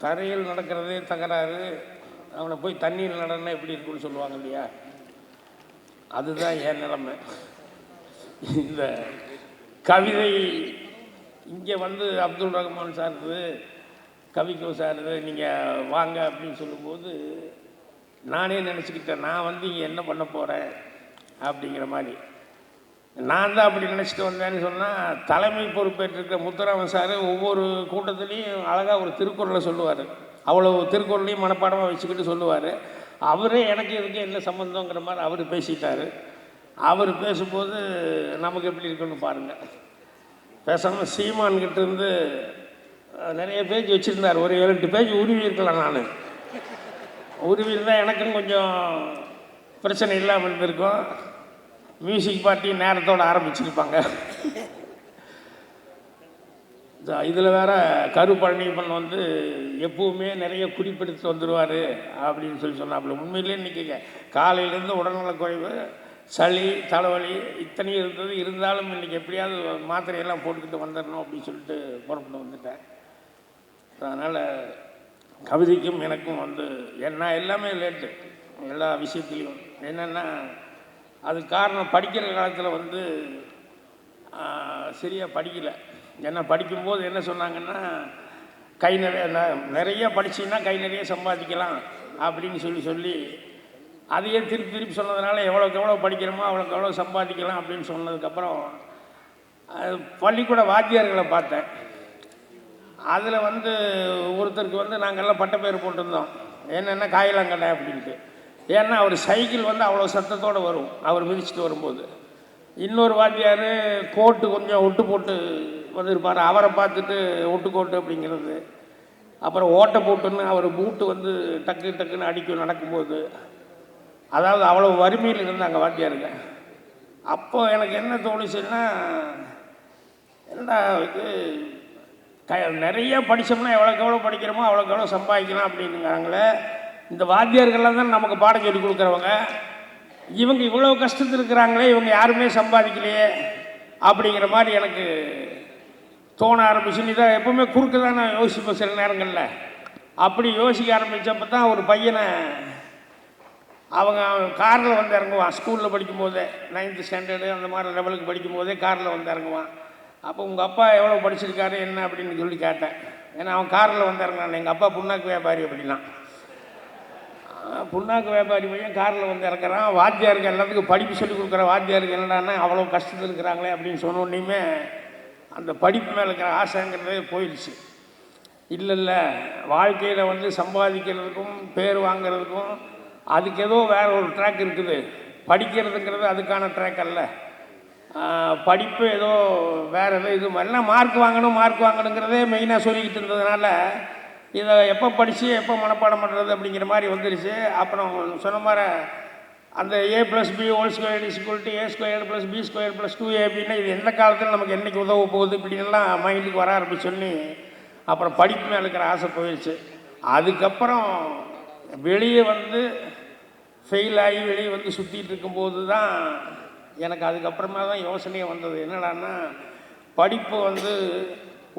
தரையில் நடக்கிறதே தகராறு, அவனை போய் தண்ணியில் நடனா எப்படி இருக்குன்னு சொல்லுவாங்க இல்லையா? அதுதான் என் நிலைமை. இந்த கவிதை இங்கே வந்து அப்துல் ரஹ்மான் சார்து, கவிக்கோ சார்து நீங்கள் வாங்க அப்படின்னு சொல்லும்போது நானே நினச்சிக்கிட்டேன், நான் வந்து இங்கே என்ன பண்ண போகிறேன் அப்படிங்கிற மாதிரி. நான் தான் அப்படி நினச்சிட்டு வந்தேன்னு சொன்னால், தலைமை பொறுப்பேற்றிருக்க முத்துராமன் சார் ஒவ்வொரு கூட்டத்துலேயும் அழகாக ஒரு திருக்குறளை சொல்லுவார். அவ்வளோ திருக்குறளையும் மனப்பாடமாக வச்சுக்கிட்டு சொல்லுவார். அவரே எனக்கு இதுக்கு என்ன சம்மந்தங்கிற மாதிரி அவர் பேசிட்டார். அவர் பேசும்போது நமக்கு எப்படி இருக்குன்னு பாருங்கள். பேசாமல் சீமான்கிட்ட இருந்து நிறைய பேஜ் வச்சுருந்தார். ஒரு 7-8 பேஜ் உருவி இருக்கலாம். நான் உருவி இருந்தால் எனக்கும் கொஞ்சம் பிரச்சனை இல்லாமல் இருந்திருக்கும். மியூசிக் பார்ட்டி நேரத்தோடு ஆரம்பிச்சிருப்பாங்க. இதில் வேறு கருப்பழனியப்பன் வந்து எப்பவுமே நிறைய குறிப்பெடுத்து வந்துடுவார் அப்படின்னு சொன்னாப்புல. உண்மையிலே இன்றைக்கி காலையிலேருந்து உடல்நலக் குறைவு, சளி, தலைவலி இத்தனையும் இருந்தது. இருந்தாலும் இன்றைக்கி எப்படியாவது மாத்திரையெல்லாம் போட்டுக்கிட்டு வந்துடணும் அப்படின்னு சொல்லிட்டு புறப்பட்டு வந்துட்டேன். அதனால் கவிதைக்கும் எனக்கும் வந்து நான் எல்லாமே லேட்டு எல்லா விஷயத்துலேயும். என்னென்னா அதுக்கு காரணம் படிக்கிற காலத்தில் வந்து சரியாக படிக்கலை. ஏன்னா படிக்கும்போது என்ன சொன்னாங்கன்னா, கை நிறைய படிச்சிங்கன்னா கை நிறைய சம்பாதிக்கலாம் அப்படின்னு சொல்லி அதையே திருப்பி சொன்னதுனால எவ்வளோக்கு எவ்வளோ படிக்கிறோமோ அவ்வளோக்கு எவ்வளோ சம்பாதிக்கலாம் அப்படின்னு சொன்னதுக்கப்புறம் பள்ளிக்கூட வாத்தியார்களை பார்த்தேன். அதில் வந்து ஒருத்தருக்கு வந்து நாங்கள்லாம் பட்டப்பேர் போட்டிருந்தோம், என்னென்னா காயலாங்கடை அப்படின்ட்டு. ஏன்னா அவர் சைக்கிள் வந்து அவ்வளோ சத்தத்தோடு வரும் அவர் மிதிச்சுட்டு வரும்போது. இன்னொரு வாத்தியார் கோட்டு கொஞ்சம் ஒட்டு போட்டு வந்திருப்பார், அவரை பார்த்துட்டு ஒட்டுக்கோட்டு அப்படிங்கிறது. அப்புறம் ஓட்டை போட்டுன்னு அவர் பூட்டு வந்து டக்குன்னு அடிக்கும் நடக்கும்போது. அதாவது அவ்வளோ வறுமையில் இருந்தாங்க வாத்தியாருங்க. அப்போ எனக்கு என்ன தோணுச்சுன்னா, என்னடா இது நிறைய படித்தோம்னா எவ்வளோக்கு எவ்வளோ படிக்கிறோமோ அவ்வளோக்கு எவ்வளோ சம்பாதிக்கலாம் அப்படின்னுங்கிறாங்களே. இந்த வாத்தியார்கள்லாம் தான் நமக்கு பாடம் சொல்லி கொடுக்குறவங்க. இவங்க இவ்வளோ கஷ்டத்தில் இருக்கிறாங்களே, இவங்க யாருமே சம்பாதிக்கலையே அப்படிங்கிற மாதிரி எனக்கு தோண ஆரம்பிச்சுன்னு. இதை எப்பவுமே குறுக்க தான் நான் யோசிப்பேன் சில நேரங்களில். அப்படி யோசிக்க ஆரம்பித்தப்போ தான் ஒரு பையனை அவங்க காரில் வந்து இறங்குவான். ஸ்கூலில் படிக்கும்போதே 9th ஸ்டாண்டர்டு அந்த மாதிரி லெவலுக்கு படிக்கும்போதே காரில் வந்து இறங்குவான். அப்போ உங்கள் அப்பா எவ்வளோ படிச்சிருக்காரு என்ன அப்படின்னு சொல்லி கேட்டேன். ஏன்னா அவன் காரில் வந்து இறங்கினான். எங்கள் அப்பா புண்ணாக்கு வியாபாரி அப்படின்னா. புண்ணாக்கு வியாபாரி பையன் காரில் வந்து இறக்குறான். வாத்தியாருக்கு எல்லாத்துக்கும் படிப்பு சொல்லி கொடுக்குற வாத்தியாருக்கு என்னடான்னா அவ்வளோ கஷ்டத்தில் இருக்கிறாங்களே அப்படின்னு சொன்னோன்னையுமே அந்த படிப்பு மேலே இருக்கிற ஆசைங்கிறதே போயிடுச்சு. இல்லை வாழ்க்கையில் வந்து சம்பாதிக்கிறதுக்கும் பேர் வாங்கிறதுக்கும் அதுக்கு ஏதோ வேறு ஒரு ட்ராக் இருக்குது. படிக்கிறதுங்கிறது அதுக்கான ட்ராக் அல்ல. படிப்பு ஏதோ வேறு ஏதோ இது மாதிரிலாம் மார்க் வாங்கணுங்கிறதே மெயினாக சொல்லிக்கிட்டு இருந்ததுனால இதை எப்போ படித்து எப்போ மனப்பாடம் பண்ணுறது அப்படிங்கிற மாதிரி வந்துருச்சு. அப்புறம் சொன்ன மாதிரி அந்த A+B² = A² + B² + 2AB இது எந்த காலத்தில் நமக்கு என்றைக்கு உதவ போகுது இப்படின்லாம் மைண்டுக்கு வர ஆரம்பிச்சோன்னே அப்புறம் படிப்பு மேலே இருக்கிற ஆசை போயிடுச்சு. அதுக்கப்புறம் வெளியே வந்து ஃபெயில் ஆகி வெளியே வந்து சுற்றிட்டு இருக்கும்போது தான் எனக்கு அதுக்கப்புறமா தான் யோசனையே வந்தது. என்னடான்னா, படிப்பு வந்து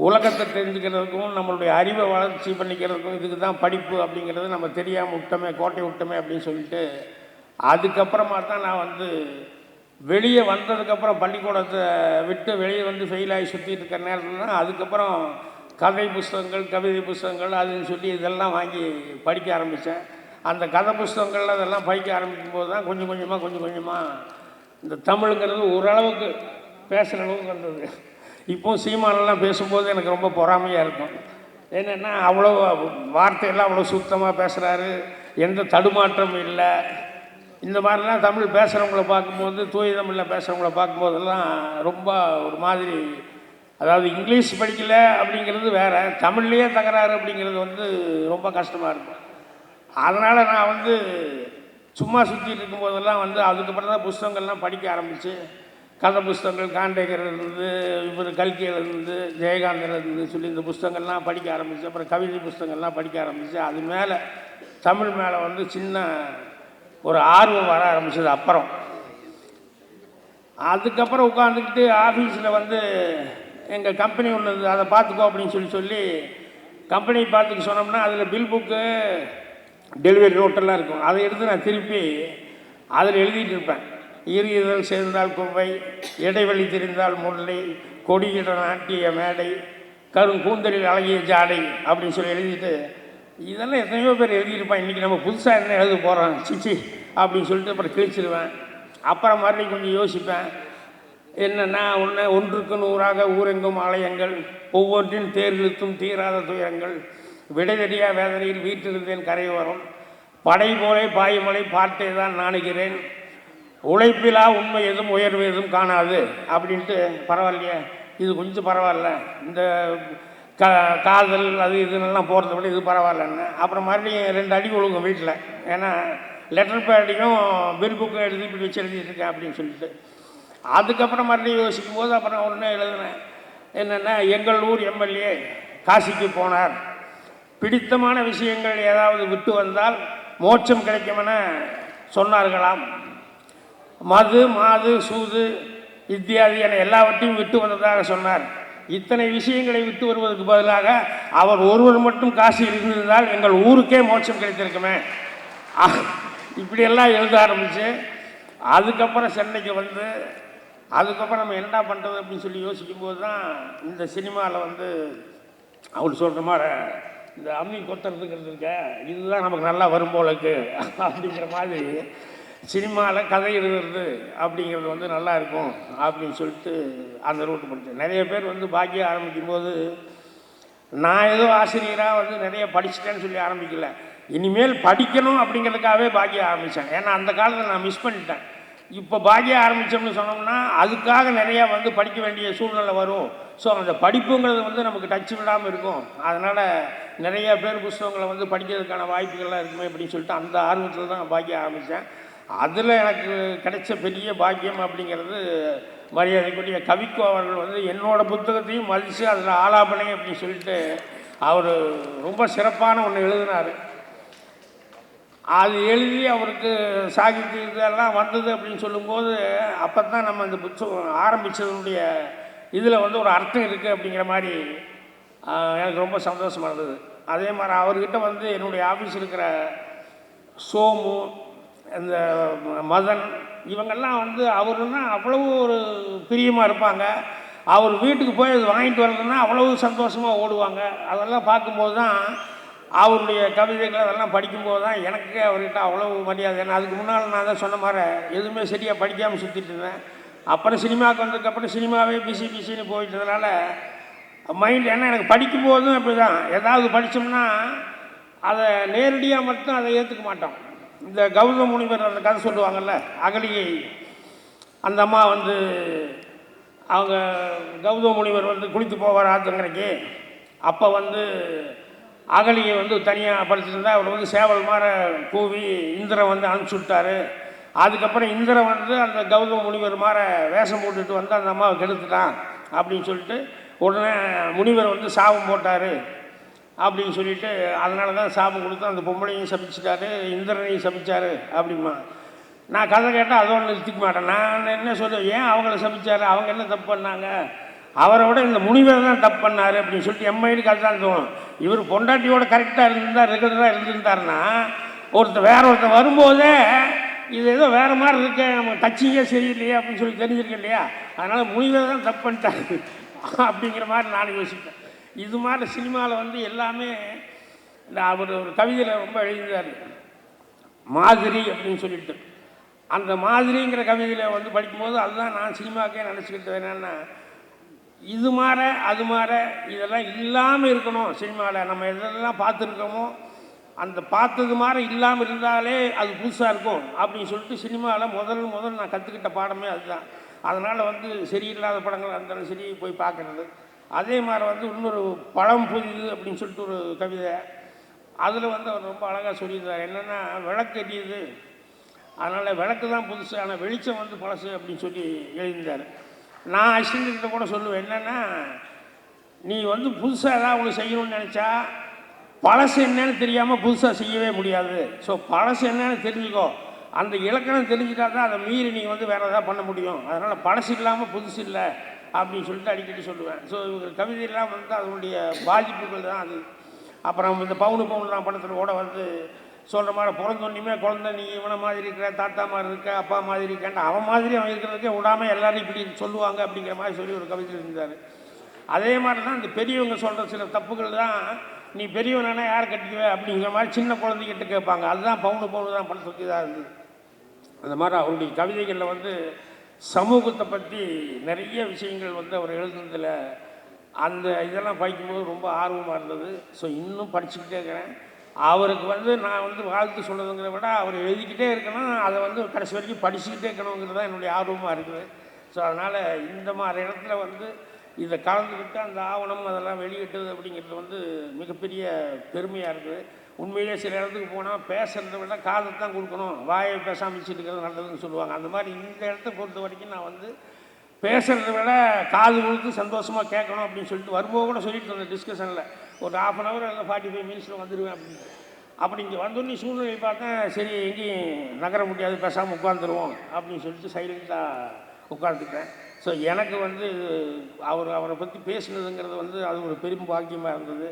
உலகத்தை தெரிஞ்சுக்கிறதுக்கும் நம்மளுடைய அறிவை வளர்ச்சி பண்ணிக்கிறதுக்கும் இதுக்கு தான் படிப்பு அப்படிங்கிறது நம்ம தெரியாமல் விட்டோமே, கோட்டை விட்டோமே அப்படின்னு சொல்லிட்டு அதுக்கப்புறமா தான் நான் வந்து வெளியே வந்ததுக்கப்புறம் பள்ளிக்கூடத்தை விட்டு வெளியே வந்து ஃபெயில் ஆகி சுற்றிட்டு இருக்கிற நேரத்தில் தான் அதுக்கப்புறம் கதை புஸ்தகங்கள், கவிதை புஸ்தகங்கள் அதுன்னு சொல்லி இதெல்லாம் வாங்கி படிக்க ஆரம்பித்தேன். அந்த கதை புஸ்தகங்கள் அதெல்லாம் படிக்க ஆரம்பிக்கும் போது தான் கொஞ்சம் கொஞ்சமாக இந்த தமிழுங்கிறது ஓரளவுக்கு பேசுகிற அளவுக்கு வந்தது. இப்போது சீமானெல்லாம் பேசும்போது எனக்கு ரொம்ப பொறாமையாக இருக்கும். என்னென்னா அவ்வளோ வார்த்தையெல்லாம் அவ்வளோ சுத்தமாக பேசுகிறாரு, எந்த தடுமாற்றமும் இல்லை. இந்த மாதிரிலாம் தமிழ் பேசுகிறவங்கள பார்க்கும்போது, தூய தமிழில் பேசுகிறவங்கள பார்க்கும்போதெல்லாம் ரொம்ப ஒரு மாதிரி, அதாவது இங்கிலீஷ் படிக்கலை அப்படிங்கிறது வேறு, தமிழ்லேயே தகராறு அப்படிங்கிறது வந்து ரொம்ப கஷ்டமாக இருக்கும். அதனால் நான் வந்து சும்மா சுற்றிட்டு இருக்கும்போதெல்லாம் வந்து அதுக்கப்புறம் தான் புஸ்தகங்கள்லாம் படிக்க ஆரம்பித்து, கதை புஸ்தகங்கள் காண்டேகர்லேருந்து இவர் கல்கியிலேருந்து ஜெயகாந்தன்லேருந்து சொல்லி இந்த புஸ்தகங்கள்லாம் படிக்க ஆரம்பித்து, அப்புறம் கவிதை புஸ்தகங்கள்லாம் படிக்க ஆரம்பித்து, அது மேலே தமிழ் மேலே வந்து சின்ன ஒரு ஆர்வம் வர ஆரம்பிச்சது. அதுக்கப்புறம் உட்காந்துக்கிட்டு ஆஃபீஸில் வந்து எங்கள் கம்பெனி ஒன்று இருந்தது, அதை பார்த்துக்கோ அப்படின்னு சொல்லி கம்பெனி பார்த்துக்கு சொன்னோம்னா அதில் பில் புக்கு டெலிவரி நோட்டெல்லாம் இருக்கும். அதை எடுத்து நான் திருப்பி அதில் எழுதிட்டு இருப்பேன். ஈரியதல் சேர்ந்தால் குவை, இடைவெளி தெரிந்தால் முல்லை, கொடியிட நாட்டிய மேடை, கூந்தலில் அழகிய ஜாடை அப்படின்னு சொல்லி எழுதிட்டு, இதெல்லாம் எத்தனையோ பேர் எழுதியிருப்பான். இன்றைக்கி நம்ம புதுசாக என்ன எழுத போகிறோம் சிச்சி அப்படின்னு சொல்லிட்டு அப்புறம் கிழிச்சிடுவேன். அப்புறம் மறுபடியும் கொஞ்சம் யோசிப்பேன். என்னென்னா ஒன்றுக்கு நூறாக ஊரெங்கும் ஆலயங்கள், ஒவ்வொன்றின் தேர்தலுத்தும் தீராத துயரங்கள், விடைதறியா வேதனையில் வீட்டிலிருந்தேன் கரையோரம், படை போலே பாயுமலை பார்த்தே தான் நாணுகிறேன், உழைப்பிலா உண்மை எதுவும் உயர்வு எதுவும் காணாது அப்படின்ட்டு. பரவாயில்லையே, இது கொஞ்சம் பரவாயில்ல, இந்த காதல் அது இதுன்னெல்லாம் போகிறத விட இது பரவாயில்லன்னு. அப்புறம் மறுபடியும் 2 அடி ஒழுங்கும் வீட்டில். ஏன்னா லெட்டர் பேடையும் பில் புக்கும் எழுதி இப்படி வச்சு எழுதிட்டுருக்கேன் அப்படின்னு சொல்லிட்டு. அதுக்கப்புறம் மறுபடியும் யோசிக்கும் போது அப்புறம் ஒன்று எழுதுனேன். என்னென்னா, எங்கள் ஊர் எம்எல்ஏ காசிக்கு போனார், பிடித்தமான விஷயங்கள் ஏதாவது விட்டு வந்தால் மோட்சம் கிடைக்குமென சொன்னார்களாம். மது மாது சூது இத்தியாதி என எல்லாவற்றையும் விட்டு வந்ததாக சொன்னார். இத்தனை விஷயங்களை விட்டு வருவதற்கு பதிலாக அவர் ஒருவர் மட்டும் காசியில் இருந்திருந்தால் எங்கள் ஊருக்கே மோட்சம் கிடைத்திருக்குமே. இப்படியெல்லாம் எழுத ஆரம்பித்து அதுக்கப்புறம் சென்னைக்கு வந்து அதுக்கப்புறம் நம்ம என்ன பண்ணுறது அப்படின்னு சொல்லி யோசிக்கும்போது தான் இந்த சினிமாவில் அவர் சொல்கிற மாதிரி இந்த அம்மி கொத்துறதுங்கிறது இருக்க, இதுதான் நமக்கு நல்லா வரும் போலக்கு அப்படிங்கிற மாதிரி சினிமாவில் கதை எழுதுறது அப்படிங்கிறது நல்லா இருக்கும் அப்படின்னு சொல்லிட்டு அந்த ரூட்டு படித்தேன். நிறைய பேர் பாக்கியம் ஆரம்பிக்கும் போது நான் ஏதோ ஆசிரியராக நிறைய படிச்சுட்டேன்னு சொல்லி ஆரம்பிக்கல, இனிமேல் படிக்கணும் அப்படிங்கிறதுக்காகவே பாக்கியம் ஆரம்பித்தேன். ஏன்னா அந்த காலத்தில் நான் மிஸ் பண்ணிட்டேன். இப்போ பாக்கியம் ஆரம்பித்தோம்னு சொன்னோம்னா அதுக்காக நிறையா படிக்க வேண்டிய சூழ்நிலை வரும். ஸோ அந்த படிப்புங்கிறது நமக்கு டச் விடாமல் இருக்கும். அதனால் நிறைய பேர் புஸ்தகங்களை படிக்கிறதுக்கான வாய்ப்புகள்லாம் இருக்குமே அப்படின்னு சொல்லிட்டு அந்த ஆர்வத்தில் தான் பாக்கியம் ஆரம்பித்தேன். அதில் எனக்கு கிடைச்ச பெரிய பாக்கியம் அப்படிங்கிறது மரியாதைக்குரிய கவிக்கோ அவர்கள் என்னோடய புத்தகத்தையும் மதித்து அதில் ஆலாபனை அப்படின்னு சொல்லிட்டு அவர் ரொம்ப சிறப்பான ஒன்று எழுதினார். அது எழுதி அவருக்கு சாகித்ய இதெல்லாம் வந்தது அப்படின்னு சொல்லும்போது அப்போ தான் நம்ம இந்த புத்தகம் ஆரம்பித்ததுடைய இதில் ஒரு அர்த்தம் இருக்குது அப்படிங்கிற மாதிரி எனக்கு ரொம்ப சந்தோஷமாக இருந்தது. அதே மாதிரி அவர்கிட்ட என்னுடைய ஆஃபீஸ் இருக்கிற சோமு, இந்த மதன், இவங்கெல்லாம் அவருன்னா அவ்வளவு ஒரு பிரியமாக இருப்பாங்க. அவர் வீட்டுக்கு போய் அது வாங்கிட்டு வர்றதுன்னா அவ்வளவு சந்தோஷமாக ஓடுவாங்க. அதெல்லாம் பார்க்கும்போது தான் அவருடைய கவிதைகள் அதெல்லாம் படிக்கும்போது தான் எனக்கு அவர்கிட்ட அவ்வளவு மரியாதை. ஏன்னா அதுக்கு முன்னால் நான் தான் சொன்ன மாதிரி எதுவுமே சரியாக படிக்காமல் சுற்றிட்டு இருந்தேன். அப்புறம் சினிமாவுக்கு வந்ததுக்கப்புறம் சினிமாவே பிசின்னு போயிட்டதுனால மைண்ட், ஏன்னா எனக்கு படிக்கும்போதும் அப்படி தான், ஏதாவது படித்தோம்னா அதை நேரடியாக மட்டும் அதை ஏற்றுக்க மாட்டோம். இந்த கௌதம முனிவர் அந்த கதை சொல்லுவாங்கள்ல, அகலியை, அந்த அம்மா அவங்க கௌதம முனிவர் குளித்து போவார் ஆத்தங்கரைக்கு. அப்போ அகலியை தனியாக படிச்சிருந்தா அவர் சேவல் மாதிரி கூவி இந்திரன் அனுப்பிச்சி விட்டார். அதுக்கப்புறம் இந்திரன் அந்த கௌதம முனிவர் மாதிரி வேஷம் போட்டுட்டு அந்த அம்மாவை கெடுத்துட்டான் அப்படின்னு சொல்லிட்டு உடனே முனிவர் சாபம் போட்டார் அப்படின்னு சொல்லிட்டு, அதனால தான் சாபம் கொடுத்து அந்த பொம்பளையும் சபிச்சிட்டாரு, இந்திரனையும் சபிச்சார் அப்படிமா. நான் கதை கேட்டால் அதோட நிறுத்திக்க மாட்டேன். நான் என்ன சொல்லுவேன், ஏன் அவங்கள சபிச்சார், அவங்க என்ன தப்பு பண்ணாங்க, அவரை விட இந்த முனிவர் தான் தப்பு பண்ணார் அப்படின்னு சொல்லிட்டு எம்ஐடிக்கு அதுதான் தோணும். இவர் பொண்டாட்டியோட கரெக்டாக இருந்திருந்தார், ரெகுலராக இருந்திருந்தாருன்னா வேற ஒருத்தர் வரும்போதே இது ஏதோ வேறு மாதிரி இருக்க, நம்ம டச்சிங்கே சரியில்லையே அப்படின்னு சொல்லி தெரிஞ்சிருக்கேன் இல்லையா. அதனால் முனிவர் தான் தப்பு பண்ணிட்டாரு அப்படிங்கிற மாதிரி நான் யோசிப்பேன். இது மாதிரி சினிமாவில் எல்லாமே இந்த அவர் ஒரு கவிதையில் ரொம்ப எழுதினார், மாதிரி அப்படின்னு சொல்லிட்டு. அந்த மாதிரிங்கிற கவிதையில் படிக்கும்போது அதுதான் நான் சினிமாக்கே நினச்சிக்கிட்டு என்னென்னா, இது மாற அது மாற இதெல்லாம் இல்லாமல் இருக்கணும் சினிமாவில். நம்ம எதெல்லாம் பார்த்துருக்கோமோ அந்த பார்த்தது மாதிரி இல்லாமல் இருந்தாலே அது புதுசாக இருக்கும் அப்படின்னு சொல்லிட்டு சினிமாவில் முதல் நான் கற்றுக்கிட்ட பாடமே அதுதான். அதனால் சரியில்லாத படங்கள் இருந்தாலும் சரி போய் பார்க்குறது. அதே மாதிரி இன்னொரு பழம் புரியுது அப்படின்னு சொல்லிட்டு ஒரு கவிதை, அதில் அவர் ரொம்ப அழகாக சொல்லியிருந்தார். என்னென்னா, விளக்கு எரியுது, அதனால் விளக்கு தான் புதுசு, ஆனால் வெளிச்சம் பழசு அப்படின்னு சொல்லி எழுதியிருந்தார். நான் அசிங்கிட்ட கூட சொல்லுவேன், என்னென்னா, நீ புதுசாக ஏதாவது ஒன்று செய்யணும்னு நினச்சா பழசு என்னன்னு தெரியாமல் புதுசாக செய்யவே முடியாது. ஸோ பழசு என்னன்னு தெரிஞ்சுக்கோ, அந்த இலக்கணம் தெரிஞ்சுட்டா தான் அதை மீறி நீ வேறு எதாவது பண்ண முடியும். அதனால் பழசு இல்லாமல் புதுசு இல்லை அப்படின்னு சொல்லிட்டு அடிக்கடி சொல்லுவேன். ஸோ இவங்க கவிதையெல்லாம் அதனுடைய பாதிப்புகள் தான் அது. அப்புறம் இந்த பவுனு தான் படத்தில் கூட வந்து சொல்கிற மாதிரி பிறந்தோன்னையுமே குழந்தை நீ இவனை மாதிரி இருக்கிற, தாத்தா மாதிரி இருக்க, அப்பா மாதிரி இருக்கேன்ட்டு அவன் மாதிரி அவன் இருக்கிறதுக்கே விடாமல் எல்லாரும் இப்படி சொல்லுவாங்க அப்படிங்கிற மாதிரி சொல்லி ஒரு கவிதை இருந்தார். அதே மாதிரி தான் இந்த பெரியவங்க சொல்கிற சில தப்புகள் தான் நீ பெரியவனானா யார் கட்டிக்குவே அப்படிங்கிற மாதிரி சின்ன குழந்தைகிட்ட கேட்பாங்க. அதுதான் பவுனு தான் படத்துக்கு இதாக இருந்தது. அந்த மாதிரி அவருடைய கவிதைகளில் வந்து சமூகத்தை பற்றி நிறைய விஷயங்கள் வந்து அவர் எழுதுனதில் அந்த இதெல்லாம் படிக்கும்போது ரொம்ப ஆர்வமாக இருந்தது. ஸோ இன்னும் படிச்சுக்கிட்டே இருக்கிறேன். அவருக்கு வந்து நான் வந்து வாழ்த்து சொல்கிறதுங்கிறத விட அவர் எழுதிக்கிட்டே இருக்கணும், அதை வந்து கடைசி வரைக்கும் படிச்சுக்கிட்டே இருக்கணுங்கிறது தான் என்னுடைய ஆர்வமாக இருக்குது. ஸோ அதனால் இந்த மாதிரி இடத்துல வந்து இதை கலந்துக்கிட்டு அந்த ஆவணம் அதெல்லாம் வெளியிட்டது அப்படிங்கிறது வந்து மிகப்பெரிய பெருமையாக இருக்குது. உண்மையிலே சில இடத்துக்கு போனால் பேசுகிறத விட காதை தான் கொடுக்கணும், வாயை பேசாமல் வச்சுட்டு இருக்கிறது நல்லதுன்னு சொல்லுவாங்க. அந்த மாதிரி இந்த இடத்த பொறுத்த வரைக்கும் நான் வந்து பேசுகிறத விட காது கொடுத்து சந்தோஷமாக கேட்கணும் அப்படின்னு சொல்லிட்டு வரும்போது கூட சொல்லிட்டு இருந்தேன் டிஸ்கஷனில், ஒரு 1/2 hour இல்லை 45 minutes வந்துடுவேன் அப்படின்னு. அப்படி இங்கே வந்தோடனே சூழ்நிலை பார்த்தேன், சரி எங்கேயும் நகர முடியாது, பேசாமல் உட்காந்துருவோம் அப்படின்னு சொல்லிட்டு சைலண்ட்டாக உட்காந்துட்டேன். ஸோ எனக்கு வந்து அவரை பற்றி பேசுனதுங்கிறது வந்து அது ஒரு பெரும் பாக்கியமாக இருந்தது.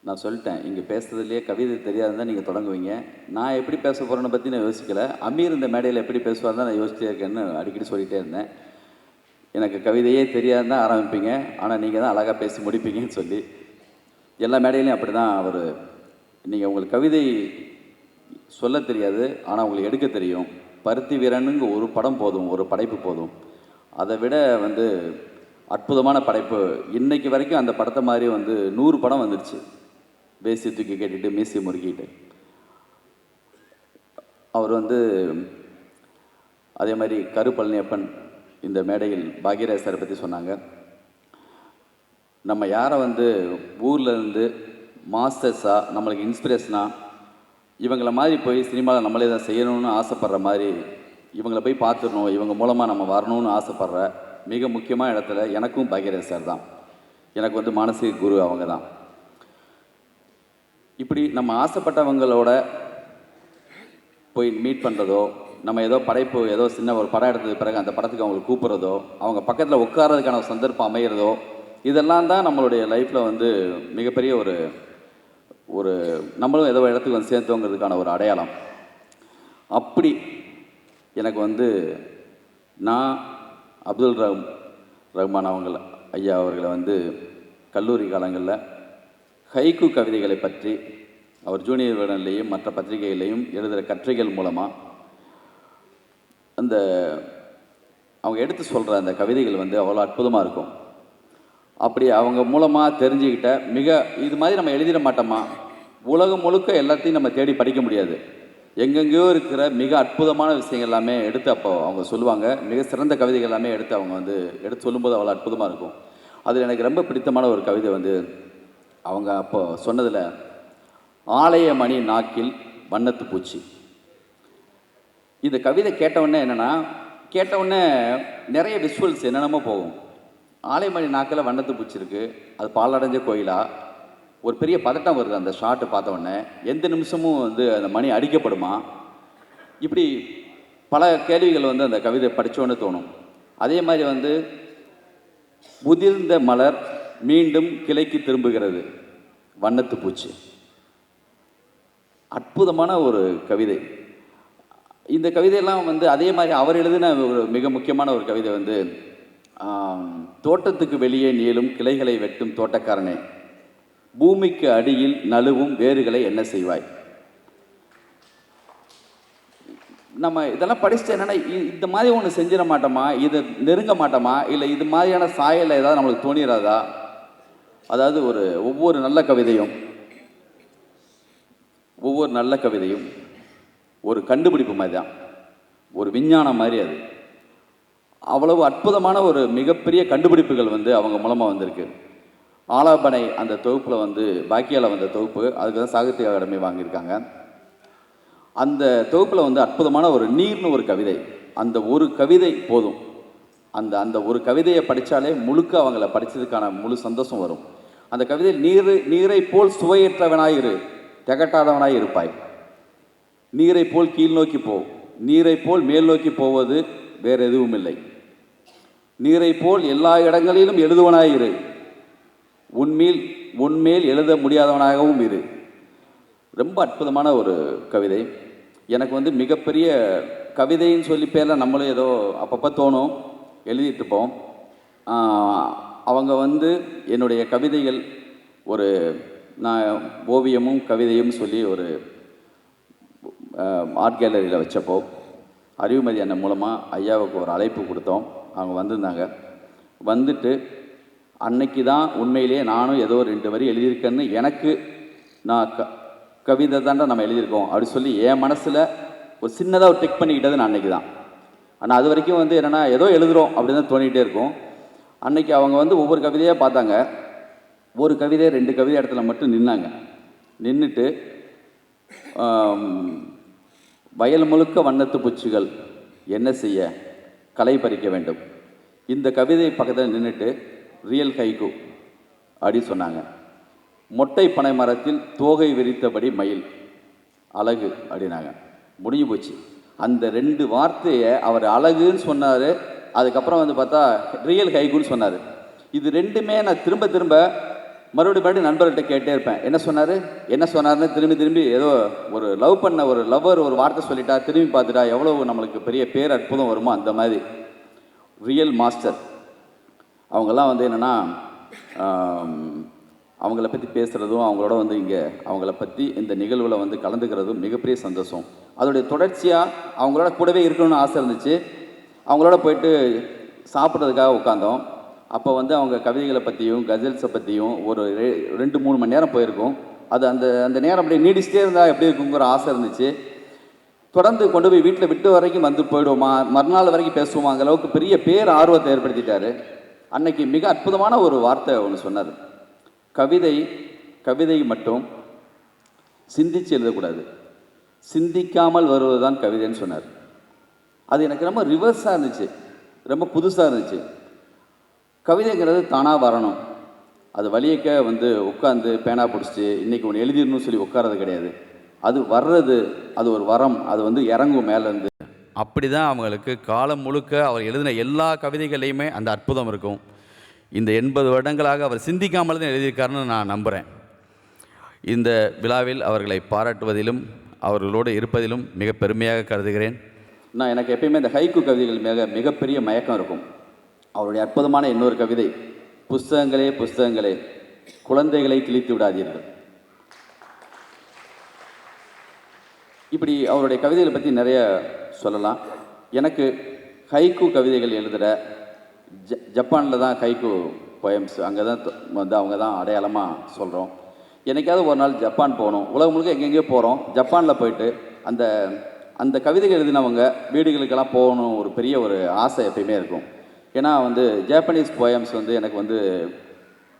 நான் சொல்லிட்டேன், இங்கே பேசுறதுலேயே கவிதை தெரியாதுன்னு தான் நீங்கள் தொடங்குவீங்க. நான் எப்படி பேச போகிறேன்னு பற்றி நான் யோசிக்கலை. அமீர் இந்த மேடையில் எப்படி பேசுவார் தான் நான் யோசிச்சிட்டே இருக்கேன்னு அடிக்கடி சொல்லிகிட்டே இருந்தேன். எனக்கு கவிதையே தெரியாதுன்னு தான் ஆரம்பிப்பீங்க, ஆனால் நீங்கள் தான் அழகாக பேசி முடிப்பீங்கன்னு சொல்லி எல்லா மேடையிலையும் அப்படி தான் அவர். நீங்கள் உங்களுக்கு கவிதை சொல்ல தெரியாது, ஆனால் உங்களுக்கு எடுக்க தெரியும். பருத்தி வீரனுங்க ஒரு படம் போதும், ஒரு படைப்பு போதும். அதை விட வந்து அற்புதமான படைப்பு. இன்றைக்கு வரைக்கும் அந்த படத்தை மாதிரி வந்து 100 படம் வந்துடுச்சு. வேசி தூக்கி கேட்டுட்டு மீசி முறுக்கிட்டு. அவர் வந்து அதே மாதிரி கருப்பழனியப்பன் இந்த மேடையில் பாக்யராஜ் சாரை பற்றி சொன்னாங்க. நம்ம யாரை வந்து ஊரில் இருந்து மாஸ்டர்ஸாக நம்மளுக்கு இன்ஸ்பிரேஷனாக இவங்களை மாதிரி போய் சினிமாவில் நம்மளே தான் செய்யணும்னு ஆசைப்படுற மாதிரி இவங்களை போய் பார்த்துடணும், இவங்க மூலமாக நம்ம வரணும்னு ஆசைப்படுற மிக முக்கியமான இடத்துல எனக்கும் பாக்யராஜ் சார் தான். எனக்கு வந்து மானசீக குரு அவங்க தான். இப்படி நம்ம ஆசைப்பட்டவங்களோட போய் மீட் பண்ணுறதோ, நம்ம ஏதோ படைப்பு ஏதோ சின்ன ஒரு படம் எடுத்தது பிறகு அந்த படத்துக்கு அவங்களை கூப்பிட்றதோ, அவங்க பக்கத்தில் உட்கார்றதுக்கான சந்தர்ப்பம் அமைகிறதோ, இதெல்லாம் தான் நம்மளுடைய லைஃப்பில் வந்து மிகப்பெரிய ஒரு நம்மளும் ஏதோ இடத்துக்கு வந்து சேர்த்தோங்கிறதுக்கான ஒரு அடையாளம். அப்படி எனக்கு வந்து நான் அப்துல் ரஹ்மான் ஐயா அவர்களை வந்து கல்லூரி காலங்களில் ஹைக்கூ கவிதைகளை பற்றி அவர் ஜூனியர் விகடன்லேயும் மற்ற பத்திரிகைகளையும் எழுதுகிற கட்டுரைகள் மூலமாக அந்த அவங்க எடுத்து சொல்கிற அந்த கவிதைகள் வந்து அவ்வளோ அற்புதமாக இருக்கும். அப்படி அவங்க மூலமாக தெரிஞ்சுக்கிட்ட இது மாதிரி நம்ம எழுதிட மாட்டோமா, உலகம் முழுக்க எல்லாத்தையும் நம்ம தேடி படிக்க முடியாது. எங்கெங்கேயோ இருக்கிற மிக அற்புதமான விஷயங்கள் எல்லாமே எடுத்து அப்போ அவங்க சொல்லுவாங்க. மிக சிறந்த கவிதைகள் எல்லாமே எடுத்து அவங்க வந்து எடுத்து சொல்லும்போது அவ்வளோ அற்புதமாக இருக்கும். அதில் எனக்கு ரொம்ப பிடித்தமான ஒரு கவிதை வந்து அவங்க அப்போ சொன்னதில், ஆலய மணி நாக்கில் வண்ணத்து பூச்சி. இந்த கவிதை கேட்டவுடனே என்னென்னா, கேட்டவுடனே நிறைய விஷுவல்ஸ் என்னென்னமோ போகும். ஆலயமணி நாக்கில் வண்ணத்து பூச்சி இருக்குது, அது பாலடைஞ்ச கோயிலா, ஒரு பெரிய பதட்டம் வருது அந்த ஷாட்டு பார்த்த உடனே, எந்த நிமிஷமும் வந்து அந்த மணி அடிக்கப்படுமா, இப்படி பல கேள்விகள் வந்து அந்த கவிதை படித்தோன்னு தோணும். அதே மாதிரி வந்து முதிர்ந்த மலர் மீண்டும் கிளைக்கு திரும்புகிறது, வண்ணத்து பூச்சி. அற்புதமான ஒரு கவிதை. இந்த கவிதையெல்லாம் வந்து அதே மாதிரி அவர் எழுதின ஒரு மிக முக்கியமான ஒரு கவிதை வந்து, தோட்டத்துக்கு வெளியே நீளும் கிளைகளை வெட்டும் தோட்டக்காரனே, பூமிக்கு அடியில் நழுவும் வேறுகளை என்ன செய்வாய். நம்ம இதெல்லாம் படிச்சுட்டு என்னென்னா, இந்த மாதிரி ஒன்று செஞ்சிட மாட்டோமா, இதை நெருங்க மாட்டோமா, இல்லை இது மாதிரியான சாயலில் ஏதாவது நம்மளுக்கு தோணிடாதா. அதாவது ஒவ்வொரு நல்ல கவிதையும் ஒரு கண்டுபிடிப்பு மாதிரி தான், ஒரு விஞ்ஞானம் மாதிரி. அது அவ்வளவு அற்புதமான ஒரு மிகப்பெரிய கண்டுபிடிப்புகள் வந்து அவங்க மூலமாக வந்திருக்கு. ஆலாபனை அந்த தொகுப்பில் வந்து பாக்கியால் வந்த தொகுப்பு, அதுக்கு தான் சாகித்ய அகாடமி வாங்கியிருக்காங்க. அந்த தொகுப்பில் வந்து அற்புதமான ஒரு நீர்னு ஒரு கவிதை, அந்த ஒரு கவிதை போதும். அந்த ஒரு கவிதையை படித்தாலே முழுக்க அவங்கள படித்ததுக்கான முழு சந்தோஷம் வரும். அந்த கவிதையில் நீரை போல் சுவையற்றவனாயிரு, திகட்டாதவனாய் இருப்பாய். நீரை போல் கீழ் நோக்கி போ, நீரை போல் மேல் நோக்கி போவது வேறு எதுவும் இல்லை. நீரை போல் எல்லா இடங்களிலும் எழுதுவனாயிரு, உன்மேல் உன்மேல் எழுத முடியாதவனாகவும் இரு. ரொம்ப அற்புதமான ஒரு கவிதை. எனக்கு வந்து மிகப்பெரிய கவிதைன்னு சொல்லி பேரில் நம்மளும் ஏதோ அப்பப்போ தோணும், எழுதிட்டு இருப்போம். அவங்க வந்து என்னுடைய கவிதைகள் ஒரு நான் ஓவியமும் கவிதையும் சொல்லி ஒரு ஆர்ட் கேலரியில் வச்சப்போ அறிவுமதி அண்ணன் மூலமாக ஐயாவுக்கு ஒரு அழைப்பு கொடுத்தோம். அவங்க வந்திருந்தாங்க. வந்துட்டு அன்னைக்கு தான் உண்மையிலேயே நானும் ஏதோ 2 வரி எழுதியிருக்கேன்னு எனக்கு நான் கவிதை தாண்டா நம்ம எழுதியிருக்கோம் அப்படி சொல்லி என் மனசில் ஒரு சின்னதாக ஒரு டிக் பண்ணிக்கிட்டது நான் அன்றைக்கி தான். ஆனால் அது வரைக்கும் வந்து என்னென்னா ஏதோ எழுதுகிறோம் அப்படின்னு தான் தோணிகிட்டே இருக்கும். அன்றைக்கி அவங்க வந்து ஒவ்வொரு கவிதையாக பார்த்தாங்க. ஒரு கவிதை 2 கவிதை இடத்துல மட்டும் நின்னாங்க. நின்றுட்டு வயல் முழுக்க வண்ணத்து பூச்சிகள் என்ன செய்ய களை பறிக்க வேண்டும், இந்த கவிதை பக்கத்தில் நின்றுட்டு ரியல் ஹைக்கூ அப்படி சொன்னாங்க. மொட்டை பனை மரத்தில் தோகை விரித்தபடி மயில் அழகு அப்படின்னாங்க. முடிஞ்சு போச்சு. அந்த 2 வார்த்தையை அவர் அழகுன்னு சொன்னார். அதுக்கப்புறம் வந்து பார்த்தா ரியல் ஹைக்கூன்னு சொன்னார். இது 2மே நான் திரும்ப திரும்ப மறுபடியும் நண்பர்கிட்ட கேட்டே இருப்பேன். என்ன சொன்னார்னு திரும்பி ஏதோ ஒரு லவ் பண்ண ஒரு லவ்வர் ஒரு வார்த்தை சொல்லிட்டா திரும்பி பார்த்துட்டா எவ்வளோ நம்மளுக்கு பெரிய பேர் அற்புதம் வருமோ அந்த மாதிரி ரியல் மாஸ்டர். அவங்கெல்லாம் வந்து என்னென்னா அவங்கள பற்றி பேசுகிறதும் அவங்களோட வந்து இங்கே அவங்கள பற்றி இந்த நிகழ்வில் வந்து கலந்துக்கிறதும் மிகப்பெரிய சந்தோஷம். அதோடைய தொடர்ச்சியாக அவங்களோட கூடவே இருக்கணும்னு ஆசை இருந்துச்சு. அவங்களோட போயிட்டு சாப்பிட்றதுக்காக உட்காந்தோம். அப்போ வந்து அவங்க கவிதைகளை பற்றியும் கசல்ஸை பற்றியும் ஒரு 2-3 மணி நேரம் போயிருக்கும். அது அந்த அந்த நேரம் அப்படியே நீடிச்சிட்டே இருந்தால் எப்படி இருக்குங்கிற ஆசை இருந்துச்சு. தொடர்ந்து கொண்டு போய் வீட்டில் விட்டு வரைக்கும் வந்து போயிடுவோமா, மறுநாள் வரைக்கும் பேசுவோமா, அந்த அளவுக்கு பெரிய பேர் ஆர்வத்தை ஏற்படுத்திட்டார். அன்னைக்கு மிக அற்புதமான ஒரு வார்த்தை ஒன்று சொன்னார். கவிதை மட்டும் சிந்திச்சு எழுதக்கூடாது, சிந்திக்காமல் வருவது தான் கவிதைன்னு சொன்னார். அது எனக்கு ரொம்ப ரிவர்ஸாக இருந்துச்சு, ரொம்ப புதுசாக இருந்துச்சு. கவிதைங்கிறது தானாக வரணும். அது வழியக்க வந்து உட்காந்து பேனா பிடிச்சி இன்றைக்கி ஒன்று எழுதிடணும்னு சொல்லி உட்காரது கிடையாது. அது வர்றது, அது ஒரு வரம். அது வந்து இறங்கும் மேலேருந்து. அப்படி தான் அவங்களுக்கு காலம் முழுக்க அவர் எழுதின எல்லா கவிதைகளையுமே அந்த அற்புதம் இருக்கும். இந்த 80 வருடங்களாக அவர் சிந்திக்காமல் தான் எழுதியிருக்காருன்னு நான் நம்புகிறேன். இந்த விழாவில் அவர்களை பாராட்டுவதிலும் அவர்களோடு இருப்பதிலும் மிக பெருமையாக கருதுகிறேன். நான் எனக்கு எப்பயுமே இந்த ஹைக்கூ கவிதைகள் மிகப்பெரிய மயக்கம் இருக்கும். அவருடைய அற்புதமான இன்னொரு கவிதை, புஸ்தகங்களே குழந்தைகளை கிழித்து விடாதீர்கள். இப்படி அவருடைய கவிதைகளை பற்றி நிறைய சொல்லலாம். எனக்கு ஹைக்கூ கவிதைகள் எழுதுகிற ஜப்பானில் தான் ஹைக்கூ போயம்ஸ் அங்கே தான் வந்து அவங்க தான் அடையாளமாக சொல்கிறோம். என்னைக்காவது ஒரு நாள் ஜப்பான் போகணும். உலகம் முழுக்க எங்கெங்கேயோ போகிறோம். ஜப்பானில் போயிட்டு அந்த அந்த கவிதைகள் எழுதினவங்க வீடுகளுக்கெல்லாம் போகணும் ஒரு பெரிய ஒரு ஆசை எப்பயுமே இருக்கும். ஏன்னா வந்து ஜாப்பனீஸ் போயம்ஸ் வந்து எனக்கு வந்து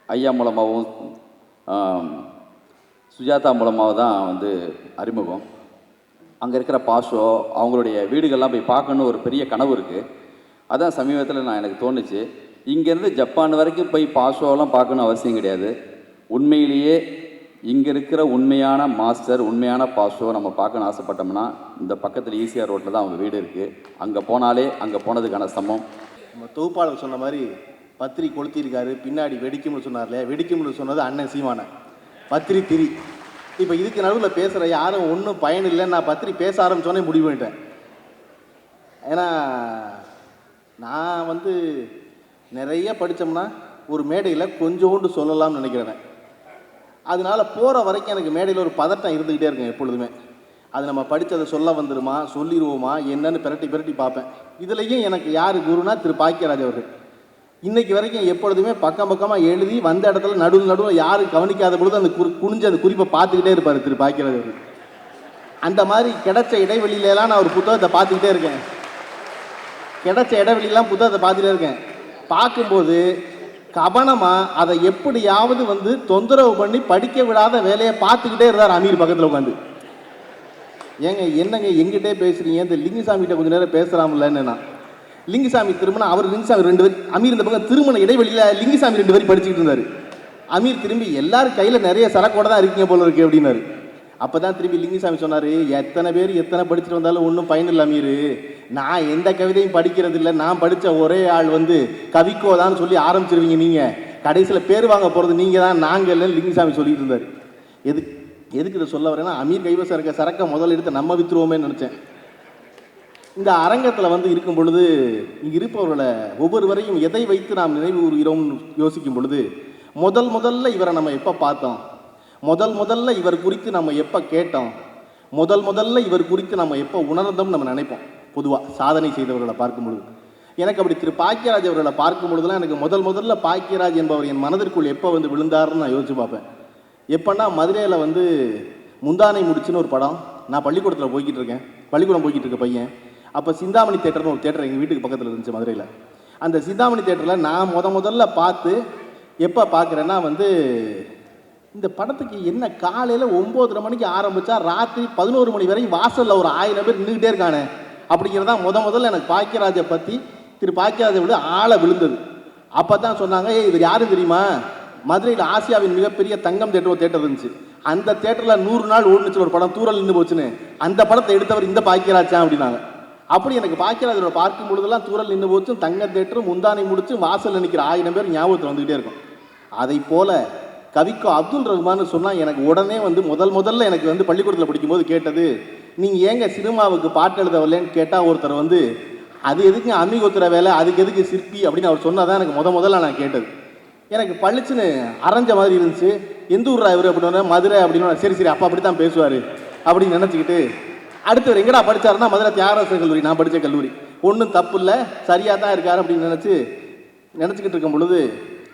ஐயா மூலமாகவும் சுஜாதா மூலமாக தான் வந்து அறிமுகம். அங்கே இருக்கிற பாஷோ அவங்களுடைய வீடுகள்லாம் போய் பார்க்கணுன்னு ஒரு பெரிய கனவு இருக்குது. அதான் சமீபத்தில் எனக்கு தோணுச்சு, இங்கேருந்து ஜப்பான் வரைக்கும் போய் பாஷோலாம் பார்க்கணும் அவசியம் கிடையாது. உண்மையிலேயே இங்கே இருக்கிற உண்மையான மாஸ்டர், உண்மையான பாஷோ நம்ம பார்க்கணுன்னு ஆசைப்பட்டோம்னா இந்த பக்கத்தில் ஈசிஆர் ரோட்டில் தான் அவங்க வீடு இருக்குது. அங்கே போனாலே அங்கே போனதுக்கான சமம். நம்ம தொகுப்பாளர் சொன்ன மாதிரி பத்திரி கொளுத்திருக்காரு, பின்னாடி வெடிக்கும்னு சொன்னார் இல்லையா, வெடிக்கும்னு சொன்னது அண்ணன் சீமான பத்திரி திரி. இப்போ இதுக்கு நடுவில் பேசுகிற யாரும் ஒன்றும் பயன் இல்லைன்னு நான் பத்திரி பேச ஆரம்பித்தோன்னே முடிவு பண்ணிட்டேன். ஏன்னா நான் வந்து நிறைய படித்தோம்னா ஒரு மேடையில் கொஞ்சோண்டு சொல்லலாம்னு நினைக்கிறேன். அதனால போகிற வரைக்கும் எனக்கு மேடையில் ஒரு பதட்டம் இருந்துக்கிட்டே இருக்கும் எப்பொழுதுமே. அது நம்ம படித்ததை சொல்ல வந்துடுமா, சொல்லிடுவோமா என்னன்னு பிரட்டி பார்ப்பேன். இதுலேயும் எனக்கு யார் குருனா திரு பாக்கியராஜ் அவர்கள். இன்றைக்கு வரைக்கும் எப்பொழுதுமே பக்கமாக எழுதி வந்த இடத்துல நடுவில் யாரும் கவனிக்காத பொழுது அந்த குனிஞ்சு அந்த குறிப்பை பார்த்துக்கிட்டே இருப்பார் திரு பாக்கியராஜ் அவர்கள். அந்த மாதிரி கிடைச்ச இடைவெளியிலலாம் நான் ஒரு புத்தகத்தை பார்த்துக்கிட்டே இருக்கேன். கிடைச்ச இடைவெளியெல்லாம் புத்தகத்தை பார்த்துட்டே இருக்கேன். பார்க்கும்போது கவனமாக அதை எப்படியாவது வந்து தொந்தரவு பண்ணி படிக்க விடாத வேலையை பார்த்துக்கிட்டே இருந்தார் அமீர் பக்கத்தில் உட்காந்து. என்னங்க எங்கிட்டே பேசுகிறீங்க, இந்த லிங்குசாமிகிட்ட கொஞ்சம் நேரம் பேசலாம்லன்னு. நான் லிங்குசாமி திரும்பினா அவர் லிங்குசாமி 2 வரி, அமீர் இந்த பக்கம் திருமண இடைவெளியில் லிங்குசாமி 2 வரி படிச்சுக்கிட்டு இருந்தார். அமீர் திரும்பி எல்லாரும் கையில் நிறைய சரக்கோட தான் இருக்கீங்க போல இருக்கு அப்படின்னாரு. அப்போ தான் திரும்பி லிங்குசாமி சொன்னார், எத்தனை பேர் எத்தனை படிச்சுட்டு வந்தாலும் ஒன்றும் பயனில்லை அமீர், நான் எந்த கவிதையும் படிக்கிறது இல்லை, நான் படித்த ஒரே ஆள் வந்து கவிக்கோதான்னு சொல்லி ஆரம்பிச்சிருவீங்க நீங்கள், கடைசியில் பேர் வாங்க போகிறது நீங்கள் தான், நாங்கள் இல்லைன்னு லிங்குசாமி சொல்லிட்டு இருந்தார். எதுக்கு இதை சொல்ல வரேன்னா, அமீர் கைவசம் இருக்க சரக்கை முதல்ல எடுத்து நம்ம விற்றுருவோமேன்னு நினச்சேன். இந்த அரங்கத்தில் வந்து இருக்கும் பொழுது இங்கே இருப்பவர்களை ஒவ்வொருவரையும் எதை வைத்து நாம் நினைவு கூறுகிறோம்னு யோசிக்கும் பொழுது, முதல்ல இவரை நம்ம எப்போ பார்த்தோம், முதல்ல இவர் குறித்து நம்ம எப்போ கேட்டோம், முதல்ல இவர் குறித்து நம்ம எப்போ உணர்ந்தோம்னு நம்ம நினைப்போம். பொதுவாக சாதனை செய்தவர்களை பார்க்கும் பொழுது எனக்கு அப்படி திரு பாக்கியராஜ் அவர்களை பார்க்கும் பொழுதுலாம் எனக்கு முதல்ல பாக்கியராஜ் என்பவர் என் மனதிற்குள் எப்போ வந்து விழுந்தாருன்னு நான் யோசிச்சு பார்ப்பேன். எப்போன்னா மதுரையில் வந்து முந்தானை முடிச்சுன்னு ஒரு படம், நான் பள்ளிக்கூடத்தில் பள்ளிக்கூடம் போய்கிட்டு இருக்க பையன். அப்போ சிந்தாமணி தேட்டர்னு ஒரு தேட்டர் எங்கள் வீட்டுக்கு பக்கத்தில் இருந்துச்சு மதுரையில். அந்த சிந்தாமணி தேட்டரில் நான் முதல்ல பார்த்து எப்போ பார்க்குறேன்னா வந்து இந்த படத்துக்கு என்ன காலையில் 9:30 மணிக்கு ஆரம்பித்தா ராத்திரி 11 மணி வரையும் வாசலில் ஒரு 1000 பேர் நின்றுக்கிட்டே இருக்கானே அப்படிங்கிறதா முதல்ல எனக்கு பாக்கியராஜை பற்றி திரு பாக்கியராஜை விட ஆளை விழுந்தது. அப்போ தான் சொன்னாங்க, இவர் யாரும் தெரியுமா, மதுரையில் ஆசியாவின் மிகப்பெரிய தங்கம் தேட்டர் ஒரு தேட்டர் இருந்துச்சு, அந்த தேட்டரில் 100 நாள் ஓடுனுச்சு ஒரு படம், தூரல் நின்று போச்சுன்னு, அந்த படத்தை எடுத்தவர் இந்த பாக்கியராஜா அப்படின்னாங்க. அப்படி எனக்கு பாக்கியராஜோட பார்க்கும் பொழுதெல்லாம் தூரல் நின்று போச்சு, தங்கம் தேட்டரும் முந்தானை முடிச்சு வாசலில் நிற்கிற 1000 பேர் ஞாபகத்தில் வந்துக்கிட்டே இருக்கும். அதை போல கவிக்கோ அப்துல் ரஹ்மான்னு சொன்னால் எனக்கு உடனே வந்து முதல்ல எனக்கு வந்து பள்ளிக்கூடத்தில் படிக்கும்போது கேட்டது, நீங்கள் ஏங்க சினிமாவுக்கு பாட்டு எழுத வரலன்னு கேட்டால் ஒருத்தர் வந்து அது எதுக்கு அம்மிகொத்துற வேலை, அதுக்கு எதுக்கு சிற்பி அப்படின்னு அவர் சொன்னதான் எனக்கு முதல்ல நான் கேட்டது. எனக்கு பளிச்சுன்னு அரைஞ்ச மாதிரி இருந்துச்சு. எந்த ஊர் இவர் அப்படின்னு மதுரை அப்படின்னு, சரி அப்பா அப்படி தான் பேசுவார் அப்படின்னு நினச்சிக்கிட்டு அடுத்தவர் எங்கடா படித்தாருன்னா மதுரை தியாகராசர் கல்லூரி, நான் படித்த கல்லூரி, ஒன்றும் தப்பு இல்லை சரியாக தான் இருக்கார் அப்படின்னு நினச்சிக்கிட்டு இருக்கும் பொழுது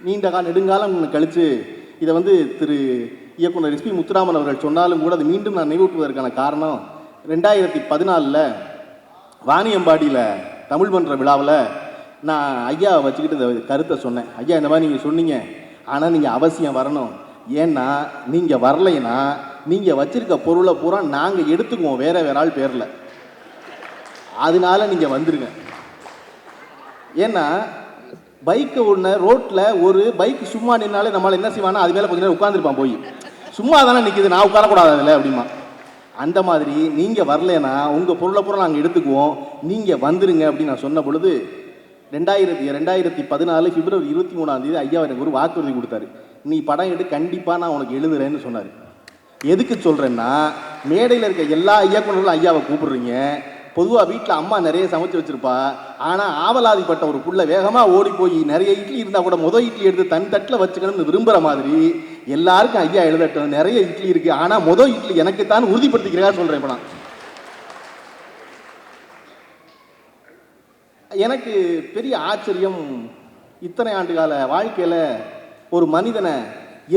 நீண்ட நெடுங்காலம் கழித்து இதை வந்து திரு இயக்குனர் எஸ்பி முத்துராமன் அவர்கள் சொன்னாலும் கூட அதை மீண்டும் நான் நினைவூட்டுவதற்கான காரணம் 2014 வாணியம்பாடியில் தமிழ் மன்ற விழாவில் நான் ஐயா வச்சுக்கிட்டு இந்த கருத்தை சொன்னேன். ஐயா இந்த மாதிரி நீங்கள் சொன்னீங்க, ஆனால் நீங்கள் அவசியம் வரணும், ஏன்னா நீங்கள் வரலைன்னா நீங்கள் வச்சிருக்க பொருளை பூரா நாங்கள் எடுத்துக்குவோம் வேற ஆள் பேரில், அதனால நீங்கள் வந்துருங்க. ஏன்னா பைக்கை ஒன்று ரோட்டில் ஒரு பைக் சும்மா நின்னாலே நம்மளால் என்ன செய்வானா அது மேலே கொஞ்ச நேரம் உட்காந்துருப்பான், போய் சும்மா தானே நிற்கிது, நான் உட்காரக்கூடாது அதில் அப்படிமா. அந்த மாதிரி நீங்கள் வரலைன்னா உங்கள் பொருளை பூரா நாங்கள் எடுத்துக்குவோம், நீங்கள் வந்துருங்க அப்படின்னு நான் சொன்ன பொழுது 2014 பிப்ரவரி 23 ஐயா எனக்கு ஒரு வாக்குறுதி கொடுத்தாரு. நீ படம் எடு, கண்டிப்பாக நான் உனக்கு எழுதுறேன்னு சொன்னார். எதுக்கு சொல்கிறேன்னா, மேடையில் இருக்க எல்லா இயக்குநர்களும் ஐயாவை கூப்பிடுறீங்க. பொதுவாக வீட்டில் அம்மா நிறைய சமைச்சு வச்சுருப்பா, ஆனால் ஆவலாதிப்பட்ட ஒரு புள்ள வேகமாக ஓடி போய் நிறைய இட்லி இருந்தால் கூட இட்லி எடுத்து தன் தட்டில் வச்சுக்கணும்னு விரும்புகிற மாதிரி எல்லாருக்கும் ஐயா எழுதட்டும், நிறைய இட்லி இருக்குது, ஆனால் இட்லி எனக்கு தான் உறுதிப்படுத்திக்கிறதா சொல்கிறேன். இப்போ நான் எனக்கு பெரிய ஆச்சரியம், இத்தனை ஆண்டுகால வாழ்க்கையில் ஒரு மனிதனை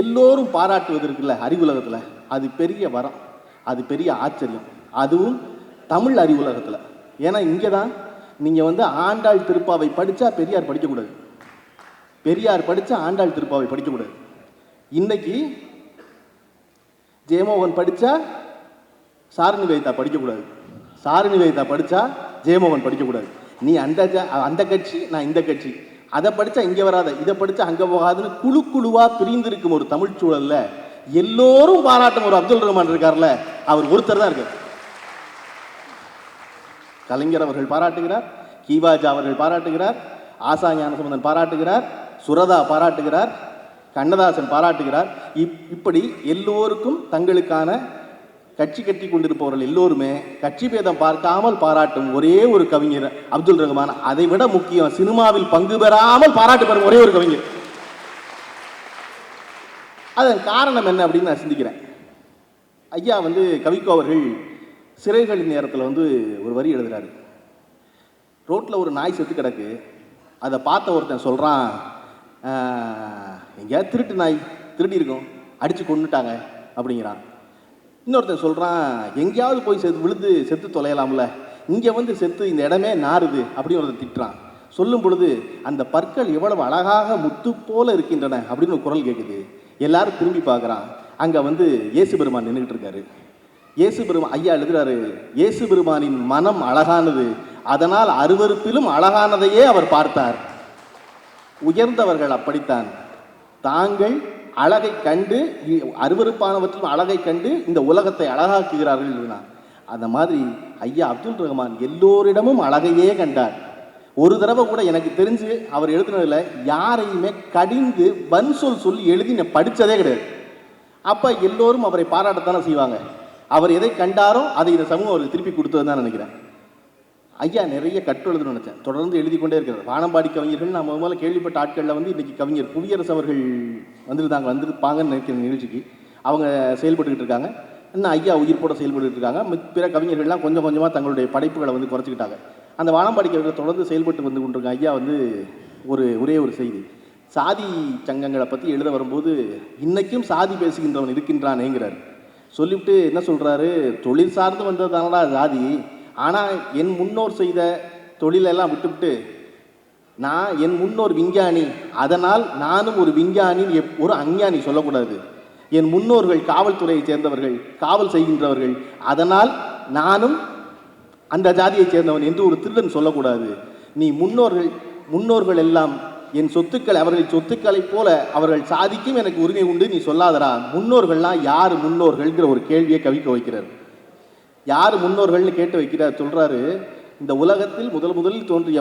எல்லோரும் பாராட்டுவது இருக்குல்ல அறிவுலகத்தில், அது பெரிய வரம், அது பெரிய ஆச்சரியம், அதுவும் தமிழ் அறிவுலகத்தில். ஏன்னா இங்கே தான் நீங்கள் வந்து ஆண்டாள் திருப்பாவை படித்தா பெரியார் படிக்கக்கூடாது, பெரியார் படித்தா ஆண்டாள் திருப்பாவை படிக்கக்கூடாது. இன்னைக்கு ஜெயமோகன் படித்தா சாரணி வைத்தா படிக்கக்கூடாது, சாரணி வைத்தா படித்தா ஜெயமோகன் படிக்கக்கூடாது. நீ அந்த கட்சி, நான் இந்த கட்சி, அதை படித்தா இங்கே வராத, இதை படித்தா அங்கே போகாதுன்னு குழுவாக பிரிந்திருக்கும் ஒரு தமிழ் சூழலில் எல்லோரும் பாராட்டும் ஒரு அப்துல் ரஹ்மான் இருக்கார்ல, அவர் ஒருத்தர் தான் இருக்கார். கலைஞர் அவர்கள் பாராட்டுகிறார், கீவாஜா அவர்கள் பாராட்டுகிறார், ஆசா ஞானசம்பந்தன் பாராட்டுகிறார், சுரதா பாராட்டுகிறார், கண்ணதாசன் பாராட்டுகிறார். இப்படி எல்லோருக்கும் தங்களுக்கான கட்சி கட்டி கொண்டிருப்பவர்கள் எல்லோருமே கட்சி பேதம் பார்க்காமல் பாராட்டும் ஒரே ஒரு கவிஞர் அப்துல் ரஹ்மான். அதை விட முக்கியம், சினிமாவில் பங்கு பெறாமல் பாராட்டு பெறும் ஒரே ஒரு கவிஞர். அதன் காரணம் என்ன அப்படின்னு நான் சிந்திக்கிறேன். ஐயா வந்து கவிக்கோ அவர்கள் சிறைகளின் நேரத்தில் வந்து ஒரு வரி எழுதுறாரு. ரோட்டில் ஒரு நாய் செத்து கிடக்கு, அதை பார்த்த ஒருத்தன் சொல்கிறான், எங்கேயாவது திருட்டு நாய் திருடி இருக்கும், அடித்து கொண்டுட்டாங்க அப்படிங்கிறான். இன்னொருத்தன் சொல்கிறான், எங்கேயாவது போய் விழுந்து செத்து தொலையலாம்ல, இங்கே வந்து செத்து இந்த இடமே நாறுது அப்படின்னு ஒருத்தன் திட்டுறான். சொல்லும் பொழுது அந்த பற்கள் எவ்வளவு அழகாக முத்து போல இருக்கின்றன அப்படின்னு ஒரு குரல் கேட்குது. எல்லாரும் திரும்பி பார்க்குறான். அங்கே வந்து இயேசு பெருமான் நின்றுக்கிட்டு இருக்காரு. இயேசு பெருமான் ஐயா எழுதுறாரு, இயேசு பெருமானின் மனம் அழகானது, அதனால் அருவருப்பிலும் அழகானதையே அவர் பார்த்தார். உயர்ந்தவர்கள் அப்படித்தான், தாங்கள் அழகை கண்டு அருவருப்பானவற்றும் அழகை கண்டு இந்த உலகத்தை அழகாக்குகிறார்கள். அந்த மாதிரி ஐயா அப்துல் ரஹ்மான் எல்லோரிடமும் அழகையே கண்டார். ஒரு தடவை கூட எனக்கு தெரிஞ்சு அவர் எழுதுனதில் யாரையுமே கடிந்து வன்சொல் சொல்லி எழுதி நான் படித்ததே கிடையாது. அப்போ எல்லோரும் அவரை பாராட்டத்தானே செய்வாங்க. அவர் எதை கண்டாரோ அதை இந்த சமூகம் அவருக்கு திருப்பி கொடுத்தது தான் நினைக்கிறேன். ஐயா நிறைய கட்டு எழுதணும்னு நினச்சேன், தொடர்ந்து எழுதி கொண்டே இருக்கிறார். வானம்பாடி கவிஞர்கள் நான் முதல்ல கேள்விப்பட்ட ஆட்களில் வந்து இன்றைக்கி கவிஞர் புவியரசு அவர்கள் வந்திருப்பாங்கன்னு நினைக்கிற நிகழ்ச்சிக்கு அவங்க செயல்பட்டுக்கிட்டு இருக்காங்க. இன்னும் ஐயா உயிர்ப்போட செயல்பட்டு இருக்காங்க. பிற கவிஞர்கள்லாம் கொஞ்சம் கொஞ்சமாக தங்களுடைய படைப்புகளை வந்து குறைச்சிக்கிட்டாங்க. அந்த வானம்பாடி கவிஞர்கள் தொடர்ந்து செயல்பட்டு வந்து கொண்டிருக்காங்க. ஐயா வந்து ஒரே ஒரு செய்தி, சாதி சங்கங்களை பற்றி எழுத வரும்போது இன்றைக்கும் சாதி பேசுகின்றவன் இருக்கின்றானேங்கிறார். சொல்லிவிட்டு என்ன சொல்கிறாரு, தொழில் சார்ந்து வந்தது தானடா சாதி, ஆனால் என் முன்னோர் செய்த தொழிலெல்லாம் விட்டுவிட்டு என் முன்னோர் விஞ்ஞானி, அதனால் நானும் ஒரு விஞ்ஞானி, ஒரு அஞ்ஞானி சொல்லக்கூடாது. என் முன்னோர்கள் காவல்துறையை சேர்ந்தவர்கள், காவல் செய்கின்றவர்கள், அதனால் நானும் அந்த ஜாதியைச் சேர்ந்தவன் என்று ஒரு திருடன் சொல்லக்கூடாது. நீ முன்னோர்கள் எல்லாம் என் சொத்துக்கள், அவர்கள் சொத்துக்களைப் போல அவர்கள் சாதிக்கும் எனக்கு உரிமை உண்டு நீ சொல்லாதரா. முன்னோர்கள்லாம் யார் முன்னோர்கள்ங்கிற ஒரு கேள்வியை கவிக்க வைக்கிறார். யார் முன்னோர்கள்னு கேட்டு வைக்கிறார். சொல்கிறாரு, இந்த உலகத்தில் முதலில் தோன்றிய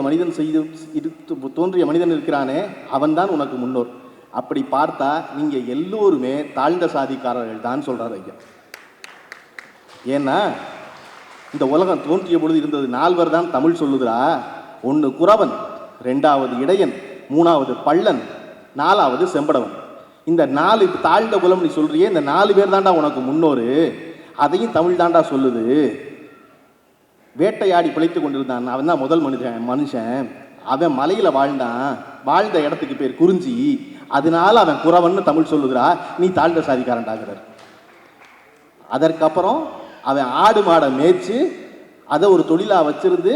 மனிதன் இருக்கிறானே அவன்தான் உனக்கு முன்னோர். அப்படி பார்த்தா நீங்கள் எல்லோருமே தாழ்ந்த சாதிக்காரர்கள் தான் சொல்கிறார் ஐயா. ஏன்னா இந்த உலகம் தோன்றிய பொழுது இருந்தது 4 தான் தமிழ் சொல்லுதுரா. 1 குறவன், 2வது இடையன், 3வது பள்ளன், 4வது செம்படவன். இந்த 4 தாழ்ந்த குலம் நீ சொல்றியே, இந்த 4 பேர் தாண்டா உனக்கு முன்னோரு. அதையும் தமிழ் தாண்டா சொல்லுது. வேட்டையாடி பிழைத்து கொண்டிருந்தான், அவன் தான் முதல் மனுஷன். அவன் மலையில் வாழ்ந்தான், வாழ்ந்த இடத்துக்கு பேர் குறிஞ்சி, அதனால அவன் குறவன்னு தமிழ் சொல்லுதுரா. நீ தாழ்ந்த சாதிக்காரன்டாகிறார். அதற்கப்புறம் அவன் ஆடு மாடை மேய்ச்சி அதை ஒரு தொழிலாக வச்சிருந்து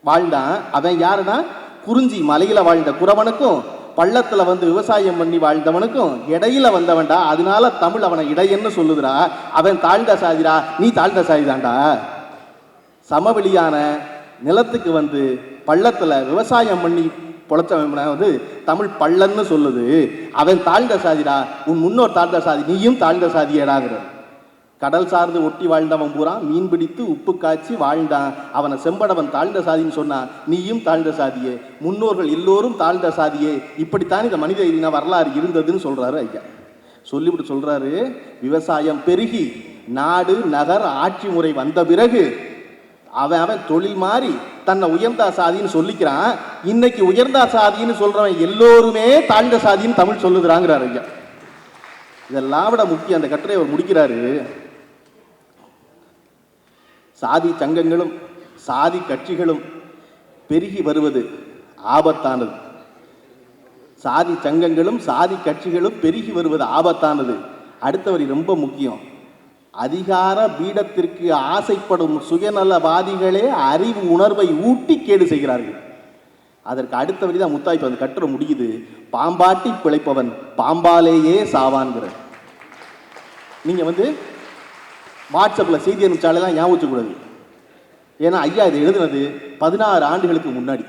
வாழ்ந்தான். அவன் யாருன்னா குறிஞ்சி மலையில் வாழ்ந்த குறவனுக்கும் பள்ளத்தில் வந்து விவசாயம் பண்ணி வாழ்ந்தவனுக்கும் இடையில வந்தவன்டா. அதனால தமிழ் அவனை இடையன்னு சொல்லுதுரா. அவன் தாழ்ந்த சாதிடா, நீ தாழ்ந்த சாதிதான்டா. சமவெளியான நிலத்துக்கு வந்து பள்ளத்தில் விவசாயம் பண்ணி பொழைச்சவன் வந்து தமிழ் பள்ளன்னு சொல்லுது. அவன் தாழ்ந்த சாதிடா, உன் முன்னோர் தாழ்ந்த சாதி, நீயும் தாழ்ந்த சாதியடாகிறார். கடல் சார்ந்து ஒட்டி வாழ்ந்தவன் பூரா மீன் பிடித்து உப்பு காய்ச்சி வாழ்ந்தான், அவனை செம்படவன் தாழ்ந்த சாதின்னு சொன்னான். நீயும் தாழ்ந்த சாதியே, முன்னோர்கள் எல்லோரும் தாழ்ந்த சாதியே. இப்படித்தான் இந்த மனித இன வரலாறு இருந்ததுன்னு சொல்றாரு ஐயா. சொல்லிவிட்டு சொல்றாரு, விவசாயம் பெருகி நாடு நகர் ஆட்சி முறை வந்த பிறகு அவன் தொழில் மாறி தன்னை உயர்ந்தா சாதின்னு சொல்லிக்கிறான். இன்னைக்கு உயர்ந்தா சாதின்னு சொல்றவன் எல்லோருமே தாழ்ந்த சாதின்னு தமிழ் சொல்லுகிறாங்கிறார் ஐயா. இதெல்லாம் விட முக்கியம், அந்த கட்டுரை அவர் முடிக்கிறாரு, சாதி சங்கங்களும் சாதி கட்சிகளும் பெருகி வருவது ஆபத்தானது. சாதி சங்கங்களும் சாதி கட்சிகளும் பெருகி வருவது ஆபத்தானது. அடுத்தவரி ரொம்ப முக்கியம், அதிகார பீடத்திற்கு ஆசைப்படும் சுயநலவாதிகளே அறிவு உணர்வை ஊட்டி கேடு செய்கிறார்கள். அதற்கு அடுத்தவரி தான் முத்தாய்ப்பு. அந்த கட்டுரை முடியுது, பாம்பாட்டி பிழைப்பவன் பாம்பாலேயே சாவான்கிறார். நீங்கள் வந்து வாட்ஸ்அப்பில் செய்தி அனுப்பிச்சாலெல்லாம் ஞாபகம் வச்சுக்கூடாது. ஏன்னா ஐயா இதை எழுதுனது 16 ஆண்டுகளுக்கு முன்னாடி.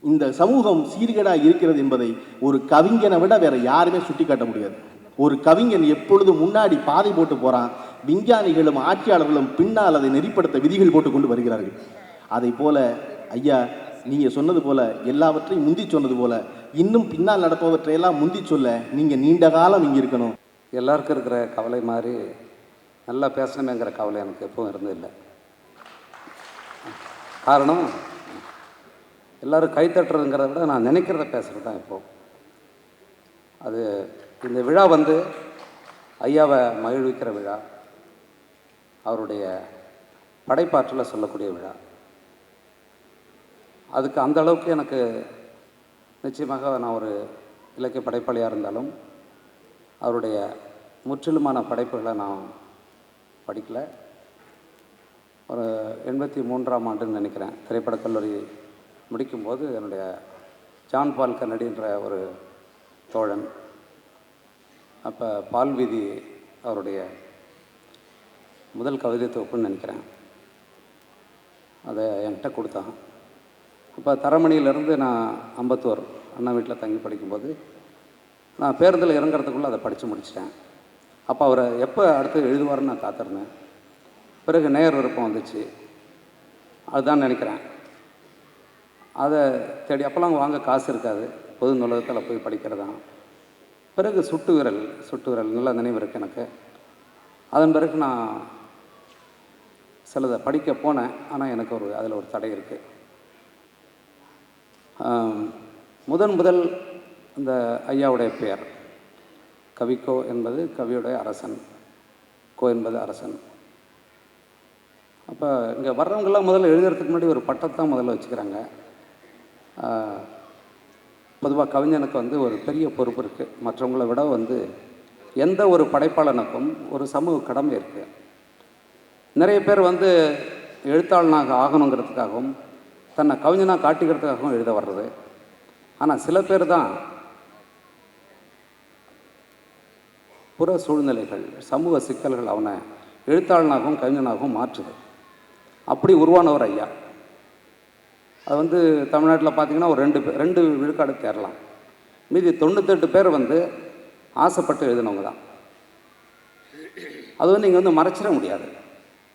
இந்த சமூகம் சீர்கேடாக இருக்கிறது என்பதை ஒரு கவிஞனை விட வேற யாருமே சுட்டி காட்ட முடியாது. ஒரு கவிஞன் எப்பொழுது முன்னாடி பாதை போட்டு போகிறான், விஞ்ஞானிகளும் ஆட்சியாளர்களும் பின்னால் அதை நெறிப்படுத்த விதிகள் போட்டு கொண்டு வருகிறார்கள். அதை போல ஐயா நீங்கள் சொன்னது போல எல்லாவற்றையும் முந்தி சொன்னது போல இன்னும் பின்னால் நடப்பவற்றையெல்லாம் முந்தி சொல்ல நீங்கள் நீண்ட காலம் இங்கே இருக்கணும். எல்லாருக்கும் இருக்கிற கவலை மாதிரி நல்லா பேசணுமேங்கிற கவலை எனக்கு எப்பவும் இருந்ததில்லை. காரணம், எல்லோரும் கைத்தட்டுறதுங்கிறத விட நான் நினைக்கிறத பேசுகிறது தான் இப்போது. அது இந்த விழா வந்து ஐயாவை மகிழ்விக்கிற விழா, அவருடைய படைப்பாற்றலை சொல்லக்கூடிய விழா. அதுக்கு அந்த அளவுக்கு எனக்கு நிச்சயமாக நான் ஒரு இலக்கிய படைப்பாளியாக இருந்தாலும் அவருடைய முற்றிலுமான படைப்புகளை நான் படிக்கலை. ஒரு 83ஆம் ஆண்டுன்னு நினைக்கிறேன், திரைப்படக் கல்லூரி முடிக்கும்போது என்னுடைய ஜான் பால் கன்னடின்ற ஒரு தோழன், அப்போ பால் வீதி அவருடைய முதல் கவிதை தொகுப்புன்னு நினைக்கிறேன், அதை என்கிட்ட கொடுத்தான். இப்போ தரமணியிலேருந்து நான் அம்பத்தூர் அண்ணா வீட்டில் தங்கி படிக்கும்போது நான் பேருந்தில் இறங்குறதுக்குள்ளே அதை படித்து முடிச்சிட்டேன். அப்போ அவரை எப்போ அடுத்து எழுதுவார்னு நான் காத்திருந்தேன். பிறகு நேர் விருப்பம் வந்துச்சு. அதுதான் நினைக்கிறேன். அதை தேடி அப்போல்லாம் வாங்க காசு இருக்காது, பொது நூலகத்தில் போய் படிக்கிறதான். பிறகு சுட்டு விரல் நல்ல நினைவு இருக்குது எனக்கு. அதன் பிறகு நான் சிலதை படிக்க போனேன், ஆனால் எனக்கு அதில் ஒரு தடை இருக்குது. முதல் இந்த ஐயாவுடைய பெயர் கவிக்கோ என்பது கவியுடைய அரசன், கோ என்பது அரசன். அப்போ இங்கே வர்றவங்கெல்லாம் முதல்ல எழுதுறதுக்கு முன்னாடி ஒரு பட்டத்தான் முதல்ல வச்சுக்கிறாங்க. பொதுவாக கவிஞனுக்கு ஒரு பெரிய பொறுப்பு இருக்குது. மற்றவங்களை விட எந்த ஒரு படைப்பாளனுக்கும் ஒரு சமூக கடமை இருக்குது. நிறைய பேர் எழுத்தாளனாக ஆகணுங்கிறதுக்காகவும் தன்னை கவிஞனாக காட்டிக்கிறதுக்காகவும் எழுத வர்றது. ஆனால் சில பேர் தான் புற சூழ்நிலைகள், சமூக சிக்கல்கள் அவனை எழுத்தாளனாகவும் கவிஞனாகவும் மாற்றுது. அப்படி உருவானவர் ஐயா. அது தமிழ்நாட்டில் பார்த்திங்கன்னா ஒரு 2 விழுக்காடு தேரலாம். மீதி 98 பேர் ஆசைப்பட்டு எழுதினவங்க தான். அது நீங்கள் மறைச்சிட முடியாது.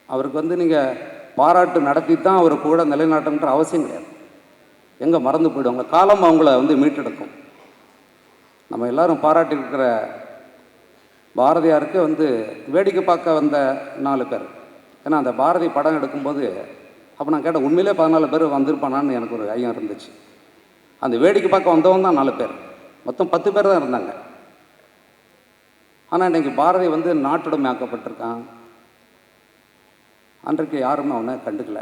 அவருக்கு நீங்கள் பாராட்டு நடத்தி தான் அவர் புகழ நிலைநாட்டணுன்ற அவசியம் கிடையாது. எங்கே மறந்து போயிடுவாங்க, காலம் அவங்கள மீட்டெடுக்கும். நம்ம எல்லாரும் பாராட்டியிருக்கிற பாரதியாருக்கு வேடிக்கை பார்க்க வந்த 4 பேர். ஏன்னா அந்த பாரதி படம் எடுக்கும்போது அப்போ நான் கேட்டேன், உண்மையிலே 14 பேர் வந்திருப்பானான்னு எனக்கு ஒரு ஐயம் இருந்துச்சு. அந்த வேடிக்கை பார்க்க வந்தவங்க தான் 4 பேர், மொத்தம் 10 பேர் தான் இருந்தாங்க. ஆனால் இன்றைக்கி பாரதி நாட்டுடைமை ஆக்கப்பட்டிருக்கான். அன்றைக்கு யாருமே அவனை கண்டுக்கல.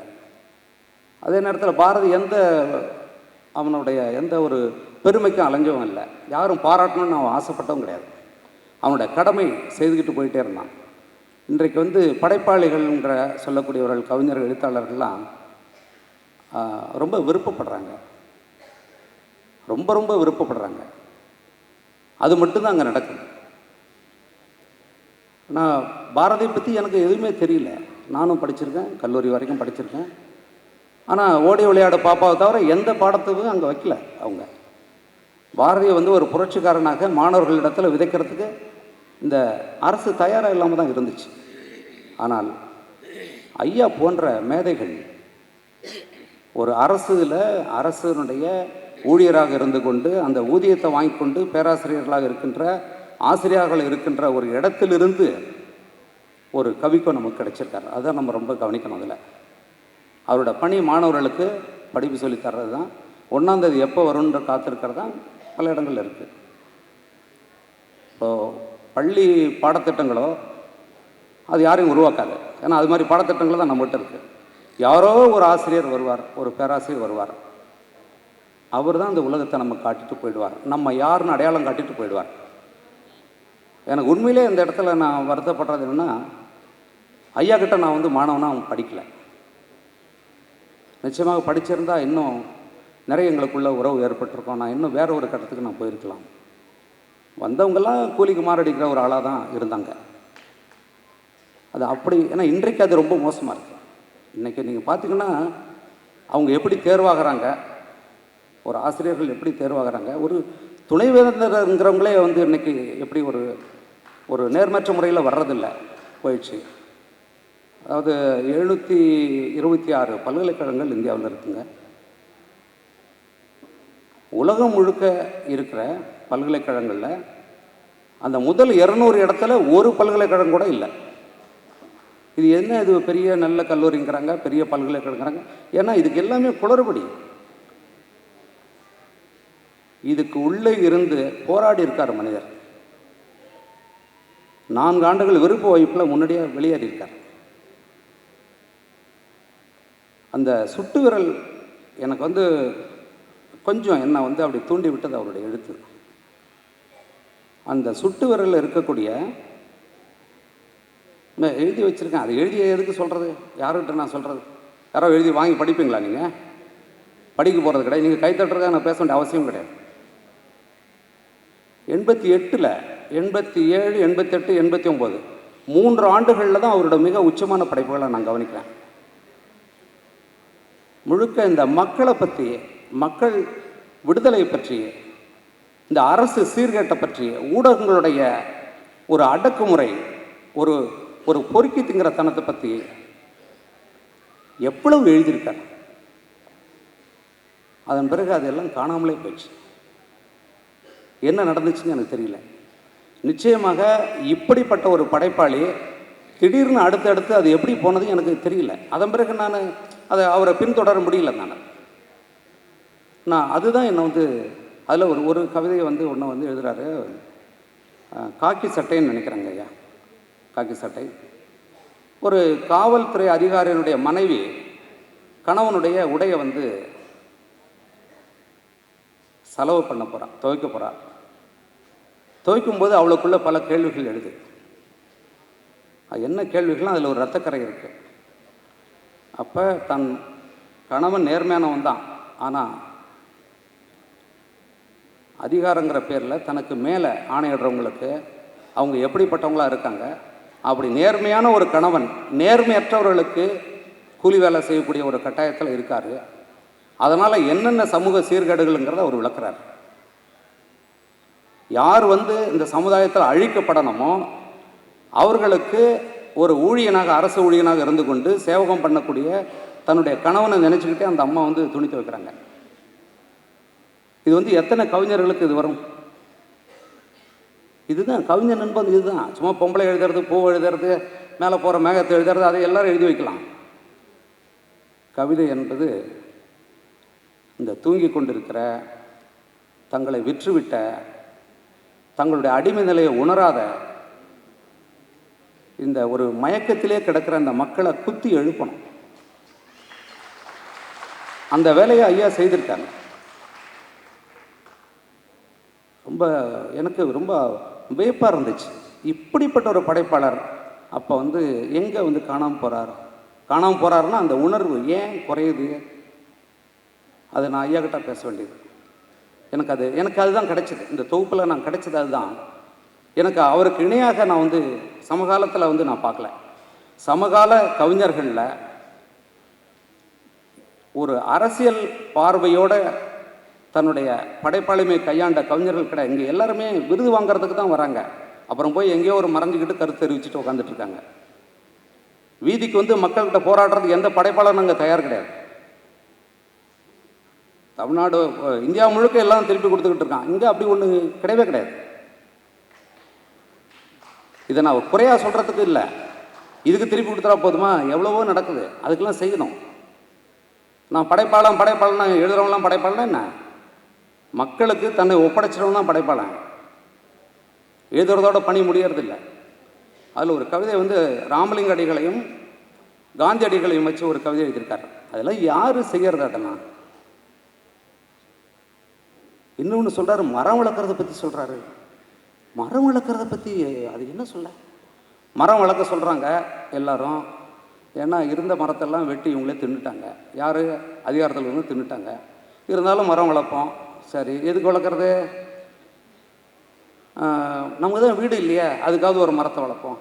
அதே நேரத்தில் பாரதி அவனுடைய எந்த ஒரு பெருமைக்கும் அலைஞ்சவன் இல்லை. யாரும் பாராட்டணும்னு அவன் ஆசைப்பட்டவன் கிடையாது. அவனுடைய கடமை செய்துக்கிட்டு போயிட்டே இருந்தான். இன்றைக்கு படைப்பாளிகள்ன்ற சொல்லக்கூடியவர்கள், கவிஞர்கள், எழுத்தாளர்கள்லாம் ரொம்ப விருப்பப்படுறாங்க, ரொம்ப விருப்பப்படுறாங்க. அது மட்டும்தான் அங்கே நடக்குது. நான் பாரதியை பற்றி எனக்கு எதுவுமே தெரியல. நானும் படிச்சிருக்கேன், கல்லூரி வரைக்கும் படிச்சிருக்கேன். ஆனால் ஓடி விளையாட பாப்பாவை தவிர எந்த பாடத்துக்கும் அங்கே வைக்கல அவங்க. பாரதியை ஒரு புரட்சிக்காரனாக மாணவர்களிடத்தில் விதைக்கிறதுக்கு இந்த அரசு தயாராக இல்லாமல் தான் இருந்துச்சு. ஆனால் ஐயா போன்ற மேதைகள் ஒரு அரசினுடைய ஊழியராக இருந்து கொண்டு அந்த ஊதியத்தை வாங்கி கொண்டு பேராசிரியர்களாக இருக்கின்ற, ஆசிரியர்கள் இருக்கின்ற ஒரு இடத்திலிருந்து ஒரு கவிக்கோ நமக்கு கிடைச்சிருக்காரு. அதுதான் நம்ம ரொம்ப கவனிக்கணும். அதில் அவரோட பணி மாணவர்களுக்கு படிப்பு சொல்லி தர்றது தான். 1ஆம் தேதி எப்போ வரும்ன்ற காத்திருக்கிறது தான் பல இடங்கள் இருக்குது. இப்போது பள்ளி பாடத்திட்டங்களோ அது யாரையும் உருவாக்காது. ஏன்னா அது மாதிரி பாடத்திட்டங்கள் தான் நம்மகிட்ட இருக்குது. யாரோ ஒரு ஆசிரியர் வருவார், ஒரு பேராசிரியர் வருவார். அவர் தான் இந்த உலகத்தை நம்ம காட்டிட்டு போயிடுவார், நம்ம யாருன்னு அடையாளம் காட்டிட்டு போயிடுவார். எனக்கு உண்மையிலே இந்த இடத்துல நான் வருத்தப்படுறது என்னென்னா, ஐயா கிட்ட நான் மாணவனாக அவன் படிக்கலை. நிச்சயமாக படிச்சிருந்தால் இன்னும் நிறைய எங்களுக்குள்ள உறவு ஏற்பட்டிருக்கோம். நான் இன்னும் வேறு ஒரு கட்டத்துக்கு நான் போயிருக்கலாம். வந்தவங்கெல்லாம் கூலிக்கு மாரடிக்கிற ஒரு ஆளாக தான் இருந்தாங்க. அது அப்படி. ஏன்னா இன்றைக்கு அது ரொம்ப மோசமாக இருக்குது. இன்றைக்கி நீங்கள் பார்த்திங்கன்னா அவங்க எப்படி தேர்வாகிறாங்க, ஒரு ஆசிரியர்கள் எப்படி தேர்வாகிறாங்க, ஒரு துணைவேந்தருங்கிறவங்களே இன்றைக்கி எப்படி ஒரு நேர்மற்ற முறையில் வர்றதில்லை, போயிடுச்சு. அதாவது 726 பல்கலைக்கழகங்கள் இந்தியாவில் இருக்குங்க. உலகம் முழுக்க இருக்கிற பல்கலைக்கழகங்களில் அந்த முதல் 200 இடத்துல ஒரு பல்கலைக்கழகம் கூட இல்லை. இது என்ன, இது பெரிய நல்ல கல்லூரிங்கிறாங்க, பெரிய பல்கலைக்கழகங்கிறாங்க. ஏன்னா இதுக்கு எல்லாமே குளறுபடி. இதுக்கு உள்ளே இருந்து போராடி இருக்கார் மனிதர். 4 ஆண்டுகள் விருப்ப வாய்ப்பில் முன்னாடியே வெளியேறி இருக்கார். அந்த சுட்டு விரல் எனக்கு கொஞ்சம் என்ன அப்படி தூண்டி விட்டது அவருடைய எழுத்து. அந்த சுட்டு விரலில் இருக்கக்கூடிய எழுதி வச்சுருக்கேன். அது எழுதி எதுக்கு சொல்கிறது, யாருக்கிட்ட நான் சொல்கிறது? யாரோ எழுதி வாங்கி படிப்பீங்களா? நீங்கள் படிக்க போகிறது கிடையாது. நீங்கள் கைத்தட்டுறதுக்காக நான் பேச வேண்டிய அவசியம் கிடையாது. 88, 87, 88, 89 3 ஆண்டுகளில் தான் அவரோட மிக உச்சமான படைப்புகளை நான் கவனிக்கிறேன். முழுக்க இந்த மக்களை பற்றி, மக்கள் விடுதலை பற்றி, இந்த அரசு சீர்கேட்டை பற்றி, ஊடகங்களுடைய ஒரு அடக்குமுறை, ஒரு பொறுக்கி திங்கிற தனத்தை பற்றி எவ்வளவு எழுதியிருக்கார். அதன் பிறகு அதெல்லாம் காணாமலே போயிடுச்சு. என்ன நடந்துச்சுன்னு எனக்கு தெரியல. நிச்சயமாக இப்படிப்பட்ட ஒரு படைப்பாளி திடீர்னு அடுத்தடுத்து அது எப்படி போனது எனக்கு தெரியல. அதன் பிறகு நான் அவரை பின்தொடர முடியல. நான் அதுதான் என்னை அதில் ஒரு கவிதையை ஒன்று எழுதுகிறாரு. காக்கி சட்டைன்னு நினைக்கிறாங்க ஐயா. காக்கி சட்டை. ஒரு காவல்துறை அதிகாரியினுடைய மனைவி கணவனுடைய உடையை செலவு பண்ண போகிறான், துவைக்க போகிறான். துவைக்கும்போது அவளுக்குள்ள பல கேள்விகள் எழுது. என்ன கேள்விகள்லாம் அதில் ஒரு இரத்தக்கரை இருக்குது. அப்போ தன் கணவன் நேர்மையானவன் தான், ஆனால் அதிகாரங்கிற பேரில் தனக்கு மேலே ஆணையிடுறவங்களுக்கு அவங்க எப்படிப்பட்டவங்களாக இருக்காங்க. அப்படி நேர்மையான ஒரு கணவன் நேர்மையற்றவர்களுக்கு கூலி வேலை செய்யக்கூடிய ஒரு கட்டாயத்தில் இருக்கார். அதனால் என்னென்ன சமூக சீர்கேடுகள்ங்கிறத அவர் விளக்குறார். யார் இந்த சமுதாயத்தில் அழிக்கப்படணுமோ அவர்களுக்கு ஒரு ஊழியனாக, அரசு ஊழியனாக இருந்து கொண்டு சேவகம் பண்ணக்கூடிய தன்னுடைய கணவனை நினச்சிக்கிட்டே அந்த அம்மா துணி துவைக்கிறாங்க. இது எத்தனை கவிஞர்களுக்கு இது வரும்? இதுதான் கவிஞன் என்பது. இதுதான் சும்மா பொம்பளை எழுதுறது, பூ எழுதுறது, மேலே போகிற மேகத்தை எழுதுறது, அதை எல்லாரும் எழுதி வைக்கலாம். கவிதை என்பது இந்த தூங்கி கொண்டிருக்கிற, தங்களை விற்றுவிட்ட, தங்களுடைய அடிமை நிலையை உணராத, இந்த ஒரு மயக்கத்திலே கிடக்கிற அந்த மக்களை குத்தி எழுப்பணும். அந்த வேலையை ஐயா செய்திருக்காங்க. எனக்கு ரொம்ப வியப்பாக இருந்துச்சு. இப்படிப்பட்ட ஒரு படைப்பாளர் அப்போ எங்கே காணாமல் போகிறாருன்னா அந்த உணர்வு ஏன் குறையுது? அது நான் ஐயா கிட்ட பேச வேண்டியது. எனக்கு அதுதான் கிடைச்சிது. இந்த தொகுப்பில் நான் கிடைச்சது அதுதான். எனக்கு அவருக்கு இணையாக நான் சமகாலத்தில் நான் பார்க்கல. சமகால கவிஞர்களில் ஒரு அரசியல் பார்வையோட தன்னுடைய படைப்பாளிமை கையாண்ட கவிஞர்கள் கிடையாது. இங்கே எல்லாருமே விருது வாங்கிறதுக்கு தான் வராங்க. அப்புறம் போய் எங்கேயோ ஒரு மறைஞ்சிக்கிட்டு கருத்து தெரிவிச்சுட்டு உட்காந்துட்டு இருக்காங்க. வீதிக்கு மக்கள்கிட்ட போராடுறதுக்கு எந்த படைப்பாளரும் அங்கே தயார் கிடையாது. தமிழ்நாடு, இந்தியா முழுக்க எல்லாம் திருப்பி கொடுத்துக்கிட்டு இருக்கான். இங்கே அப்படி ஒன்று கிடையவே கிடையாது. இதை நான் குறையாக சொல்கிறதுக்கு இல்லை. இதுக்கு திருப்பி கொடுத்துட்டா போதுமா? எவ்வளவோ நடக்குது, அதுக்கெல்லாம் செய்யணும். நான் படைப்பாளன் எழுதுறவங்களாம் படைப்பாளனா என்ன? மக்களுக்கு தன்னை ஒப்படைச்சிடவும் தான் படைப்பாளன். எழுதுறதோட பணி முடியறதில்லை. அதில் ஒரு கவிதை ராமலிங்க அடிகளையும் காந்தி அடிகளையும் வச்சு ஒரு கவிதை எழுதியிருக்காரு. அதெல்லாம் யார் செய்கிறது? அதெல்லாம் இன்னொன்று சொல்கிறாரு, மரம் வளர்க்குறத பற்றி சொல்கிறாரு. மரம் வளர்க்குறத பற்றி அது என்ன சொல்ல? மரம் வளர்க்க சொல்கிறாங்க எல்லாரும். ஏன்னா இருந்த மரத்தெல்லாம் வெட்டி இவங்களே தின்னுட்டாங்க. யார்? அதிகாரத்தில் தின்னுட்டாங்க. இருந்தாலும் மரம் வளர்ப்போம். சரி, எதுக்கு வளர்க்குறது? நமக்கு தான் வீடு இல்லையா, அதுக்காவது ஒரு மரத்தை வளர்ப்போம்.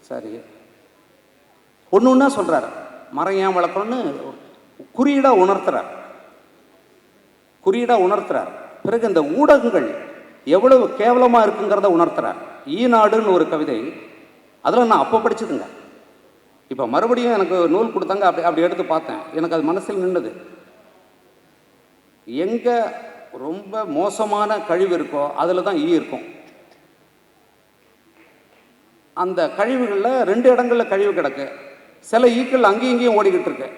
சரி, ஒன்று ஒன்றா சொல்கிறார். மரம் ஏன் வளர்க்கணும்னு குறியீடாக உணர்த்துறார். பிறகு இந்த ஊடகங்கள் எவ்வளவு கேவலமாக இருக்குங்கிறத உணர்த்துறார். ஈநாடுன்னு ஒரு கவிதை, அதில் நான் அப்போ படிச்சதுங்க. இப்போ மறுபடியும் எனக்கு நூல் கொடுத்தாங்க, அப்படி எடுத்து பார்த்தேன். எனக்கு அது மனசில் நின்றுது. எங்கே ரொம்ப மோசமான கழிவு இருக்கோ அதில் தான் ஈ இருக்கும். அந்த கழிவுகளில் 2 இடங்களில் கழிவு கிடக்கு. சில ஈக்கள் அங்கேயும் இங்கேயும் ஓடிக்கிட்டு இருக்கு.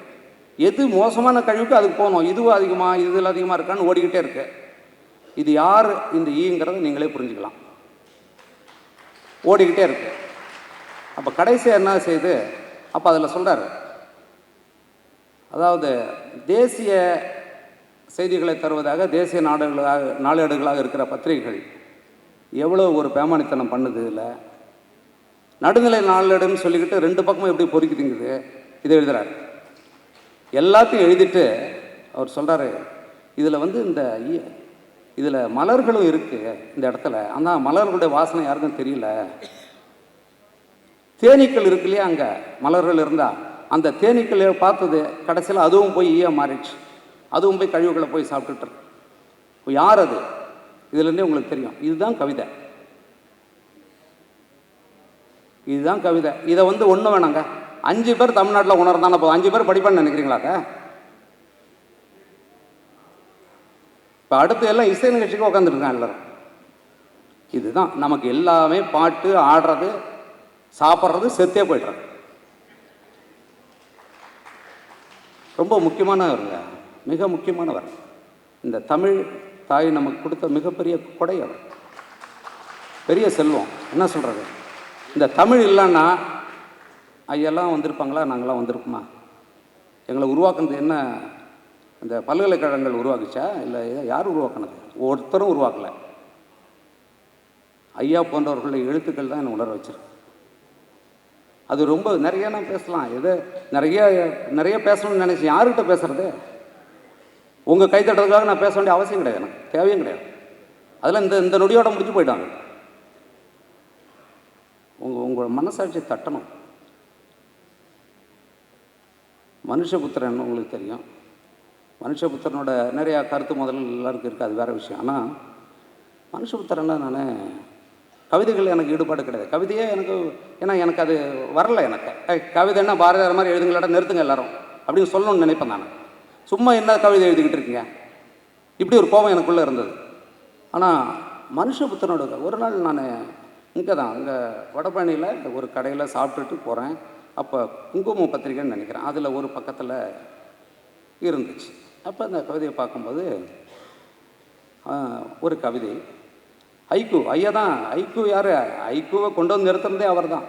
எது மோசமான கழிவுக்கு அதுக்கு போகணும். இதுவும் அதிகமாக, இதில் அதிகமாக இருக்கான்னு ஓடிக்கிட்டே இருக்கு. இது யார் இந்த ஈங்கிறத நீங்களே புரிஞ்சுக்கலாம். ஓடிக்கிட்டே இருக்கு. அப்போ கடைசியாக என்ன செய்யுது? அப்போ அதில் சொல்கிறார், அதாவது தேசிய செய்திகளை தருவதாக தேசிய நாளேடுகளாக இருக்கிற பத்திரிகைகள் எவ்வளோ ஒரு பேமானித்தனம் பண்ணுது. இல்லை நடுநிலை நாளேடுன்னு சொல்லிக்கிட்டு 2 பக்கமும் எப்படி பொறுக்கிதுங்குது. இதை எழுதுகிறார். எல்லாத்தையும் எழுதிட்டு அவர் சொல்கிறாரு, இதில் இதில் மலர்களும் இருக்குது இந்த இடத்துல. ஆனால் மலர்களுடைய வாசனை யாருக்கும் தெரியல. தேனீக்கள் இருக்கு இல்லையா, அங்கே மலர்கள் இருந்தால் அந்த தேனீக்கள் பார்த்தது கடைசியில் அதுவும் போய் ஈய மாறிடுச்சு. அதுவும் போய் கழிவுகளை போய் சாப்பிட்டுட்டு. இப்போ யார் அது? இதுலேருந்தே உங்களுக்கு தெரியும். இதுதான் கவிதை. இதை ஒன்றும் வேணாங்க, 5 பேர் தமிழ்நாட்டில் உணர்ந்தானே போதும். 5 பேர் படிப்பான்னு நினைக்கிறீங்களாக்க? இப்போ அடுத்து எல்லாம் இசை நிகழ்ச்சிக்கு உட்காந்துருக்காங்க எல்லாரும். இதுதான் நமக்கு எல்லாமே, பாட்டு ஆடுறது சாப்பிட்றது செத்தே போய்ட்றாங்க. ரொம்ப முக்கியமானவருங்க, மிக முக்கியமானவர். இந்த தமிழ் தாய் நமக்கு கொடுத்த மிகப்பெரிய கொடை அவர், பெரிய செல்வம். என்ன சொல்கிறது, இந்த தமிழ் இல்லைன்னா ஐயெல்லாம் வந்திருப்பாங்களா, நாங்களாம் வந்திருப்போமா? எங்களை உருவாக்குனது என்ன இந்த பல்கலைக்கழகங்கள் உருவாக்குச்சா, இல்லை யார் உருவாக்குனது? ஒருத்தரும் உருவாக்கலை. ஐயா போன்றவர்களுடைய எழுத்துக்கள் தான் என்னை உணர வச்சிருக்கு. அது ரொம்ப நிறைய நான் பேசலாம், எது நிறைய பேசணும்னு நினச்சி யாருக்கிட்ட பேசுறது? உங்கள் கைத்தட்டுறதுக்காக நான் பேச வேண்டிய அவசியம் கிடையாது, எனக்கு தேவையும் கிடையாது. அதெல்லாம் இந்த நொடியோட முடிஞ்சு போயிட்டாங்க. உங்கள் மனசாட்சி தட்டணும். மனுஷபுத்திரன் உங்களுக்கு தெரியும். மனுஷபுத்திரனோட நிறையா கருத்து முதல்ல எல்லாருக்கும் இருக்குது, அது வேறு விஷயம். ஆனால் மனுஷபுத்திரன்னா நான் கவிதைகள் எனக்கு ஈடுபாடு கிடையாது. கவிதையே எனக்கு, ஏன்னா எனக்கு அது வரல. எனக்கு கவிதைன்னா பாரதியார் மாதிரி எழுதுங்களா, நிறுத்துங்க எல்லாரும் அப்படின்னு சொல்லணும்னு நினைப்பேன் நான். சும்மா என்ன கவிதை எழுதிக்கிட்டு இருக்கீங்க, இப்படி ஒரு கோபம் எனக்குள்ளே இருந்தது. ஆனால் மனுஷபுத்திரனோட ஒரு நாள் நான் இங்கே தான், இங்கே வடபழனியில் இந்த ஒரு கடையில் சாப்பிட்டுட்டு போகிறேன். அப்போ குங்கும பத்திரிக்கைன்னு நினைக்கிறேன், அதில் ஒரு பக்கத்தில் இருந்துச்சு. அப்போ அந்த கவிதையை பார்க்கும்போது ஒரு கவிதை ஐக்கு, ஐயா தான் ஐக்கு. யார் ஐக்குவை கொண்டு வந்து நிறுத்துறதே அவர் தான்.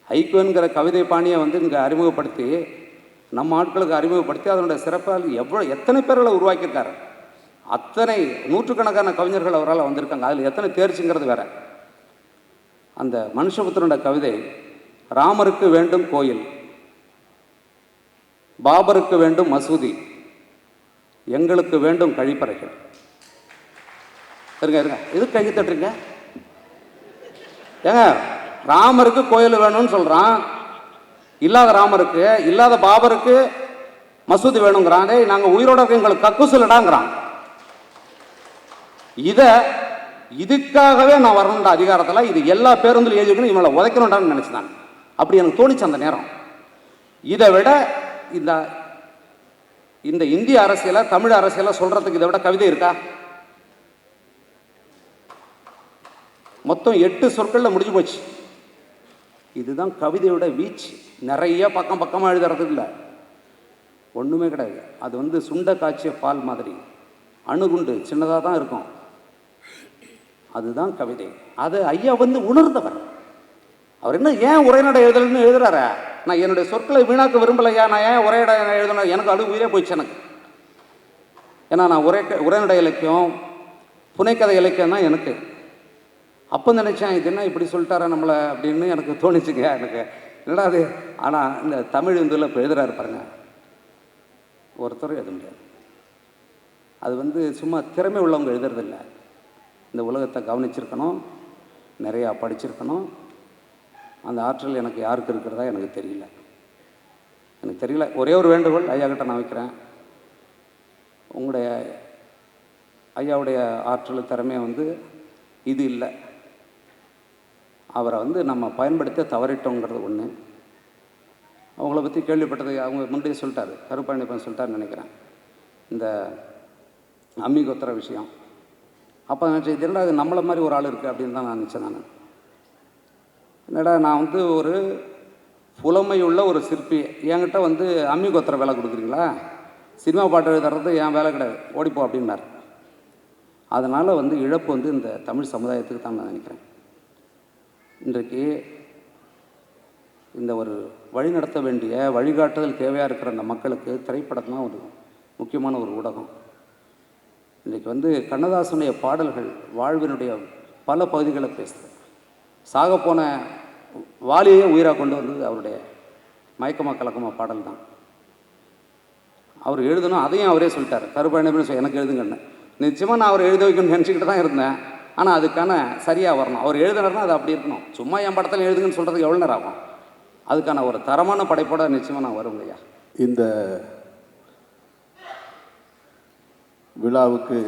ஐக்குங்கிற கவிதை பாணியை வந்து இங்கே அறிமுகப்படுத்தி, நம்ம ஆட்களுக்கு அறிமுகப்படுத்தி, அதனுடைய சிறப்பால் எத்தனை பேர்களை உருவாக்கியிருக்காரு. அத்தனை நூற்றுக்கணக்கான கவிஞர்கள் அவரால் வந்திருக்காங்க. அதில் எத்தனை தேர்ச்சிங்கிறது வேற. அந்த மனுஷபுத்திரனோட கவிதை, ராமருக்கு வேண்டும் கோயில், பாபருக்கு வேண்டும் மசூதி, எங்களுக்கு வேண்டும் கழிப்பறைகள். இருங்க எதுக்கு கை தட்டுறீங்க? ஏங்க, ராமருக்கு கோயில் வேணும்னு சொல்கிறான், இல்லாத ராமருக்கு, இல்லாத பாபருக்கு மசூதி வேணுங்கிறாங்க. நாங்கள் உயிரோட இருக்க எங்களுக்கு கக்குசலடாங்கிறான். இதுக்காகவே நான் வரணுன்ற அதிகாரத்தில் இது எல்லா பேருந்துலையும் எழுதிக்கணும், இவங்களை உதைக்கணும்டான்னு நினச்சிதான். அப்படி எனக்கு தோணிச்சு அந்த நேரம். இதை விட இந்த இந்திய அரசியலை, தமிழ் அரசியலை சொல்கிறதுக்கு இதை விட கவிதை இருக்கா? மொத்தம் 8 சொற்களில் முடிஞ்சு போச்சு. இதுதான் கவிதையோட வீச்சு. நிறைய பக்கமாக எழுதுறது இல்லை, ஒன்றுமே கிடையாது. அது வந்து சுண்ட காய்ச்சிய பால் மாதிரி, அணுகுண்டு சின்னதாக தான் இருக்கும். அதுதான் கவிதை. அது ஐயா வந்து உணர்ந்தவர். அவர் என்ன ஏன் உரைநடை எழுதலன்னு எழுதுறாரு. நான் என்னுடைய சொற்களை வீணாக்க விரும்பலையா, நான் ஏன் உரைநடை எழுதணும், எனக்கு அது உயிரே போயிடுச்சு எனக்கு. ஏன்னா நான் உரைநடை இலக்கியம், புனைக்கதை இலக்கியம் தான் எனக்கு. அப்போ நினச்சேன், இது என்ன இப்படி சொல்லிட்டாரா நம்மளை அப்படின்னு எனக்கு தோணிச்சுங்க. எனக்கு என்னடா அது. ஆனால் இந்த தமிழ் இந்துல இப்போ எழுதுறாரு பாருங்க, ஒருத்தரும் எழுத முடியாது. அது வந்து சும்மா திறமை உள்ளவங்க எழுதுறதில்ல. இந்த உலகத்தை கவனிச்சிருக்கணும், நிறையா படிச்சிருக்கணும். அந்த ஆற்றல் எனக்கு யாருக்கு இருக்கிறதா எனக்கு தெரியல. ஒரே ஒரு வேண்டுகோள் ஐயா கிட்ட நான் வைக்கிறேன். உங்களுடைய ஐயாவுடைய ஆற்றல் திறமையை வந்து இது இல்லை, அவரை வந்து நம்ம பயன்படுத்த தவறிட்டோங்கிறது ஒன்று. அவங்கள பற்றி கேள்விப்பட்டது அவங்க முன்னாடியே சொல்லிட்டாரு, கருப்பழனியப்பன் சொல்லிட்டாருன்னு நினைக்கிறேன், இந்த அம்மி கொத்துற விஷயம். அப்போ நினச்சேன், இது என்னடா அது நம்மளை மாதிரி ஒரு ஆள் இருக்குது அப்படின்னு தான் நான் நினச்சேன். என்னடா நான் வந்து ஒரு புலமையுள்ள ஒரு சிற்பி, என்கிட்ட வந்து அம்மி கொத்துற வேலை கொடுக்குறீங்களா, சினிமா பாட்டு எழுதுறது என் வேலை கிடையாது, ஓடிப்போ அப்படின்னார். அதனால் வந்து இழப்பு வந்து இந்த தமிழ் சமுதாயத்துக்கு தான் நான் நினைக்கிறேன். இன்றைக்கு இந்த ஒரு வழிநடத்த வேண்டிய வழிகாட்டுதல் தேவையாக இருக்கிற அந்த மக்களுக்கு திரைப்படம் தான் ஒரு முக்கியமான ஒரு ஊடகம். இன்றைக்கி வந்து கண்ணதாசனுடைய பாடல்கள் வாழ்வினுடைய பல பகுதிகளை பேசுது. சாகப்போன வாலியே உயிராக கொண்டு வந்தது அவருடைய மயக்கமா கலக்கமா பாடல் தான். அவர் எழுதணும், அதையும் அவரே சொல்லிட்டார். கருப்பழனியப்பன் எனக்கு எழுதுங்கன்னு. நிச்சயமாக நான் அவர் எழுத வைக்கணும்னு நினச்சிக்கிட்டு தான் இருந்தேன். ஆனால் அதுக்கான சரியாக வரணும். அவர் எழுதுனார்னா அது அப்படி இருக்கணும். சும்மா என் படத்தில் எழுதுங்கன்னு சொல்கிறதுக்கு எவ்வளோ நேரம் ஆகும்? அதுக்கான ஒரு தரமான படைப்போட நிச்சயமாக நான் வருவேன் ஐயா. இந்த விழாவுக்கு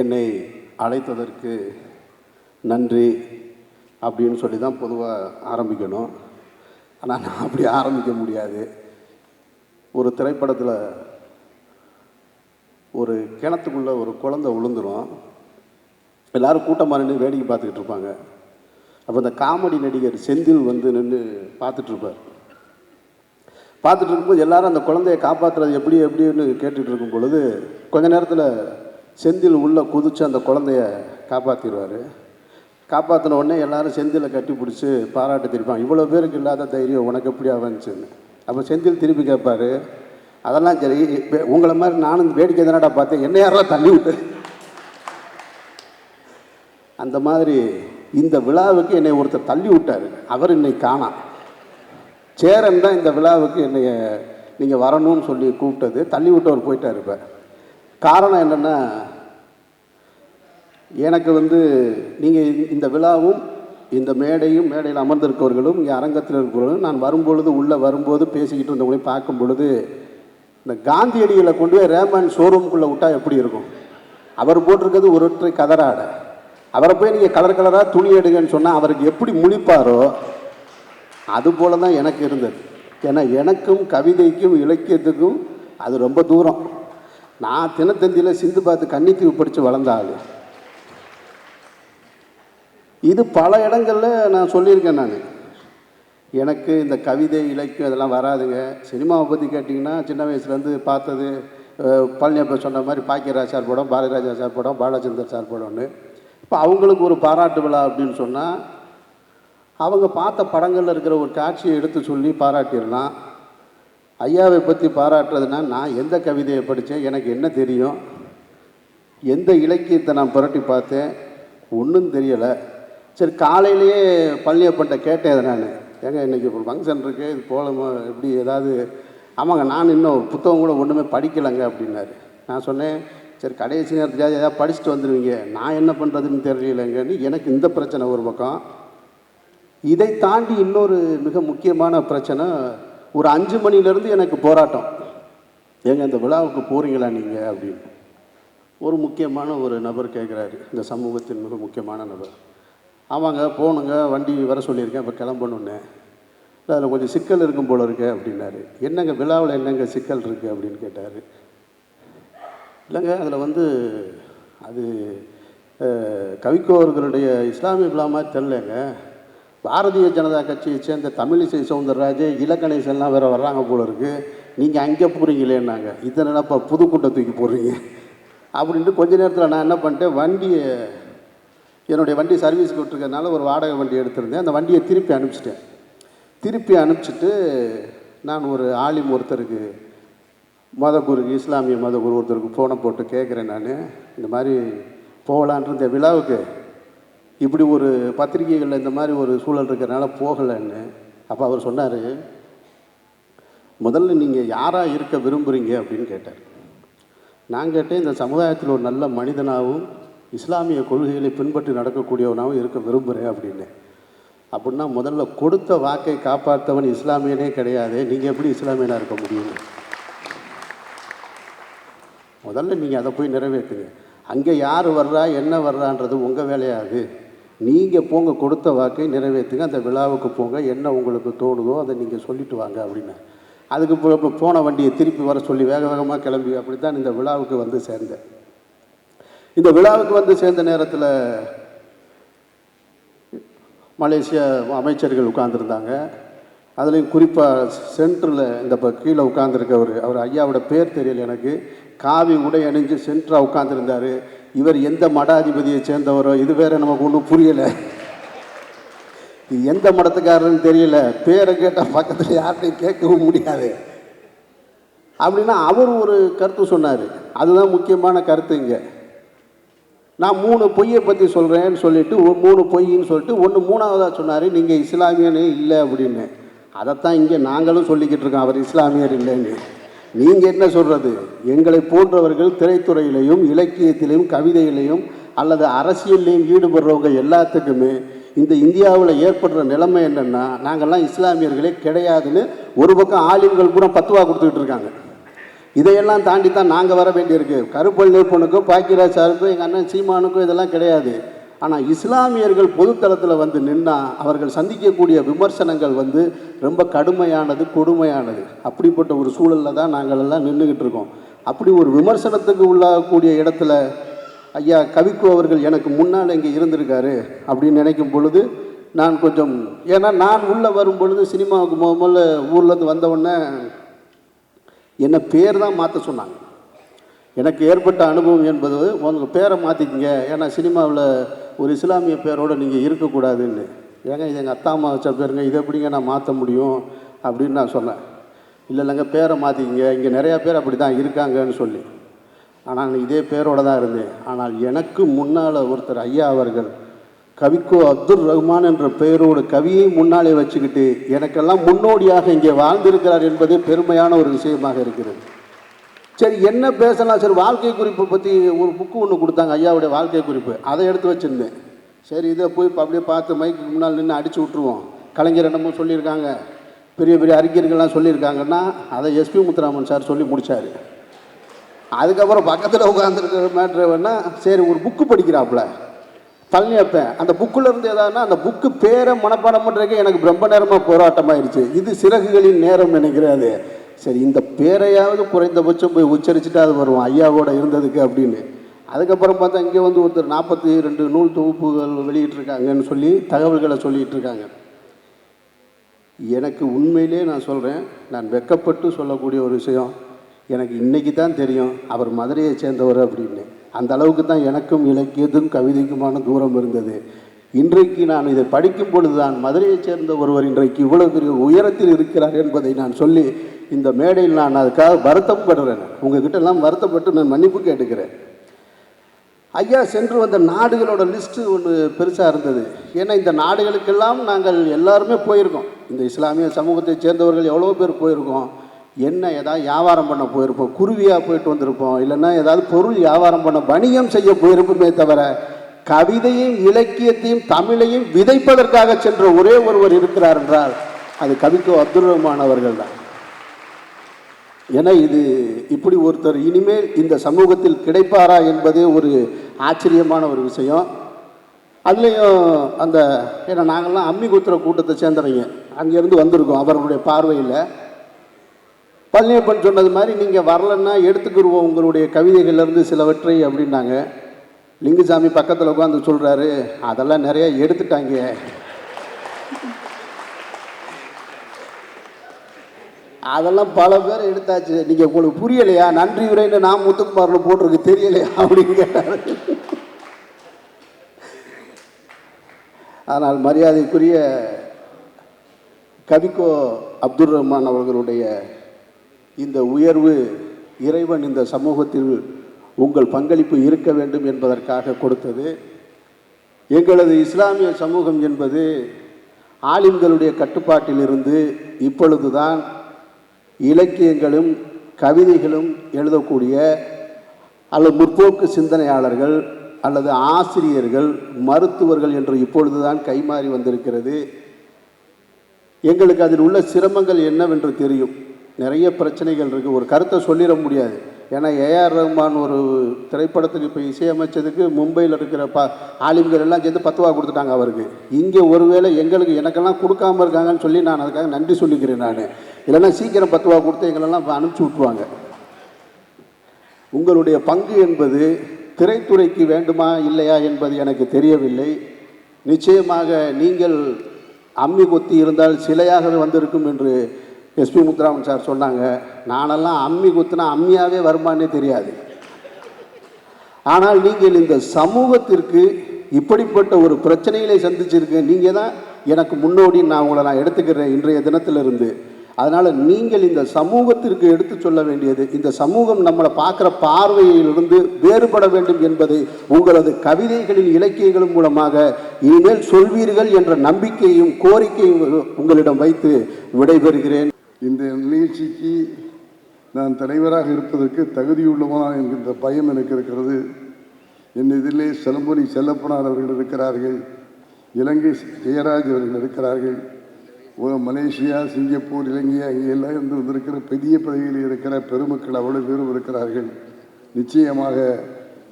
என்னை அழைத்ததற்கு நன்றி. அப்படின்னு சொல்லி தான் பொதுவாக ஆரம்பிக்கணும். ஆனால் நான் அப்படி ஆரம்பிக்க முடியாது. ஒரு திரைப்படத்தில் ஒரு கிணத்துக்குள்ளே ஒரு குழந்தை விழுந்துடும். எல்லோரும் கூட்டமாக நின்று வேடிக்கை பார்த்துக்கிட்டு இருப்பாங்க. அப்போ இந்த காமெடி நடிகர் செந்தில் வந்து நின்று பார்த்துட்ருப்பார். பார்த்துட்டு இருக்கும்போது எல்லாரும் அந்த குழந்தையை காப்பாற்றுறது எப்படின்னு கேட்டுட்டு இருக்கும் பொழுது கொஞ்ச நேரத்தில் செந்தில் உள்ளே குதித்து அந்த குழந்தைய காப்பாற்றிடுவார். காப்பாற்றின உடனே எல்லாரும் செந்திலை கட்டி பிடிச்சி பாராட்டு திருப்பாங்க, இவ்வளோ பேருக்கு இல்லாத தைரியம் உனக்கு எப்படி ஆவந்துச்சுன்னு. அப்போ செந்தில் திருப்பி கேட்பார், அதெல்லாம் சரி, உங்களை மாதிரி நானும் வேடிக்கை தானடா பார்த்தேன், என்ன யாரெல்லாம் தள்ளி விட்டு. அந்த மாதிரி இந்த விழாவுக்கு என்னை ஒருத்தர் தள்ளி விட்டார். அவர் இன்னைக்கு காணாம். சேரன் தான் இந்த விழாவுக்கு என்னைய நீங்கள் வரணும்னு சொல்லி கூப்பிட்டது. தள்ளி விட்டவர் போயிட்டார். இப்போ காரணம் என்னென்னா, எனக்கு வந்து நீங்கள் இந்த விழாவும் இந்த மேடையும் மேடையில் அமர்ந்திருக்கவர்களும் இங்கே அரங்கத்தில் இருக்கிறவர்களும் நான் வரும்பொழுது உள்ளே வரும்போது பேசிக்கிட்டு இருந்தவங்களையும் பார்க்கும் பொழுது இந்த காந்தியடிகளை கொண்டு போய் ரேமான் ஷோரூம்குள்ளே விட்டால் எப்படி இருக்கும்? அவர் போட்டிருக்கிறது ஒரு ஒற்றை கதராடை. அவரை போய் நீங்கள் கலர் கலராக துணி எடுங்கன்னு சொன்னால் அவருக்கு எப்படி முழிப்பாரோ அதுபோல தான் எனக்கு இருந்தது. ஏன்னா எனக்கும் கவிதைக்கும் இலக்கியத்துக்கும் அது ரொம்ப தூரம். நான் தினத்தந்தியில் சிந்து பார்த்து கன்னித்தீவு படித்து வளர்ந்த ஆள். இது பல இடங்களில் நான் சொல்லியிருக்கேன். நான் எனக்கு இந்த கவிதை இலக்கியம் இதெல்லாம் வராதுங்க. சினிமாவை பற்றி கேட்டிங்கன்னா சின்ன வயசுலேருந்து பார்த்தது பழனியப்ப சொன்ன மாதிரி பாக்கியராஜ் சார் படம், பாரதிராஜா சார் படம், பாலச்சந்தர் சார் படம்னு. இப்போ அவங்களுக்கு ஒரு பாராட்டு விழா அப்படின்னு சொன்னால் அவங்க பார்த்த படங்களில் இருக்கிற ஒரு காட்சியை எடுத்து சொல்லி பாராட்டிடலாம். ஐயாவை பற்றி பாராட்டுறதுனா நான் எந்த கவிதையை படித்தேன், எனக்கு என்ன தெரியும், எந்த இலக்கியத்தை நான் புரட்டி பார்த்தேன், ஒன்றும் தெரியலை. சரி, காலையிலேயே பழனியப்பன்ட்ட கேட்டேன் நான், ஏங்க இன்றைக்கி ஒரு ஃபங்க்ஷன் இருக்குது, இது போகலாமா, எப்படி ஏதாவது. ஆமாங்க, நான் இன்னும் புத்தகம் கூட ஒன்றுமே படிக்கலைங்க அப்படின்னாரு. நான் சொன்னேன், சரி கடைசி நேரத்துக்காக ஏதாவது படிச்சுட்டு வந்துடுவீங்க, நான் என்ன பண்ணுறதுன்னு தெரியலைங்கன்னு. எனக்கு இந்த பிரச்சனை ஒரு பக்கம். இதை தாண்டி இன்னொரு மிக முக்கியமான பிரச்சனை, ஒரு 5 மணிலேருந்து எனக்கு போராட்டம். ஏங்க இந்த விழாவுக்கு போகிறீங்களா நீங்கள் அப்படின்னு ஒரு முக்கியமான ஒரு நபர் கேட்குறாரு, இந்த சமூகத்தின் மிக முக்கியமான நபர். ஆமாங்க போகணுங்க, வண்டி வர சொல்லியிருக்கேன், இப்போ கிளம்பணுன்னு. இல்லை அதில் கொஞ்சம் சிக்கல் இருக்கும் போல இருக்கு அப்படின்னாரு. என்னங்க விழாவில் என்னங்க சிக்கல் இருக்குது அப்படின்னு கேட்டார். இல்லைங்க அதில் வந்து அது கவிக்கோவர்களுடைய இஸ்லாமிய விழா மாதிரி தெரிலங்க, பாரதிய ஜனதா கட்சியை சேர்ந்த தமிழிசை சவுந்தரராஜே இலக்கணேசன்லாம் வேறு வர்றாங்க போல இருக்குது, நீங்கள் அங்கே போகிறீங்களேன்னாங்க. இதை நினைப்பா புதுக்கூட்டை தூக்கி போடுறீங்க அப்படின்ட்டு கொஞ்ச நேரத்தில் நான் என்ன பண்ணிட்டேன், வண்டியை என்னுடைய வண்டி சர்வீஸுக்கு விட்டுருக்கறனால ஒரு வாடகை வண்டி எடுத்திருந்தேன். அந்த வண்டியை திருப்பி அனுப்பிச்சிட்டேன். திருப்பி அனுப்பிச்சிட்டு நான் ஒரு ஆலிம் ஒருத்தருக்கு, மதகுருக்கு, இஸ்லாமிய மதகுரு ஒருத்தருக்கு ஃபோனை போட்டு கேட்குறேன், நான் இந்த மாதிரி போகலான்ற இந்த விழாவுக்கு இப்படி ஒரு பத்திரிகைகளில் இந்த மாதிரி ஒரு சூழல் இருக்கிறனால போகலைன்னு. அப்போ அவர் சொன்னார், முதல்ல நீங்கள் யாராக இருக்க விரும்புகிறீங்க அப்படின்னு கேட்டார். நான் கேட்டேன், இந்த சமுதாயத்தில் ஒரு நல்ல மனிதனாகவும் இஸ்லாமிய கொள்கைகளை பின்பற்றி நடக்கக்கூடியவனாகவும் இருக்க விரும்புகிறேன் அப்படின்னு. அப்படின்னா முதல்ல கொடுத்த வாக்கை காப்பாற்றவன் இஸ்லாமியனே கிடையாது, நீங்கள் எப்படி இஸ்லாமியனாக இருக்க முடியும்? முதல்ல நீங்கள் அதை போய் நிறைவேற்றுங்க. அங்கே யார் வர்றா என்ன வர்றான்றது உங்கள் வேலையாது. நீங்கள் போங்க, கொடுத்த வாக்கை நிறைவேற்றுங்க, அந்த விழாவுக்கு போங்க, என்ன உங்களுக்கு தோணுதோ அதை நீங்கள் சொல்லிட்டு வாங்க அப்படின்னு. அதுக்கு இப்போ போன வண்டியை திருப்பி வர சொல்லி வேக வேகமாக கிளம்பி அப்படி தான் இந்த விழாவுக்கு வந்து சேர்ந்தேன். இந்த விழாவுக்கு வந்து சேர்ந்த நேரத்தில் மலேசியா அமைச்சர்கள் உட்கார்ந்துருந்தாங்க. அதுலேயும் குறிப்பாக சென்டரில் இந்த கீழே உட்கார்ந்துருக்கவர், அவர் ஐயாவோட பேர் தெரியல எனக்கு, காவி உடை அணிஞ்சு சென்டராக உட்கார்ந்துருந்தார். இவர் எந்த மடாதிபதியை சேர்ந்தவரோ இது வேறு நமக்கு ஒன்றும் புரியலை, இது எந்த மடத்துக்காரன்னு தெரியல, பேரை கேட்டால் பக்கத்தில் யார்கிட்டையும் கேட்கவும் முடியாது அப்படின்னா அவர் ஒரு கருத்து சொன்னார். அதுதான் முக்கியமான கருத்து. இங்கே நான் 3 பொய்யை பற்றி சொல்கிறேன்னு சொல்லிவிட்டு 3 பொய்ன்னு சொல்லிட்டு ஒன்று 3ஆவதாக சொன்னார், நீங்கள் இஸ்லாமியனே இல்லை அப்படின்னு. அதைத்தான் இங்கே நாங்களும் சொல்லிக்கிட்டு இருக்கோம், அவர் இஸ்லாமியர் இல்லைன்னு. நீங்கள் என்ன சொல்கிறது? எங்களை போன்றவர்கள் திரைத்துறையிலையும் இலக்கியத்திலையும் கவிதையிலையும் அல்லது அரசியல்லையும் ஈடுபடுறவங்க எல்லாத்துக்குமே இந்த இந்தியாவில் ஏற்படுற நிலைமை என்னென்னா, நாங்கள்லாம் இஸ்லாமியர்களே கிடையாதுன்னு ஒரு பக்கம் ஆலிம்கள் பூரா பத்துவா கொடுத்துக்கிட்டு இருக்காங்க. இதையெல்லாம் தாண்டி தான் நாங்கள் வர வேண்டியிருக்கு. கருப்பள்ளி பொண்ணுக்கும் பாக்கியராஜ் சாருக்கும் எங்கள் அண்ணன் சீமானுக்கும் இதெல்லாம் கிடையாது. ஆனால் இஸ்லாமியர்கள் பொதுத்தளத்தில் வந்து நின்னா அவர்கள் சந்திக்கக்கூடிய விமர்சனங்கள் வந்து ரொம்ப கடுமையானது, கொடுமையானது. அப்படிப்பட்ட ஒரு சூழலில் தான் நாங்கள் எல்லாம் நின்றுக்கிட்டு இருக்கோம். அப்படி ஒரு விமர்சனத்துக்கு உள்ளாகக்கூடிய இடத்துல ஐயா கவிக்கோ அவர்கள் எனக்கு முன்னால் இங்கே இருந்திருக்காரு அப்படின்னு நினைக்கும் பொழுது நான் கொஞ்சம், ஏன்னா நான் உள்ளே வரும் பொழுது சினிமாவுக்கு முதல்ல ஊர்லேருந்து வந்தவுடனே என்னை பேர் தான் மாற்ற சொன்னாங்க. எனக்கு ஏற்பட்ட அனுபவம் என்பது உங்கள் பேரை மாற்றிக்கிங்க, ஏன்னா சினிமாவில் ஒரு இஸ்லாமிய பேரோடு நீங்கள் இருக்கக்கூடாதுன்னு. ஏங்க இது எங்கள் அத்தா அம்மா வச்ச பேருங்க, இதை எப்படிங்க நான் மாற்ற முடியும் அப்படின்னு நான் சொன்னேன். இல்லைங்க பேரை மாற்றிக்கிங்க, இங்கே நிறையா பேர் அப்படி தான் இருக்காங்கன்னு சொல்லி. ஆனால் நான் இதே பேரோடு தான் இருந்தேன். ஆனால் எனக்கு முன்னால் ஒருத்தர் ஐயா அவர்கள் கவிக்கோ அப்துல் ரஹ்மான் என்ற பெயரோடு கவியை முன்னாலே வச்சுக்கிட்டு எனக்கெல்லாம் முன்னோடியாக இங்கே வாழ்ந்திருக்கிறார் என்பது பெருமையான ஒரு விஷயமாக இருக்கிறது. சரி என்ன பேசலாம், சரி வாழ்க்கை குறிப்பை பற்றி ஒரு புக்கு ஒன்று கொடுத்தாங்க, ஐயாவுடைய வாழ்க்கை குறிப்பு, அதை எடுத்து வச்சுருந்தேன். சரி இதை போய் அப்படியே பார்த்து மைக்கு முன்னால் நின்று அடித்து விட்ருவோம். கலைஞர் என்னமோ சொல்லியிருக்காங்க, பெரிய பெரிய அறிஞர்கள்லாம் சொல்லியிருக்காங்கன்னா அதை எஸ்பி முத்துராமன் சார் சொல்லி முடித்தார். அதுக்கப்புறம் பக்கத்தில் உட்காந்துருக்கிற மேட்ரு வேணா சரி ஒரு புக்கு படிக்கிறாப்புல பழனியப்பேன், அந்த புக்கில் இருந்து எதாவதுனா அந்த புக்கு பேரை மனப்பாடம் பண்ணுறதுக்கு எனக்கு ரொம்ப நேரமாக போராட்டமாயிருச்சு. இது சிறகுகளின் நேரம் நினைக்கிறாரு. சரி இந்த பேரையாவது குறைந்தபட்சம் போய் உச்சரிச்சுட்டு அது வருவோம் ஐயாவோட இருந்ததுக்கு அப்படின்னு. அதுக்கப்புறம் பார்த்தா இங்கே வந்து ஒருத்தர் 42 நூல் தொகுப்புகள் வெளியிட்டிருக்காங்கன்னு சொல்லி தகவல்களை சொல்லிகிட்டு இருக்காங்க. எனக்கு உண்மையிலே நான் சொல்கிறேன், நான் வெட்கப்பட்டு சொல்லக்கூடிய ஒரு விஷயம், எனக்கு இன்றைக்கி தான் தெரியும் அவர் மதுரையை சேர்ந்தவர் அப்படின்னு. அந்த அளவுக்கு தான் எனக்கும் இலக்கியத்துக்கும் கவிதைக்குமான தூரம் இருந்தது. இன்றைக்கு நான் இதை படிக்கும் பொழுது தான் மதுரையைச் சேர்ந்த ஒருவர் இன்றைக்கு இவ்வளவு பெரிய உயரத்தில் இருக்கிறார் என்பதை நான் சொல்லி இந்த மேடையில் நான் அதுக்காக வருத்தம் படுறேன். உங்ககிட்ட எல்லாம் வருத்தப்பட்டு நான் மன்னிப்பு கேட்டுக்கிறேன். ஐயா சென்று வந்த நாடுகளோட லிஸ்ட்டு ஒன்று பெருசாக இருந்தது. ஏன்னா இந்த நாடுகளுக்கெல்லாம் நாங்கள் எல்லாருமே போயிருக்கோம். இந்த இஸ்லாமிய சமூகத்தை சேர்ந்தவர்கள் எவ்வளோ பேர் போயிருக்கோம். என்ன ஏதாவது வியாபாரம் பண்ண போயிருப்போம், குருவியாக போயிட்டு வந்திருப்போம், இல்லைன்னா ஏதாவது பொருள் வியாபாரம் பண்ண வணிகம் செய்ய போயிருப்போமே தவிர கவிதையும் இலக்கியத்தையும் தமிழையும் விதைப்பதற்காக சென்ற ஒரே ஒருவர் இருக்கிறார் என்றால் அது கவிக்கோ அப்துல் ரஹ்மான் அவர்கள் தான். ஏன்னா இது இப்படி ஒருத்தர் இனிமேல் இந்த சமூகத்தில் கிடைப்பாரா என்பதே ஒரு ஆச்சரியமான ஒரு விஷயம். அதுலேயும் அந்த ஏன்னா நாங்கள்லாம் அம்மி குத்துற கூட்டத்தை சேர்ந்தவங்க, அங்கேருந்து வந்திருக்கோம். அவர்களுடைய பார்வையில் பழனியப்பன் சொன்னது மாதிரி நீங்கள் வரலன்னா எடுத்துக்கிடுவோம் உங்களுடைய கவிதைகள்லேருந்து சிலவற்றை அப்படின்னாங்க. லிங்குசாமி பக்கத்தில் உட்காந்து சொல்கிறாரு, அதெல்லாம் நிறைய எடுத்துட்டாங்க. அதெல்லாம் பல பேர் எடுத்தாச்சு, நீங்கள் உங்களுக்கு புரியலையா, நன்றி உரைன்னு நான் முத்துக்குமார்னு போட்டிருக்கு தெரியலையா அப்படின்னு கேட்டார். ஆனால் மரியாதைக்குரிய கவிக்கோ அப்துல் ரஹ்மான் அவர்களுடைய இந்த உயர்வு இறைவன் இந்த சமூகத்தில் உங்கள் பங்களிப்பு இருக்க வேண்டும் என்பதற்காக கொடுத்தது. எங்களது இஸ்லாமிய சமூகம் என்பது ஆலிம்களுடைய கட்டுப்பாட்டில் இருந்து இப்பொழுதுதான் இலக்கியங்களும் கவிதைகளும் எழுதக்கூடிய அல்லது முற்போக்கு சிந்தனையாளர்கள் அல்லது ஆசிரியர்கள், மருத்துவர்கள் என்று இப்பொழுதுதான் கைமாறி வந்திருக்கிறது. எங்களுக்கு அதில் உள்ள சிரமங்கள் என்னவென்று தெரியும். நிறைய பிரச்சனைகள் இருக்குது. ஒரு கருத்தை சொல்லிட முடியாது. ஏன்னா ஏஆர் ரஹ்மான் ஒரு திரைப்படத்துக்கு இப்போ இசையமைச்சதுக்கு மும்பையில் இருக்கிற ஆலிம்கள் எல்லாம் சேர்ந்து 10 ரூபா கொடுத்துட்டாங்க அவருக்கு. இங்கே ஒருவேளை எனக்கெல்லாம் கொடுக்காமல் இருக்காங்கன்னு சொல்லி நான் அதுக்காக நன்றி சொல்லிக்கிறேன். நான் இல்லைன்னா சீக்கிரம் 10 ரூபா கொடுத்து எங்களெல்லாம் அனுப்பிச்சி விட்ருவாங்க. உங்களுடைய பங்கு என்பது திரைத்துறைக்கு வேண்டுமா இல்லையா என்பது எனக்கு தெரியவில்லை. நிச்சயமாக நீங்கள் அம்மி கொத்தி இருந்தால் சிலையாகவே வந்திருக்கும் என்று எஸ்பி முத்துராமன் சார் சொன்னாங்க. நானெல்லாம் அம்மி குத்துனா அம்மியாவே வருமானே தெரியாது. ஆனால் நீங்கள் இந்த சமூகத்திற்கு இப்படிப்பட்ட ஒரு பிரச்சனைகளை சந்திச்சிருக்க நீங்கள் தான் எனக்கு முன்னோடி. நான் எடுத்துக்கிறேன் இன்றைய தினத்திலிருந்து. அதனால் நீங்கள் இந்த சமூகத்திற்கு எடுத்து சொல்ல வேண்டியது, இந்த சமூகம் நம்மளை பார்க்குற பார்வையிலிருந்து வேறுபட வேண்டும் என்பதை உங்களது கவிதைகளின் இலக்கியங்களும் மூலமாக இனிமேல் சொல்வீர்கள் என்ற நம்பிக்கையும் கோரிக்கையும் உங்களிடம் வைத்து விடைபெறுகிறேன். இந்த நிகழ்ச்சிக்கு நான் தலைவராக இருப்பதற்கு தகுதியுள்ளவனா என்கின்ற பயம் எனக்கு இருக்கிறது. என் இதிலே செலம்பொலி செல்லப்பனார் அவர்கள் இருக்கிறார்கள், இலங்கை ஜெயராஜ் அவர்கள் இருக்கிறார்கள், மலேசியா, சிங்கப்பூர், இலங்கை அங்கெல்லாம் இருந்து வந்திருக்கிற பெரிய பதவியில் இருக்கிற பெருமக்கள் அவ்வளவு பேரும் இருக்கிறார்கள். நிச்சயமாக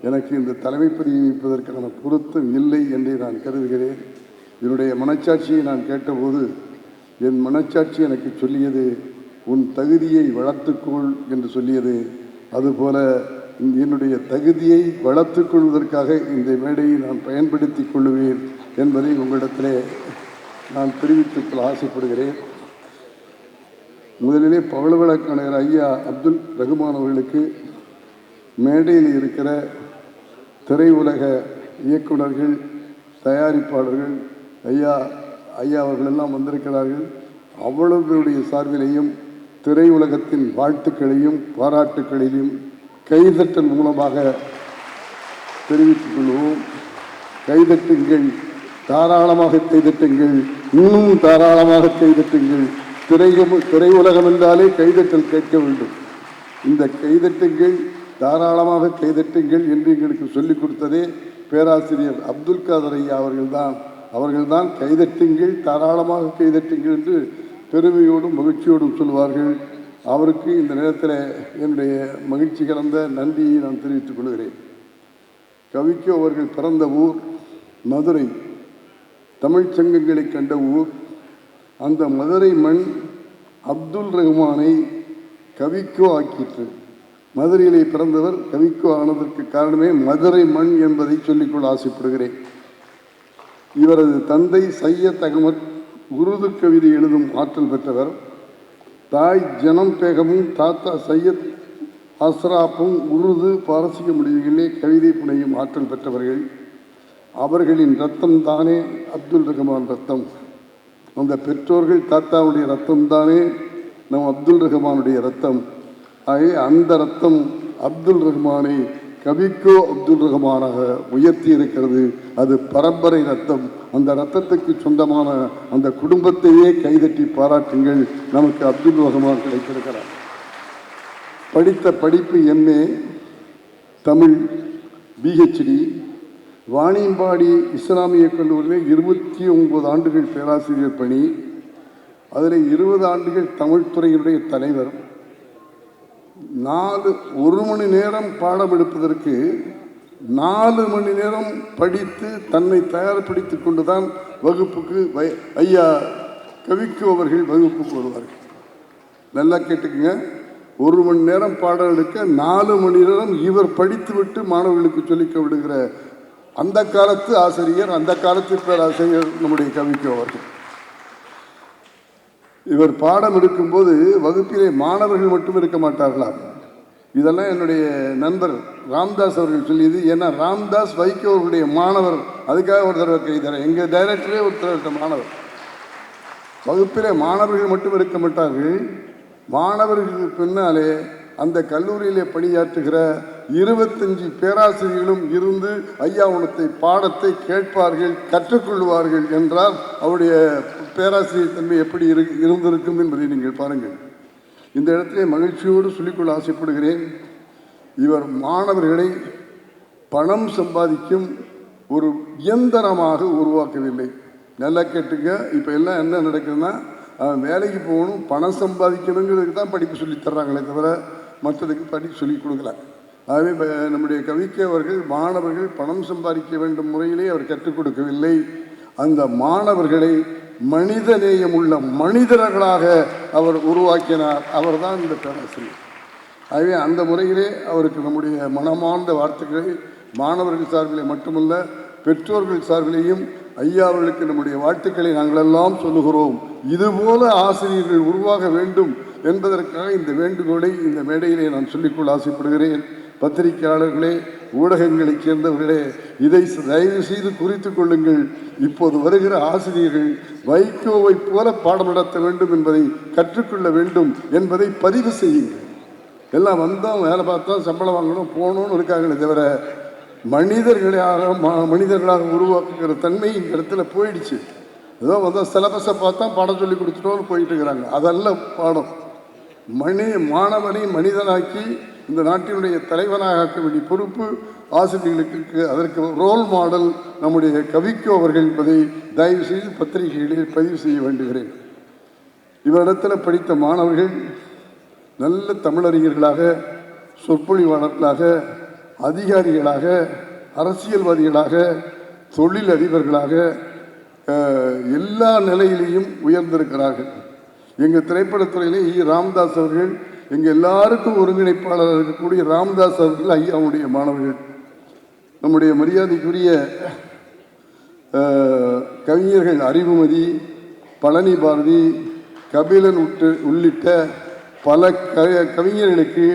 எனக்கு இந்த தலைமை பதவி வைப்பதற்கான பொருத்தம் இல்லை என்றே நான் கருதுகிறேன். என்னுடைய மனச்சாட்சியை நான் கேட்டபோது என் மனச்சாட்சி எனக்கு சொல்லியது, உன் தகுதியை வளர்த்துக்கொள் என்று சொல்லியது. அதுபோல என்னுடைய தகுதியை வளர்த்துக் கொள்வதற்காக இந்த மேடையை நான் பயன்படுத்தி கொள்ளுவேன் என்பதை உங்களிடத்திலே நான் தெரிவித்துக் கொள்ள ஆசைப்படுகிறேன். முதலிலே பவளவிளக்கணர் ஐயா அப்துல் ரகுமான் அவர்களுக்கு மேடையில் இருக்கிற திரையுலக இயக்குநர்கள், தயாரிப்பாளர்கள், ஐயா அவர்களெல்லாம் வந்திருக்கிறார்கள். அவ்வளவுடைய சார்பிலையும் திரையுலகத்தின் வாழ்த்துக்களையும் பாராட்டுக்களையும் கைதட்டல் மூலமாக தெரிவித்துக் கொள்வோம். கைதட்டுங்கள், தாராளமாக கைதட்டுங்கள், இன்னும் தாராளமாக கைதட்டுங்கள். திரையுலகம் என்றாலே கைதட்டல் கேட்க வேண்டும். இந்த கைதட்டுங்கள், தாராளமாக கைதட்டுங்கள் என்று எங்களுக்கு சொல்லிக் கொடுத்ததே பேராசிரியர் அப்துல் காதர் ஐயா அவர்கள்தான் கைதட்டுங்கள், தாராளமாக கைதட்டுங்கள் என்று பெருமையோடும் மகிழ்ச்சியோடும் சொல்வார்கள். அவருக்கு இந்த நேரத்தில் என்னுடைய மகிழ்ச்சி கலந்த நன்றியை நான் தெரிவித்துக் கொள்கிறேன். கவிக்கோ அவர்கள் பிறந்த ஊர் மதுரை, தமிழ்ச் சங்கங்களை கண்ட ஊர். அந்த மதுரை மண் அப்துல் ரகுமானை கவிக்கோ ஆக்கிற்று. மதுரையிலே பிறந்தவர் கவிக்கோ ஆனதற்கு காரணமே மதுரை மண் என்பதை சொல்லிக்கொள்ள ஆசைப்படுகிறேன். இவரது தந்தை சையத் அகமத் உருது கவிதை எழுதும் ஆற்றல் பெற்றவர். தாய் ஜனம் பேகமும் தாத்தா சையத் அஸ்ராப்பும் உருது பாரசீக மொழிகளிலே கவிதை புனையும் ஆற்றல் பெற்றவர்கள். அவர்களின் ரத்தம் தானே அப்துல் ரகுமான் ரத்தம். அந்த பெற்றோர்கள் தாத்தாவுடைய ரத்தம் தானே நம் அப்துல் ரகுமானுடைய ரத்தம். ஆகவே அந்த ரத்தம் அப்துல் ரகுமானை கவிக்கோ அப்துல் ரகுமானாக உயர்த்தி இருக்கிறது. அது பரம்பரை ரத்தம். அந்த ரத்தத்துக்கு சொந்தமான அந்த குடும்பத்தையே கைதட்டி பாராட்டுங்கள். நமக்கு அப்துல் ரகுமான் கிடைத்திருக்கிறார். படித்த படிப்பு MA தமிழ், PhD, வாணியம்பாடி இஸ்லாமிய கல்லூரியில் 29 ஆண்டுகள் பேராசிரியர் பணி. அதில் 20 ஆண்டுகள் தமிழ் துறையினுடைய தலைவர். 1 மணி நேரம் பாடம் எடுப்பதற்கு 4 மணி நேரம் படித்து தன்னை தயார்படுத்திக் கொண்டுதான் வகுப்புக்கு ஐயா கவிக்கோ அவர்கள் வகுப்புக்கு வருவார்கள். நல்லா கேட்டுக்குங்க. 1 மணி நேரம் பாடம் எடுக்க 4 மணி நேரம் இவர் படித்துவிட்டு மாணவர்களுக்கு சொல்லிக்க விடுகிற அந்த காலத்து ஆசிரியர், அந்த காலத்து பேராசிரியர் நம்முடைய கவிக்கோ அவர்கள். இவர் பாடம் எடுக்கும்போது வகுப்பிலே மாணவர்கள் மட்டும் இருக்க மாட்டார்களாம். இதெல்லாம் என்னுடைய நண்பர் ராம்தாஸ் அவர்கள் சொல்லியது. ஏன்னா ராம்தாஸ் வைகோ அவர்களுடைய மாணவர். அதுக்காக ஒரு தடவை கை தரேன். எங்கள் டைரக்டரே ஒருத்தர் மாணவர். வகுப்பிலே மாணவர்கள் மட்டும் இருக்க மாட்டார்கள். மாணவர்களுக்கு பின்னாலே அந்த கல்லூரியிலே பணியாற்றுகிற 25 பேராசிரியர்களும் இருந்து ஐயாவுனத்தை பாடத்தை கேட்பார்கள், கற்றுக்கொள்வார்கள் என்றால் அவருடைய பேராசிரியர் தன்மை எப்படி இருந்திருக்கும் என்பதை நீங்கள் பாருங்கள். இந்த இடத்திலே மகிழ்ச்சியோடு சொல்லிக்கொள்ள ஆசைப்படுகிறேன். இவர் மாணவர்களை பணம் சம்பாதிக்கும் ஒரு இயந்திரமாக உருவாக்கவில்லை. நல்லா கேட்டுங்க. இப்போ எல்லாம் என்ன நடக்குதுன்னா, வேலைக்கு போகணும், பணம் சம்பாதிக்கணுங்கிறதுக்கு தான் படிப்பு சொல்லித் தர்றாங்களே தவிர மற்றதுக்கு படிப்பு சொல்லிக் கொடுக்கல. ஆகவே நம்முடைய கவிக்கோ அவர்கள் மாணவர்கள் பணம் சம்பாதிக்க வேண்டும் முறையிலே அவர் கற்றுக் கொடுக்கவில்லை. அந்த மாணவர்களை மனித நேயமுள்ள மனிதர்களாக அவர் உருவாக்கினார். அவர் தான் இந்த பேராசிரியர். ஆகவே அந்த முறையிலே அவருக்கு நம்முடைய மனமார்ந்த வாழ்த்துக்களை மாணவர்கள் சார்பிலே மட்டுமல்ல, பெற்றோர்கள் சார்பிலேயும் ஐயா அவர்களுக்கு நம்முடைய வாழ்த்துக்களை நாங்களெல்லாம் சொல்லுகிறோம். இதுபோல ஆசிரியர்கள் உருவாக வேண்டும் என்பதற்காக இந்த வேண்டுகோளை இந்த மேடையிலே நான் சொல்லிக்கொள்ள ஆசைப்படுகிறேன். பத்திரிகையாளர்களே, ஊடகங்களைச் சேர்ந்தவர்களே, இதை தயவு செய்து குறித்து கொள்ளுங்கள். இப்போது வருகிற ஆசிரியர்கள் வைகோவை போல பாடம் நடத்த வேண்டும் என்பதை கற்றுக்கொள்ள வேண்டும் என்பதை பதிவு செய்யுங்கள். எல்லாம் வந்தோம், வேலை பார்த்தோம், சம்பளம் வாங்கணும், போகணும்னு இருக்காங்களே தவிர மனிதர்களாக உருவாக்குகிற தன்மை இந்த இடத்துல போயிடுச்சு. ஏதோ வந்தால் சிலபஸை பார்த்தா பாடம் சொல்லி கொடுத்துட்டோன்னு போயிட்டு இருக்கிறாங்க. அதல்ல பாடம். மாணவனை மனிதனாக்கி இந்த நாட்டினுடைய தலைவனாக ஆக்க வேண்டிய பொறுப்பு ஆசிரியர்களுக்கு. அதற்கு ரோல் மாடல் நம்முடைய கவிக்கோ அவர்கள் என்பதை தயவு செய்து பத்திரிகைகளில் பதிவு செய்ய வேண்டுகிறேன். இவரிடத்தில் படித்த மாணவர்கள் நல்ல தமிழறிஞர்களாக, சொற்பொழிவாளர்களாக, அதிகாரிகளாக, அரசியல்வாதிகளாக, தொழில் அதிபர்களாக எல்லா நிலையிலையும் உயர்ந்திருக்கிறார்கள். எங்கள் திரைப்படத்துறையிலே ராமதாஸ் அவர்கள், எங்கள் எல்லாருக்கும் ஒருங்கிணைப்பாளர் இருக்கக்கூடிய ராமதாஸ் அவர்கள் ஐயாவுடைய மாணவர்கள். நம்முடைய மரியாதைக்குரிய கவிஞர்கள் அறிவுமதி, பழனி பாரதி, கபிலன் உள்ளிட்ட பல கவிஞர்களுக்கு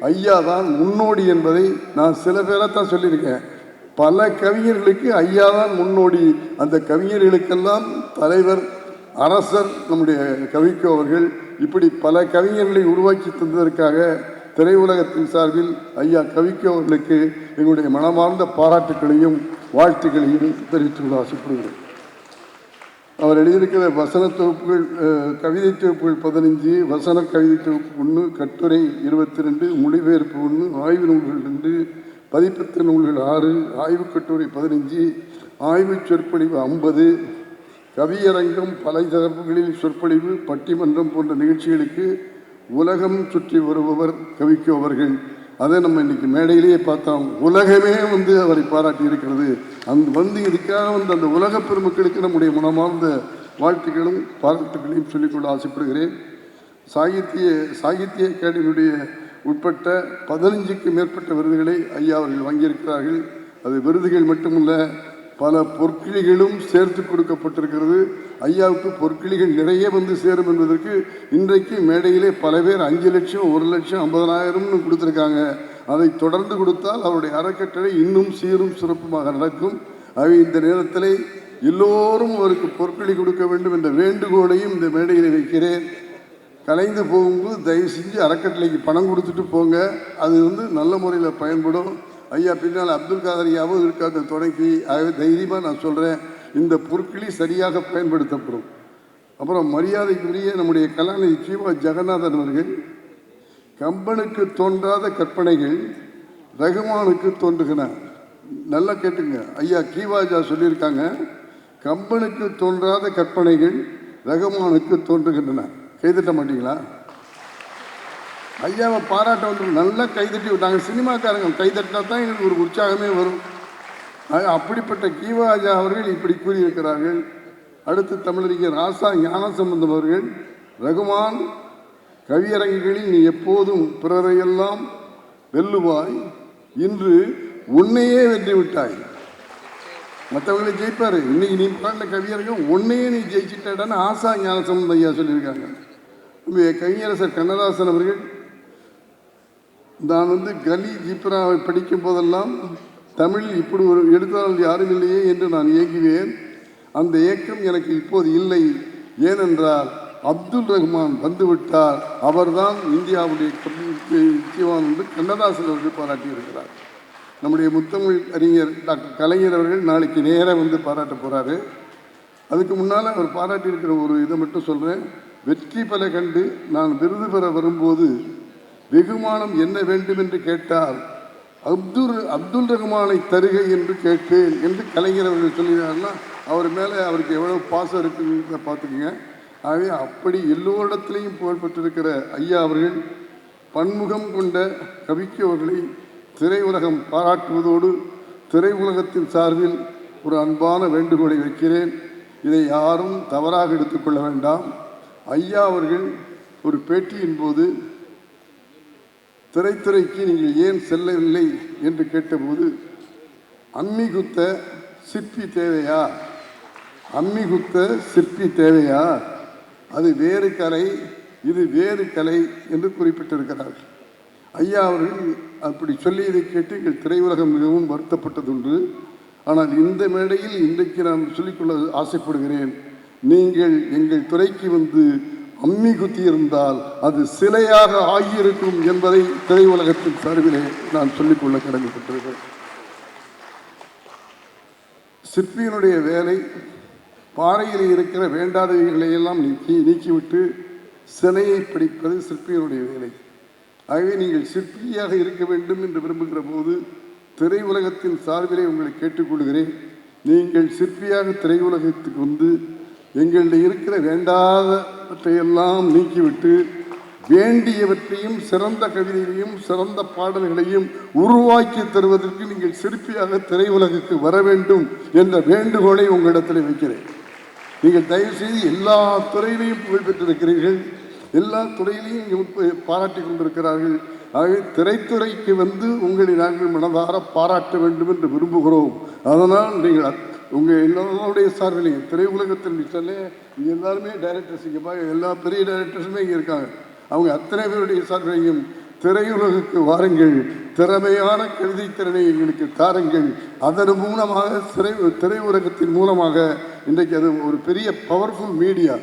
ஐயா தான் முன்னோடி என்பதை நான் சில பேரைத்தான் சொல்லியிருக்கேன். பல கவிஞர்களுக்கு ஐயா தான் முன்னோடி. அந்த கவிஞர்களுக்கெல்லாம் தலைவர், அரசர் நம்முடைய கவிக்கோ அவர்கள். இப்படி பல கவிஞர்களை உருவாக்கி தந்ததற்காக திரையுலகத்தின் சார்பில் ஐயா கவிக்கோ அவர்களுக்கு எங்களுடைய மனமார்ந்த பாராட்டுக்களையும் வாழ்த்துக்களையும் தெரிவித்துக் ஆசைப்படுகிறேன். அவர் எழுதியிருக்கிற வசன தொகுப்புகள், கவிதை தொகுப்புகள் 15, வசன கவிதை தொகுப்பு 1, கட்டுரை 22, மொழிபெயர்ப்பு 1, ஆய்வு நூல்கள் 2, பதிப்பத்த நூல்கள் 6, ஆய்வு கட்டுரை 15, ஆய்வு சொற்பொழிவு 50, கவியரங்கம், பல தரப்புகளில் சொற்பொழிவு, பட்டிமன்றம் போன்ற நிகழ்ச்சிகளுக்கு உலகம் சுற்றி வருபவர் கவிக்கோ அவர்கள். அதை நம்ம இன்னைக்கு மேடையிலேயே பார்த்தோம். உலகமே அவரை பாராட்டி இருக்கிறது. இதுக்காக அந்த உலக பெருமக்களுக்கு நம்முடைய மனமார்ந்த வாழ்த்துக்களும் பாராட்டுகளையும் சொல்லிக்கொள்ள ஆசைப்படுகிறேன். சாகித்ய அகாடமியுடைய உட்பட்ட 15க்கு மேற்பட்ட விருதுகளை ஐயா அவர்கள் வாங்கியிருக்கிறார்கள். அது விருதுகள் மட்டுமல்ல, பல பொற்கிளிகளும் சேர்த்து கொடுக்கப்பட்டிருக்கிறது. ஐயாவுக்கு பொற்கிளிகள் நிறைய சேரும் என்பதற்கு இன்றைக்கு மேடையிலே பல பேர் 5 லட்சம், 1 லட்சம், 50,000 கொடுத்துருக்காங்க. அதை தொடர்ந்து கொடுத்தால் அவருடைய அறக்கட்டளை இன்னும் சீரும் சிறப்புமாக நடக்கும். அவை இந்த நேரத்தில் எல்லோரும் அவருக்கு பொற்கிளி கொடுக்க வேண்டும் என்ற வேண்டுகோளையும் இந்த மேடையில் வைக்கிறேன். கலைந்து போகும்போது தயவு செஞ்சு அறக்கட்டளைக்கு பணம் கொடுத்துட்டு போங்க. அது நல்ல முறையில் பயன்படும். ஐயா பின்னால் அப்துல் காதர் ஐயாவும் இருக்காங்க துணைக்கு. ஆகவே தைரியமாக நான் சொல்கிறேன், இந்த பொருட்களி சரியாக பயன்படுத்தப்படும். அப்புறம் மரியாதைக்குரிய நம்முடைய கலாநிதி கீவா ஜெகநாதன் அவர்கள், கம்பனுக்கு தோன்றாத கற்பனைகள் ரகுமானுக்கு தோன்றுகின. நல்லா கேட்டுங்க, ஐயா கீவாஜா சொல்லியிருக்காங்க, கம்பனுக்கு தோன்றாத கற்பனைகள் ரகுமானுக்கு தோன்றுகின்றன. கைதட்ட மாட்டீங்களா? ஐயாவை பாராட்ட நல்லா கைதட்டி விட்டாங்க. சினிமாக்காரங்க கைதட்டினா தான் எங்களுக்கு ஒரு உற்சாகமே வரும். அப்படிப்பட்ட கீவாஜா அவர்கள் இப்படி கூறியிருக்கிறார்கள். அடுத்து தமிழறிஞர் ராசா ஞானசம்பந்தம் அவர்கள், ரகுமான், கவியரங்குகளில் நீ எப்போதும் பிறரையெல்லாம் வெல்லுவாய், இன்று உன்னையே வென்று விட்டாய். மற்றவங்களை ஜெயிப்பாரு, இன்னைக்கு நீ பாடின கவியரங்கம் உன்னையே நீ ஜெயிச்சிட்டான்னு ஆசா ஞானசம்பந்தம் ஐயா சொல்லியிருக்காங்க. கவிஞரசர் கண்ணதாசன் அவர்கள், நான் கலி ஜிப்ராவை படிக்கும் போதெல்லாம் தமிழில் இப்படி ஒரு எழுத்தாளர் யாரும் இல்லையே என்று நான் ஏங்குவேன். அந்த ஏக்கம் எனக்கு இப்போது இல்லை. ஏனென்றால் அப்துல் ரஹ்மான் வந்துவிட்டார், அவர்தான் இந்தியாவுடைய ஜீவான் என்று கண்ணதாசன் அவர்கள் பாராட்டியிருக்கிறார். நம்முடைய முத்தமிழ் அறிஞர் டாக்டர் கலைஞர் அவர்கள் நாளைக்கு நேராக பாராட்ட போகிறாரு. அதுக்கு முன்னால் அவர் பாராட்டியிருக்கிற ஒரு இதை மட்டும் சொல்கிறேன். வெற்றி பல கண்டு நான் விருது பெற வரும்போது வெகுமானம் என்ன வேண்டும் என்று கேட்டால் அப்துல் ரஹ்மானை தருகை என்று கேட்பேன் என்று கலைஞர் அவர்கள் சொல்லினார்னா அவர் மேலே அவருக்கு எவ்வளோ பாசம் இருக்குன்னு பார்த்துக்குங்க. ஆகவே அப்படி எல்லோரிடத்திலையும் புகழ்பெற்றிருக்கிற ஐயா அவர்கள் பன்முகம் கொண்ட கவிக்கோ அவர்களை திரையுலகம் பாராட்டுவதோடு திரையுலகத்தின் சார்பில் ஒரு அன்பான வேண்டுகோளை வைக்கிறேன். இதை யாரும் தவறாக எடுத்துக்கொள்ள வேண்டாம். ஐயா அவர்கள் ஒரு பேட்டியின் போது திரைத்துறைக்கு நீங்கள் ஏன் செல்லவில்லை என்று கேட்டபோது, அம்மி குத்த சிற்பி தேவையா, அம்மி குத்த சிற்பி தேவையா, அது வேறு கலை, இது வேறு கலை என்று குறிப்பிட்டிருக்கிறார்கள். ஐயா அவர்கள் அப்படி சொல்லியதை கேட்டு எங்கள் திரையுலகம் மிகவும் வருத்தப்பட்டதுண்டு. ஆனால் இந்த மேடையில் இன்றைக்கு நான் சொல்லிக்கொள்ள ஆசைப்படுகிறேன், நீங்கள் எங்கள் துறைக்கு அம்மி குத்தி இருந்தால் அது சிலையாக ஆகியிருக்கும் என்பதை திரையுலகத்தின் சார்பிலே நான் சொல்லிக்கொள்ள கடமைப்பட்டிருக்கிறேன். சிற்பியினுடைய வேலை பாறையில் இருக்கிற வேண்டாதவைகளை எல்லாம் நீக்கிவிட்டு சிலையை பிடிப்பது சிற்பியினுடைய வேலை. ஆகவே நீங்கள் சிற்பியாக இருக்க வேண்டும் என்று விரும்புகிற போது திரையுலகத்தின் சார்பிலே உங்களை கேட்டுக்கொள்கிறேன். நீங்கள் சிற்பியாக திரையுலகத்துக்கு எங்களில் இருக்கிற வேண்டாதவற்றையெல்லாம் நீக்கிவிட்டு வேண்டியவற்றையும் சிறந்த கவிதைகளையும் சிறந்த பாடல்களையும் உருவாக்கி தருவதற்கு நீங்கள் சிற்பியாக திரையுலகுக்கு வர வேண்டும் என்ற வேண்டுகோளை உங்களிடத்தில் வைக்கிறேன். நீங்கள் தயவு செய்து எல்லா துறையிலையும் புகழ் பெற்றிருக்கிறீர்கள், எல்லா துறையிலையும் பாராட்டி கொண்டிருக்கிறார்கள். ஆகவே திரைத்துறைக்கு வந்து உங்களை நாங்கள் மனதார பாராட்ட வேண்டும் என்று விரும்புகிறோம். அதனால் நீங்கள் உங்கள் எல்லாருடைய சார்பிலையும் திரையுலகத்தில் இங்கே எல்லாருமே டைரக்டர்ஸ், இங்கே எல்லா பெரிய டைரக்டர்ஸுமே இங்கே இருக்காங்க. அவங்க அத்தனை பேருடைய சார்பிலையும் திரையுலகுக்கு வாருங்கள், திறமையான கவிதை திறனை எங்களுக்கு தாருங்கள். அதன் மூலமாக திரையுலகத்தின் மூலமாக இன்றைக்கு அது ஒரு பெரிய பவர்ஃபுல் மீடியா.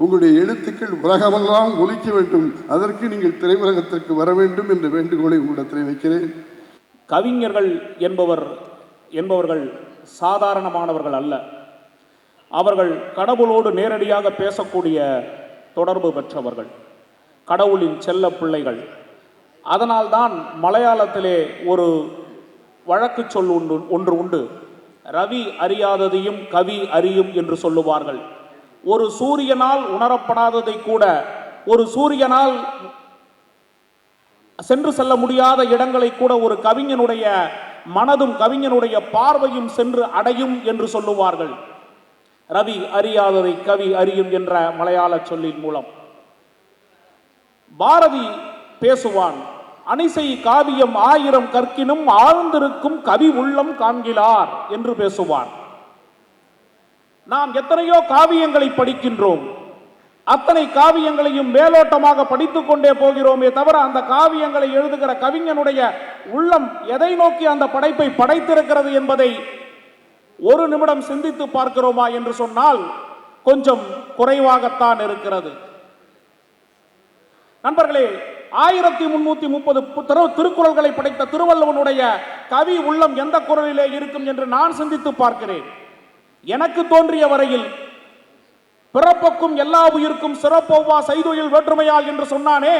உங்களுடைய எழுத்துக்கள் உலகமெல்லாம் ஒலிக்க வேண்டும், அதற்கு நீங்கள் திரையுலகத்திற்கு வர வேண்டும் என்ற வேண்டுகோளை உங்களிடத்தில் வைக்கிறேன். கவிஞர்கள் என்பவர்கள் சாதாரணமானவர்கள் அல்ல. அவர்கள் கடவுளோடு நேரடியாக பேசக்கூடிய தொடர்பு பெற்றவர்கள், கடவுளின் செல்ல பிள்ளைகள். அதனால்தான் மலையாளத்திலே ஒரு வழக்கு சொல் ஒன்று உண்டு. ரவி அறியாததையும் கவி அறியும் என்று சொல்லுவார்கள். ஒரு சூரியனால் உணரப்படாததை கூட, ஒரு சூரியனால் சென்று செல்ல முடியாத இடங்களை கூட ஒரு கவிஞனுடைய மனதும் கவிஞனுடைய பார்வையும் சென்று அடையும் என்று சொல்லுவார்கள். ரவி அறியாததை கவி அறியும் என்ற மலையாள சொல்லின் மூலம் பாரதி பேசுவான். அணிசை காவியம் 1000 கற்கினும் ஆழ்ந்திருக்கும் கவி உள்ளம் காண்கிறார் என்று பேசுவான். நாம் எத்தனையோ காவியங்களை படிக்கின்றோம், அத்தனை காவியங்களையும் மேலோட்டமாக படித்துக் கொண்டே போகிறோமே தவிர அந்த காவியங்களை எழுதுகிற கவிஞனுடைய உள்ளம் எதை நோக்கி அந்த படைப்பை படைத்திருக்கிறது என்பதை ஒரு நிமிடம் சிந்தித்து பார்க்கிறோமா என்று சொன்னால் கொஞ்சம் குறைவாகத்தான் இருக்கிறது. நண்பர்களே, 1330 திருக்குறள்களை படைத்த திருவள்ளுவனுடைய கவி உள்ளம் எந்த குறளிலே இருக்கும் என்று நான் சிந்தித்து பார்க்கிறேன். எனக்கு தோன்றிய வரையில் பிறப்புக்கும் எல்லா உயிருக்கும் சிறப்பொவ்வா செய்தொழில் வேற்றுமையால் என்று சொன்னானே,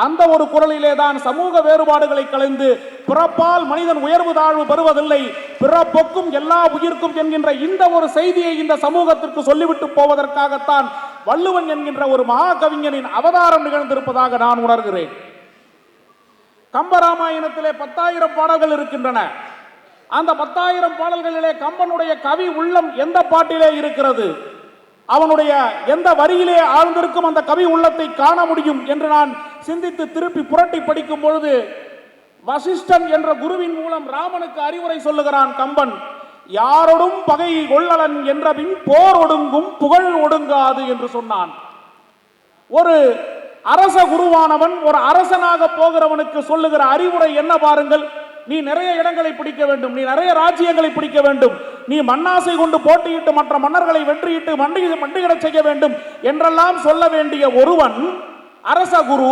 அந்த ஒரு குறளிலே தான் சமூக வேறுபாடுகளை கலைந்து பிறப்பால் மனிதன் உயர்வு தாழ்வு பெறுவதில்லை, பிறப்புக்கும் எல்லா உயிர்க்கும் என்கின்ற இந்த ஒரு செய்தியை இந்த சமூகத்திற்கு சொல்லிவிட்டு போவதற்காகத்தான் வள்ளுவன் என்கின்ற ஒரு மகா கவிஞனின் அவதாரம் நிகழ்ந்திருப்பதாக நான் உணர்கிறேன். கம்பராமாயணத்திலே 10,000 பாடல்கள் இருக்கின்றன. அந்த 10,000 பாடல்களிலே கம்பனுடைய கவி உள்ளம் எந்த பாட்டிலே இருக்கிறது, அவனுடைய எந்த வரியிலே ஆழ்ந்திருக்கும் அந்த கவி உள்ளத்தை காண முடியும் என்று நான் சிந்தித்து திருப்பி புரட்டி படிக்கும் பொழுது, வசிஷ்டன் என்ற குருவின் மூலம் ராமனுக்கு அறிவுரை சொல்லுகிறான் கம்பன். யாரோடும் பகை கொள்ளலன் என்றபின் போர் ஒடுங்கும் புகழ் ஒடுங்காது என்று சொன்னான். ஒரு அரச குருவானவன் ஒரு அரசனாக போகிறவனுக்கு சொல்லுகிற அறிவுரை என்ன பாருங்கள். நீ நிறைய இடங்களை பிடிக்க வேண்டும், நீ நிறைய ராஜ்யங்களை பிடிக்க வேண்டும், நீ மண்ணாசை கொண்டு போட்டியிட்டு மற்ற மன்னர்களை வென்றியிட்டு மண்டியிட செய்ய வேண்டும் என்றெல்லாம் சொல்ல வேண்டிய ஒருவன், அரச குரு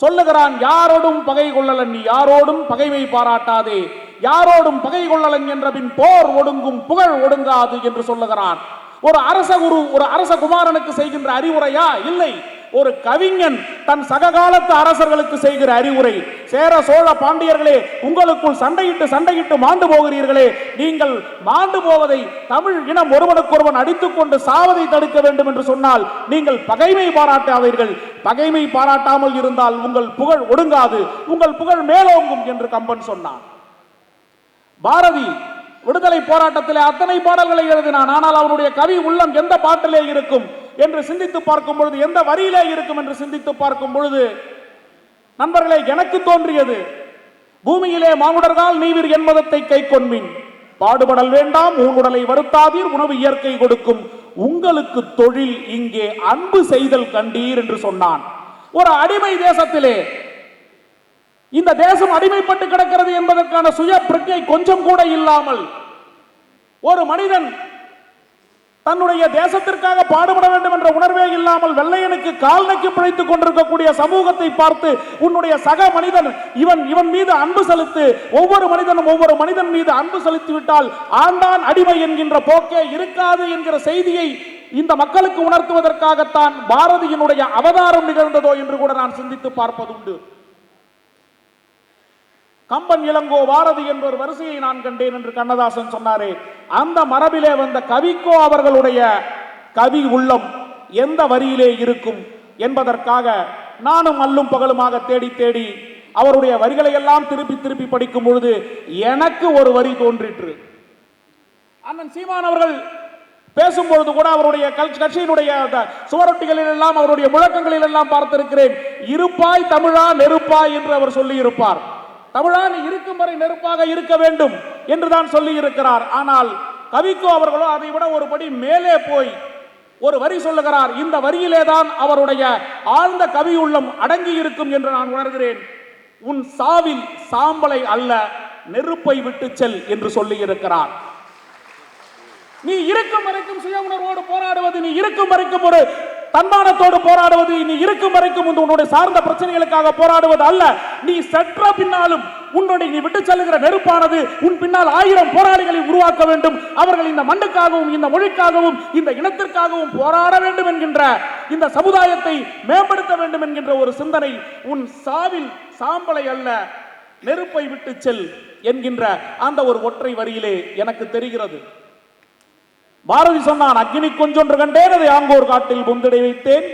சொல்லுகிறான், யாரோடும் பகை கொள்ளலன், நீ யாரோடும் பகைமை பாராட்டாதே, யாரோடும் பகை கொள்ளலன் என்ற பின் போர் ஒடுங்கும் புகழ் ஒடுங்காது என்று சொல்லுகிறான். ஒரு அரச குரு ஒரு அரச குமாரனுக்கு செய்கின்ற அறிவுரையா? இல்லை, ஒரு கவிஞன் தன் சககாலத்து அரசர்களுக்கு செய்கிற அறிவுரை. சேர சோழ பாண்டியர்களே, உங்களுக்குள் சண்டையிட்டு மாண்டு போகிறீர்களே, நீங்கள் மாண்டு போவதை தமிழ் இனம் ஒருவனுக்கொருவன் அடித்துக்கொண்டு சாவதை தடுக்க வேண்டும் என்று சொன்னால் நீங்கள் பகைமை பாராட்டாதீர்கள், பகைமை பாராட்டாமல் இருந்தால் உங்கள் புகழ் ஒடுங்காது, உங்கள் புகழ் மேலோங்கும் என்று கம்பன் சொன்னான். பாரதி விடுதலை போராட்டத்திலே அத்தனை பாடல்களை எழுதினான். ஆனால் அவனுடைய கவி உள்ளம் எந்த பாட்டிலே இருக்கும் என்று சிந்தித்து பார்க்கும் பொழுது, எந்த வரியிலே இருக்கும் என்று சிந்தித்து பார்க்கும் பொழுது, நண்பர்களே, எனக்கு தோன்றியது, பூமியிலே மானுடர்கால் நீவிர் என்பதத்தை கை கொன்மின், பாடுபடல் வேண்டாம் ஊனுடலை வருத்தாதீர், உணவு இயற்கை கொடுக்கும், உங்களுக்கு தொழில் இங்கே அன்பு செய்தல் கண்டீர் என்று சொன்னான். ஒரு அடிமை தேசத்திலே இந்த தேசம் அடிமைப்பட்டு கிடக்கிறது என்பதற்கான சுய பிரஜை கொஞ்சம் கூட இல்லாமல் ஒரு மனிதன் தன்னுடைய தேசத்திற்காக பாடுபட வேண்டும் என்ற உணர்வே இல்லாமல் வெள்ளையனுக்கு கால் நக்கி பிழைத்துக் கொண்டிருக்கக்கூடிய சமூகத்தை பார்த்து, உன்னுடைய சக மனிதன் இவன் மீது அன்பு செலுத்து, ஒவ்வொரு மனிதனும் ஒவ்வொரு மனிதன் மீது அன்பு செலுத்தி விட்டால் ஆண்டான் அடிமை என்கின்ற போக்கே இருக்காது என்கிற செய்தியை இந்த மக்களுக்கு உணர்த்துவதற்காகத்தான் பாரதியினுடைய அவதாரம் நிகழ்ந்ததோ என்று கூட நான் சிந்தித்து பார்ப்பதுண்டு. கம்பன், இளங்கோ, பாரதி என்ற ஒரு வரிசையை நான் கண்டேன் என்று கண்ணதாசன் சொன்னாரே, அந்த மரபிலே வந்த கவிக்கோ அவர்களுடைய கவி உள்ளம் எந்த வரியிலே இருக்கும் என்பதற்காக நானும் அல்லும் பகலுமாக தேடி தேடி அவருடைய வரிகளை எல்லாம் திருப்பி திருப்பி படிக்கும் பொழுது எனக்கு ஒரு வரி தோன்றிற்று. அண்ணன் சீமான் அவர்கள் பேசும்பொழுது கூட அவருடைய கட்சியினுடைய சுவரொட்டிகளில் எல்லாம் அவருடைய முழக்கங்களில் எல்லாம் பார்த்திருக்கிறேன், இருப்பாய் தமிழா நெருப்பாய் என்று அவர் சொல்லி இருப்பார். தமிழா நீ இருக்கும் வரை நெருப்பாக இருக்க வேண்டும் என்றுதான் சொல்லி இருக்கிறார். ஆனால் கவிக்கோ அவர்களோ அதை விட ஒரு படி மேலே போய் ஒரு வரி சொல்லுகிறார். இந்த வரியிலே தான் அவருடைய ஆழ்ந்த கவி உள்ளம் அடங்கி இருக்கும் என்று நான் உணர்கிறேன். உன் சாவில் சாம்பலை அல்ல நெருப்பை விட்டு செல் என்று சொல்லி இருக்கிறார். நீ இருக்கும் வரைக்கும் சுய உணர்வோடு போராடுவது, நீ இருக்கும் வரைக்கும் ஒரு தன்மானத்தோடு போராடுவது, நீ இருக்கும் வரைக்கும் உன்னுடைய சார்ந்த பிரச்சனைகளுக்காக போராடுவது அல்ல. நீ சற்ற பின்னாலும் உன்னுடைய நீ விட்டு செல்லுகிற நெருப்பானது உன் பின்னால் 1000 போராளிகளை உருவாக்க வேண்டும். அவர்கள் இந்த மண்ணுக்காகவும் இந்த மொழிக்காகவும் இந்த இனத்திற்காகவும் போராட வேண்டும் என்கின்ற, இந்த சமுதாயத்தை மேம்படுத்த வேண்டும் என்கின்ற ஒரு சிந்தனை உன் சாவில் சாம்பலை அல்ல நெருப்பை விட்டு செல் என்கின்ற அந்த ஒரு ஒற்றை வரியிலே எனக்கு தெரிகிறது. பாரதி சொன்னான், அக்னி கொஞ்சொன்று கண்டேன் அதை ஆங்கோர் காட்டில் பொந்தடை வைத்தேன்,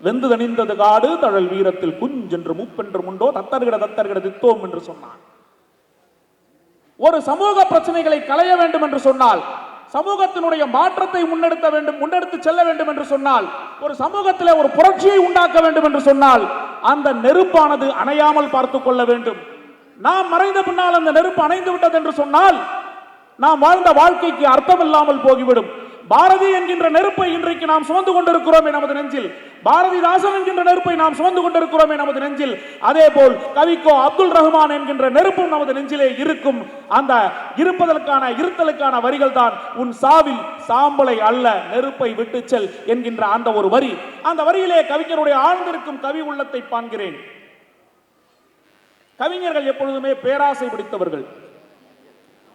வெந்து தணிந்தது காடு தழல் வீரத்தில் குஞ்சென்று மூப்பென்று முண்டோ தத்தர்கிட தித்தோம் என்று சொன்னான். ஒரு சமூக பிரச்சனைகளை களைய வேண்டும் என்று சொன்னால், சமூகத்தினுடைய மாற்றத்தை முன்னெடுத்து செல்ல வேண்டும் என்று சொன்னால், ஒரு சமூகத்தில் ஒரு புரட்சியை உண்டாக்க வேண்டும் என்று சொன்னால், அந்த நெருப்பானது அணையாமல் பார்த்துக் கொள்ள வேண்டும். நாம் மறைந்த பின்னால் அந்த நெருப்பு அணைந்து விட்டது என்று சொன்னால் நாம் வாழ்ந்த வாழ்க்கைக்கு அர்த்தம் இல்லாமல் போய்விடும். பாரதி என்கின்ற நெருப்பை இன்றைக்கு நாம் சுமந்து கொண்டிருக்கிறோமே நமது நெஞ்சில், பாரதிதாசன் என்கின்ற நெருப்பை நாம் சுமந்து கொண்டிருக்கிறோமே நமது நெஞ்சில், அதே போல் கவிக்கோ அப்துல் ரஹ்மான் என்கின்ற நெருப்பும் நமது நெஞ்சிலே இருக்கும். அந்த இருத்தலுக்கான வரிகள் தான் உன் சாவில் சாம்பலை அல்ல நெருப்பை விட்டு செல் என்கின்ற அந்த ஒரு வரி. அந்த வரியிலே கவிஞருடைய ஆழ்ந்திருக்கும் கவி உள்ளத்தை காண்கிறேன். கவிஞர்கள் எப்பொழுதுமே பேராசை பிடித்தவர்கள்.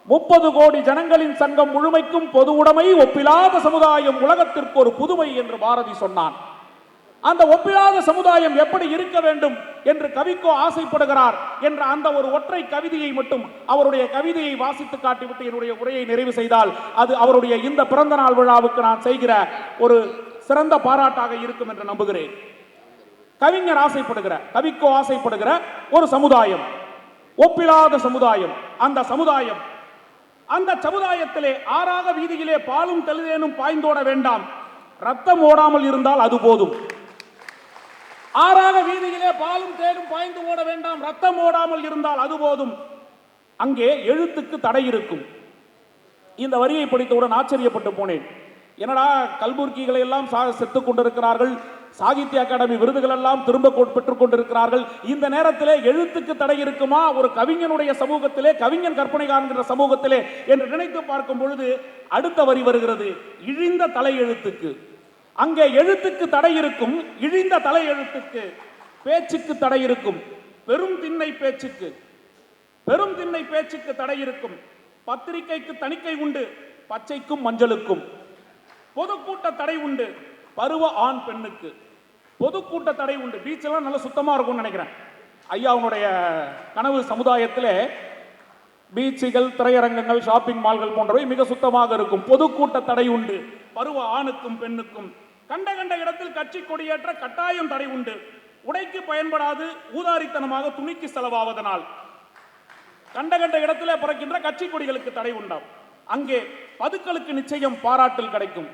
30 கோடி ஜனங்களின் சங்கம் முழுமைக்கும் பொது உடைமை, ஒப்பிலாத சமுதாயம் உலகத்திற்கு ஒரு புதுமை என்று பாரதி சொன்னான். அந்த ஒப்பிலாத சமுதாயம் எப்படி இருக்க வேண்டும் என்று கவிக்கோ ஆசைப்படுகிறார் என்ற அந்த ஒரு ஒற்றை கவிதையை மட்டும், அவருடைய கவிதையை வாசித்து காட்டிவிட்டு என்னுடைய உரையை நிறைவு செய்தால் அது அவருடைய இந்த பிறந்த நாள் விழாவுக்கு நான் செய்கிற ஒரு சிறந்த பாராட்டாக இருக்கும் என்று நம்புகிறேன். கவிஞர் கவிக்கோ ஆசைப்படுகிற ஒரு சமுதாயம், ஒப்பிலாத சமுதாயம். அந்த சமுதாயத்திலே ஆறாக வீதியிலே பாலும் தெளிதேனும் பாய்ந்தோட வேண்டாம், ரத்தம் ஓடாமல் இருந்தால் அது போதும். ஆறாக வீதியிலே பாலும் தேனும் பாய்ந்து ஓட வேண்டாம், ரத்தம் ஓடாமல் இருந்தால் அது போதும். அங்கே எழுத்துக்கு தடை இருக்கும். இந்த வரியை படித்தவுடன் ஆச்சரியப்பட்டு போனேன். என்னடா கல்புர்கிகளை எல்லாம் செத்துக் கொண்டிருக்கிறார்கள், சாகித்ய அகாடமி விருதுகள் எல்லாம் திரும்ப பெற்றுக் கொண்டிருக்கிறார்கள். இந்த நேரத்திலே எழுத்துக்கு தடை இருக்குமா ஒரு கவிஞனுடைய சமூகத்திலே, கவிஞன் கற்பனை காண்கின்ற சமூகத்திலே என்று நினைத்து பார்க்கும் பொழுது அடுத்த வரி வருகிறது, இழிந்த தலை எழுத்துக்கு. அங்கே எழுத்துக்கு தடை இருக்கும், இழிந்த தலை எழுத்துக்கு. பேச்சுக்கு தடை இருக்கும், பெரும் திண்ணை பேச்சுக்கு தடை இருக்கும். பத்திரிகைக்கு தணிக்கை உண்டு, பச்சைக்கும் மஞ்சளுக்கும். பொதுக்கூட்ட தடை உண்டு, பருவ ஆண் பெண்ணுக்கு. பொதுக்கூட்ட தடை உண்டு. பீச் எல்லாம் நல்லா சுத்தமா இருக்கும்னு நினைக்கிறேன். ஐயாவுடைய கனவு சமுதாயத்திலே பீச்சுகள், திரையரங்கங்கள், ஷாப்பிங் மால்கள் போன்றவை மிக சுத்தமாக இருக்கும். பொதுக்கூட்ட தடை உண்டு, பருவ ஆணுக்கும் பெண்ணுக்கும். கண்ட இடத்தில் கட்சி கொடியேற்ற கட்டாயம் தடை உண்டு, உடைக்கு பயன்படாது, ஊதாரித்தனமாக துணிக்கு செலவாவதனால். கண்ட இடத்திலே பிறக்கின்ற கட்சி கொடிகளுக்கு தடை உண்டாம். அங்கே பதுக்களுக்கு நிச்சயம் பாராட்டல் கிடைக்கும்.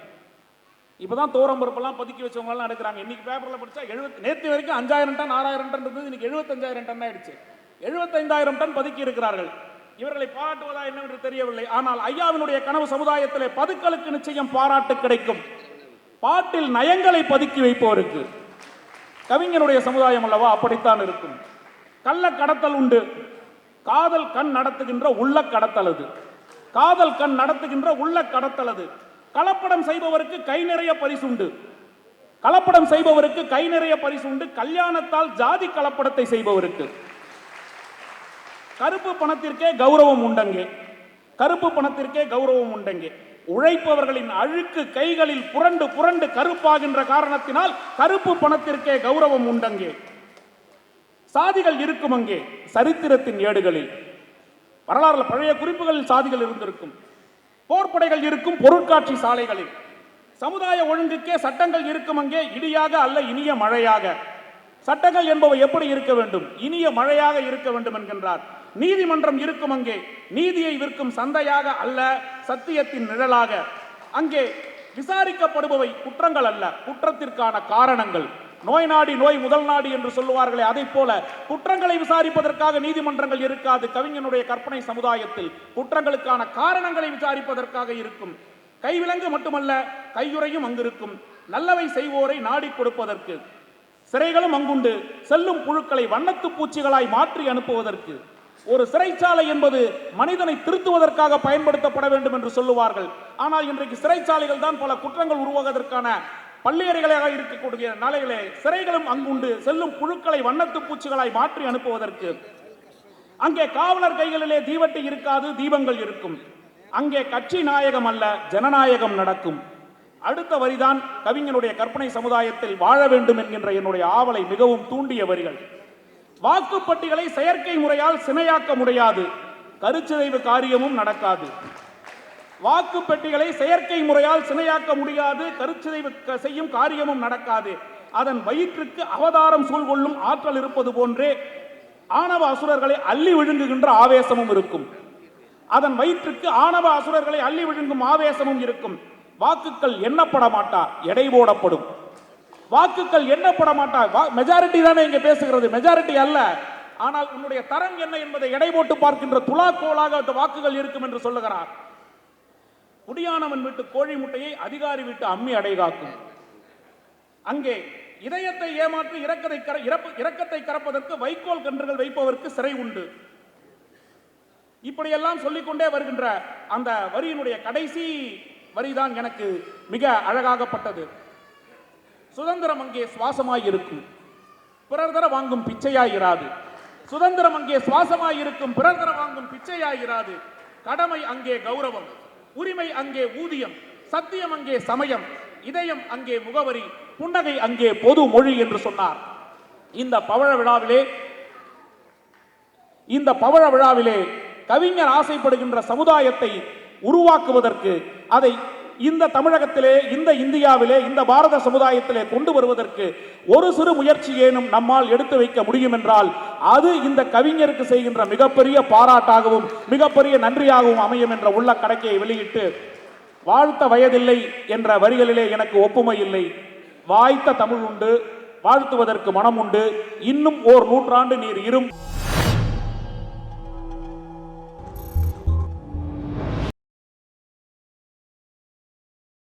இப்பதான் தோரம் பொறுப்பெல்லாம் பதுக்கி வச்சவங்க எல்லாம் எடுக்கிறாங்க. இன்னைக்கு பேப்பர்ல படிச்சா நேற்று வரைக்கும் 5000 டன் 6000 டன் இருந்தது, இன்னைக்கு 75000 டன் ஆயிடுச்சு. 75000 டன் பதுக்கி இருக்கிறார்கள். இவர்களை பாராட்டுவதா என்னவென்று தெரியவில்லை. ஆனால் ஐயாவினுடைய கனவு சமுதாயத்திலே பதுக்களுக்கு நிச்சயம் பாராட்டு கிடைக்கும். பாட்டில் நயங்களை பதுக்கி வைப்பவருக்கு. கவிஞனுடைய சமுதாயம் அல்லவா, அப்படித்தான் இருக்கும். கள்ள கடத்தல் உண்டு, காதல் கண் நடத்துகின்ற உள்ள கடத்தல் அது. காதல் கண் நடத்துகின்ற உள்ள கடத்தல் அது. கலப்படம் செய்பவருக்கு கை நிறைய பரிசுண்டு, கல்யாணத்தால் ஜாதி கலப்படத்தை செய்பவருக்கு. கருப்பு பணத்திற்கே கௌரவம் உண்டங்கே. உழைப்பவர்களின் அழுக்கு கைகளில் புரண்டு கருப்பாகின்ற காரணத்தினால் கருப்பு பணத்திற்கே கௌரவம் உண்டங்கே. சாதிகள் இருக்கும் அங்கே, சரித்திரத்தின் ஏடுகளில் வரலாறுல பழைய குறிப்புகளில் சாதிகள் இருந்திருக்கும். போர்ப்படைகள் இருக்கும் பொருட்காட்சி சாலைகளில். சமுதாய ஒழுங்குக்கே சட்டங்கள் இருக்கும் அங்கே, இடியாக அல்ல இனிய மழையாக. சட்டங்கள் என்பவை எப்படி இருக்க வேண்டும்? இனிய மழையாக இருக்க வேண்டும் என்கின்றார். நீதிமன்றம் இருக்கும் அங்கே நீதியை விற்கும் சந்தையாக அல்ல, சத்தியத்தின் நிழலாக. அங்கே விசாரிக்கப்படுபவை குற்றங்கள் அல்ல, குற்றத்திற்கான காரணங்கள். நோய் நாடி நோய் முதல் நாடி என்று சொல்லுவார்களே, அதை போல குற்றங்களை விசாரிப்பதற்காக நீதிமன்றங்கள் இருக்காது. கவிஞனுடைய கற்பனை சமுதாயத்தில் குற்றங்களுக்கான காரணங்களை விசாரிப்பதற்காக இருக்கும். கைவிலங்கு மட்டுமல்ல, கையுறையும் அங்கிருக்கும். நல்லவை செய்வோரை நாடி கொடுப்பதற்கு. சிறைகளும் அங்குண்டு, செல்லும் புழுக்களை வண்ணத்து பூச்சிகளாய் மாற்றி அனுப்புவதற்கு. ஒரு சிறைச்சாலை என்பது மனிதனை திருத்துவதற்காக பயன்படுத்தப்பட வேண்டும் என்று சொல்லுவார்கள். ஆனால் இன்றைக்கு சிறைச்சாலைகள் தான் பல குற்றங்கள் உருவாவதற்கான பள்ளியறைகளாக இருக்கக்கூடிய நாளைகளே. சிறைகளும் அங்குண்டு, செல்லும் புழுக்களை வண்ணத்து பூச்சிகளாய் மாற்றி அனுப்புவதற்கு. அங்கே காவலர் கைகளிலே தீவட்டி இருக்காது, தீபங்கள் இருக்கும். அங்கே கட்சி நாயகம் அல்ல, ஜனநாயகம் நடக்கும். அடுத்த வரிதான் கவிஞனுடைய கற்பனை சமுதாயத்தில் வாழ வேண்டும் என்கின்ற என்னுடைய ஆவலை மிகவும் தூண்டிய வரிகள். வாக்குப்பட்டிகளை செயற்கை முறையால் சினையாக்க முடியாது, கருச்சிதைவு காரியமும் நடக்காது. வாக்குப்பெட்டிகளை செயற்கை முறையால் சினையாக்க முடியாது, கருச்சிதைவு செய்யும் காரியமும் நடக்காது. அதன் வயிற்றுக்கு அவதாரம் சூழ்கொள்ளும் ஆற்றல் இருப்பது போன்றே ஆணவ அசுரர்களை அள்ளி விழுங்குகின்ற ஆவேசமும் இருக்கும். அதன் வயிற்றுக்கு ஆணவ அசுரர்களை அள்ளி விழுங்கும் ஆவேசமும் இருக்கும். வாக்குகள் எண்ணப்பட மாட்டா, எடை போடப்படும். வாக்குகள் எண்ணப்பட மாட்டா. மெஜாரிட்டி தானே இங்க பேசுகிறது, மெஜாரிட்டி அல்ல. ஆனால் உன்னுடைய தரம் என்ன என்பதை எடை போட்டு பார்க்கின்ற துலாக்கோலாக அந்த வாக்குகள் இருக்கும் என்று சொல்லுகிறார். குடியானவன் வீட்டு கோழி முட்டையை அதிகாரி வீட்டு அம்மி அடைகாக்கும். அங்கே இதயத்தை ஏமாற்றி இரக்கத்தை கறப்பதற்கு வைக்கோல் கன்றுகள் வைப்பதற்கு சிறை உண்டு. இப்படியெல்லாம் சொல்லிக்கொண்டே வருகின்ற அந்த வரியினுடைய கடைசி வரிதான் எனக்கு மிக அழகாகப்பட்டது. சுதந்திரம் அங்கே சுவாசமாய் இருக்கும், பிறர் தர வாங்கும் பிச்சையாய் இராது. சுதந்திரம் அங்கே சுவாசமாய் இருக்கும், பிறர் தர வாங்கும் பிச்சையாய் இராது. கடமை அங்கே கௌரவம், உரிமை அங்கே ஊதியம், சத்தியம் அங்கே சமயம், இதயம் அங்கே முகவரி, புன்னகை அங்கே பொது மொழி என்று சொன்னார். இந்த பவழ விழாவிலே கவிஞர் ஆசைப்படுகின்ற சமுதாயத்தை உருவாக்குவதற்கு, அதை இந்த தமிழகத்திலே, இந்த இந்தியாவிலே, இந்த பாரத சமுதாயத்திலே கொண்டு வருவதற்கு ஒரு சிறு முயற்சியேனும் நம்மால் எடுத்து வைக்க முடியும் என்றால் அது இந்த கவிஞருக்கு செய்கின்ற மிகப்பெரிய பாராட்டாகவும் மிகப்பெரிய நன்றியாகவும் அமையும் என்ற உள்ள கணக்கையை வெளியிட்டு, வாழ்த்த வயதில்லை என்ற வரிகளிலே எனக்கு ஒப்புமை இல்லை. வாய்த்த தமிழ் உண்டு, வாழ்த்துவதற்கு மனம் உண்டு. இன்னும் ஓர் 100 ஆண்டு நீர் இரும்.